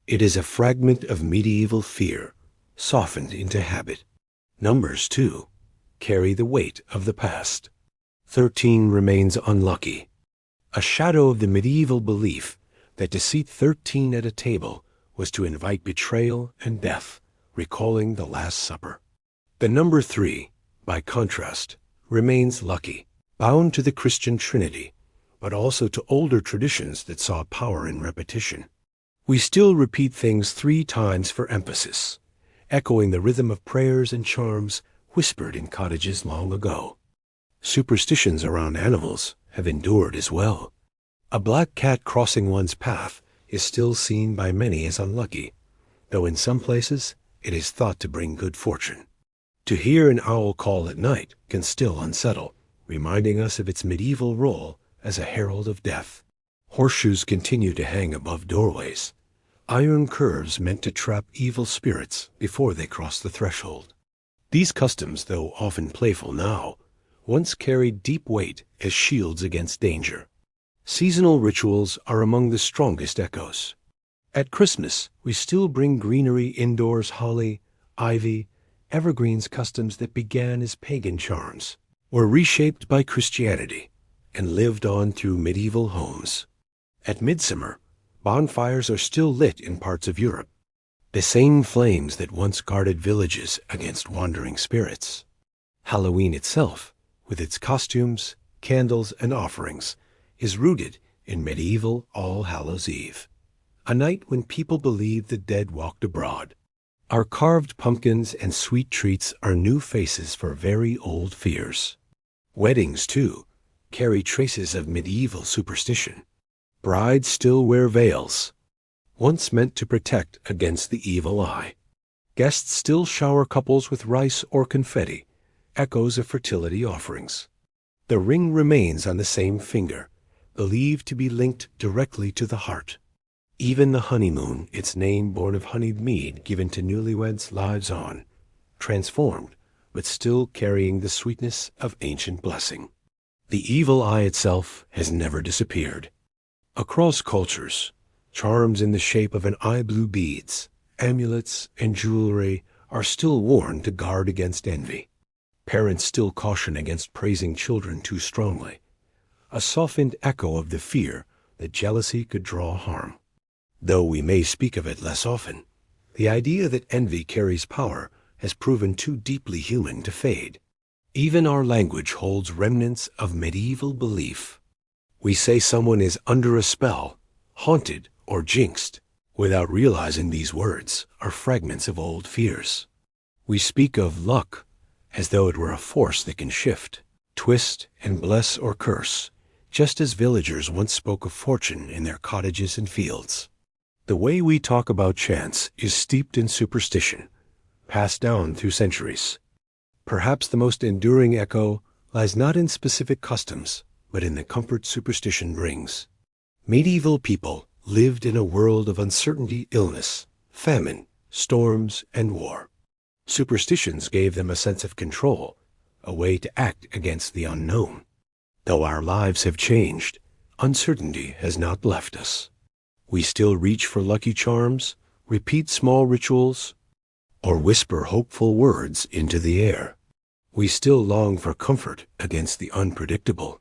Speaker 1: It is a fragment of medieval fear, softened into habit. Numbers, too, carry the weight of the past. 13 remains unlucky, a shadow of the medieval belief that to seat 13 at a table was to invite betrayal and death, recalling the Last Supper. The number 3, by contrast, remains lucky, bound to the Christian Trinity, but also to older traditions that saw power in repetition. We still repeat things 3 times for emphasis, echoing the rhythm of prayers and charms whispered in cottages long ago. Superstitions around animals have endured as well. A black cat crossing one's path is still seen by many as unlucky, though in some places it is thought to bring good fortune. To hear an owl call at night can still unsettle, reminding us of its medieval role as a herald of death. Horseshoes continue to hang above doorways, iron curves meant to trap evil spirits before they cross the threshold. These customs, though often playful now, once carried deep weight as shields against danger. Seasonal rituals are among the strongest echoes. At Christmas, we still bring greenery indoors, holly, ivy, evergreens. Customs that began as pagan charms were reshaped by Christianity and lived on through medieval homes. At midsummer, bonfires are still lit in parts of Europe, the same flames that once guarded villages against wandering spirits. Halloween itself, with its costumes, candles, and offerings, is rooted in medieval All Hallows Eve, a night when people believed the dead walked abroad. Our carved pumpkins and sweet treats are new faces for very old fears. Weddings, too, carry traces of medieval superstition. Brides still wear veils, once meant to protect against the evil eye. Guests still shower couples with rice or confetti, echoes of fertility offerings. The ring remains on the same finger, believed to be linked directly to the heart. Even the honeymoon, its name born of honeyed mead given to newlyweds, lives on, transformed, but still carrying the sweetness of ancient blessing. The evil eye itself has never disappeared. Across cultures, charms in the shape of an eye blue beads, amulets, and jewelry are still worn to guard against envy. Parents still caution against praising children too strongly, a softened echo of the fear that jealousy could draw harm. Though we may speak of it less often, the idea that envy carries power has proven too deeply human to fade. Even our language holds remnants of medieval belief. We say someone is under a spell, haunted, or jinxed, without realizing these words are fragments of old fears. We speak of luck as though it were a force that can shift, twist, and bless or curse, just as villagers once spoke of fortune in their cottages and fields. The way we talk about chance is steeped in superstition, passed down through centuries. Perhaps the most enduring echo lies not in specific customs, but in the comfort superstition brings. Medieval people lived in a world of uncertainty, illness, famine, storms, and war. Superstitions gave them a sense of control, a way to act against the unknown. Though our lives have changed, uncertainty has not left us. We still reach for lucky charms, repeat small rituals, or whisper hopeful words into the air. We still long for comfort against the unpredictable.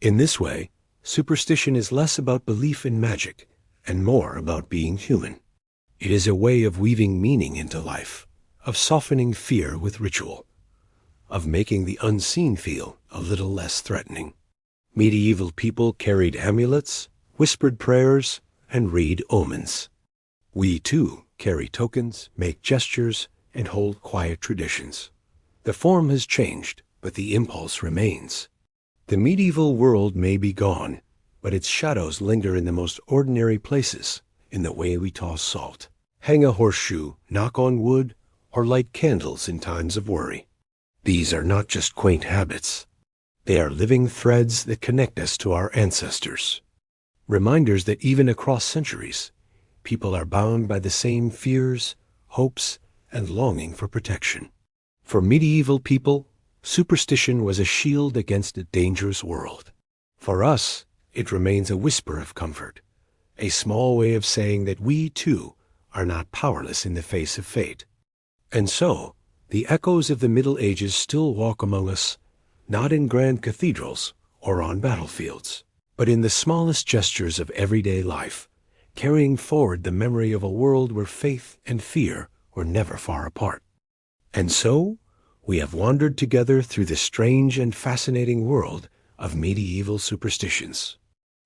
Speaker 1: In this way, superstition is less about belief in magic and more about being human. It is a way of weaving meaning into life, of softening fear with ritual, of making the unseen feel a little less threatening. Medieval people carried amulets, whispered prayers, and read omens. We, too, carry tokens, make gestures, and hold quiet traditions. The form has changed, but the impulse remains. The medieval world may be gone, but its shadows linger in the most ordinary places, in the way we toss salt, hang a horseshoe, knock on wood, or light candles in times of worry. These are not just quaint habits. They are living threads that connect us to our ancestors. Reminders that even across centuries, people are bound by the same fears, hopes, and longing for protection. For medieval people, superstition was a shield against a dangerous world. For us, it remains a whisper of comfort, a small way of saying that we, too, are not powerless in the face of fate. And so, the echoes of the Middle Ages still walk among us, not in grand cathedrals or on battlefields, but in the smallest gestures of everyday life, carrying forward the memory of a world where faith and fear were never far apart. And so, we have wandered together through the strange and fascinating world of medieval superstitions.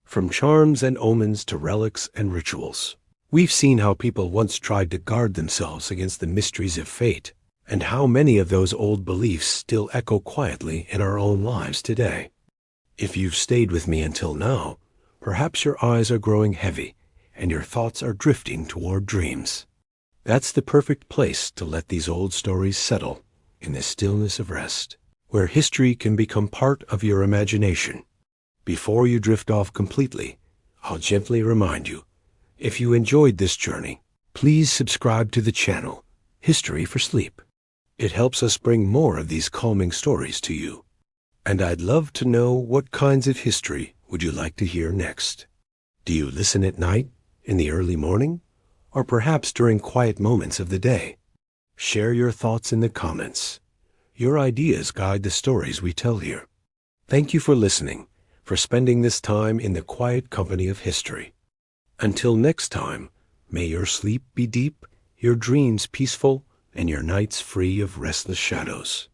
Speaker 1: From charms and omens to relics and rituals, we've seen how people once tried to guard themselves against the mysteries of fate, and how many of those old beliefs still echo quietly in our own lives today. If you've stayed with me until now, perhaps your eyes are growing heavy and your thoughts are drifting toward dreams. That's the perfect place to let these old stories settle in the stillness of rest, where history can become part of your imagination. Before you drift off completely, I'll gently remind you, if you enjoyed this journey, please subscribe to the channel, History for Sleep. It helps us bring more of these calming stories to you. And I'd love to know, what kinds of history would you like to hear next? Do you listen at night, in the early morning, or perhaps during quiet moments of the day? Share your thoughts in the comments. Your ideas guide the stories we tell here. Thank you for listening, for spending this time in the quiet company of history. Until next time, may your sleep be deep, your dreams peaceful, and your nights free of restless shadows.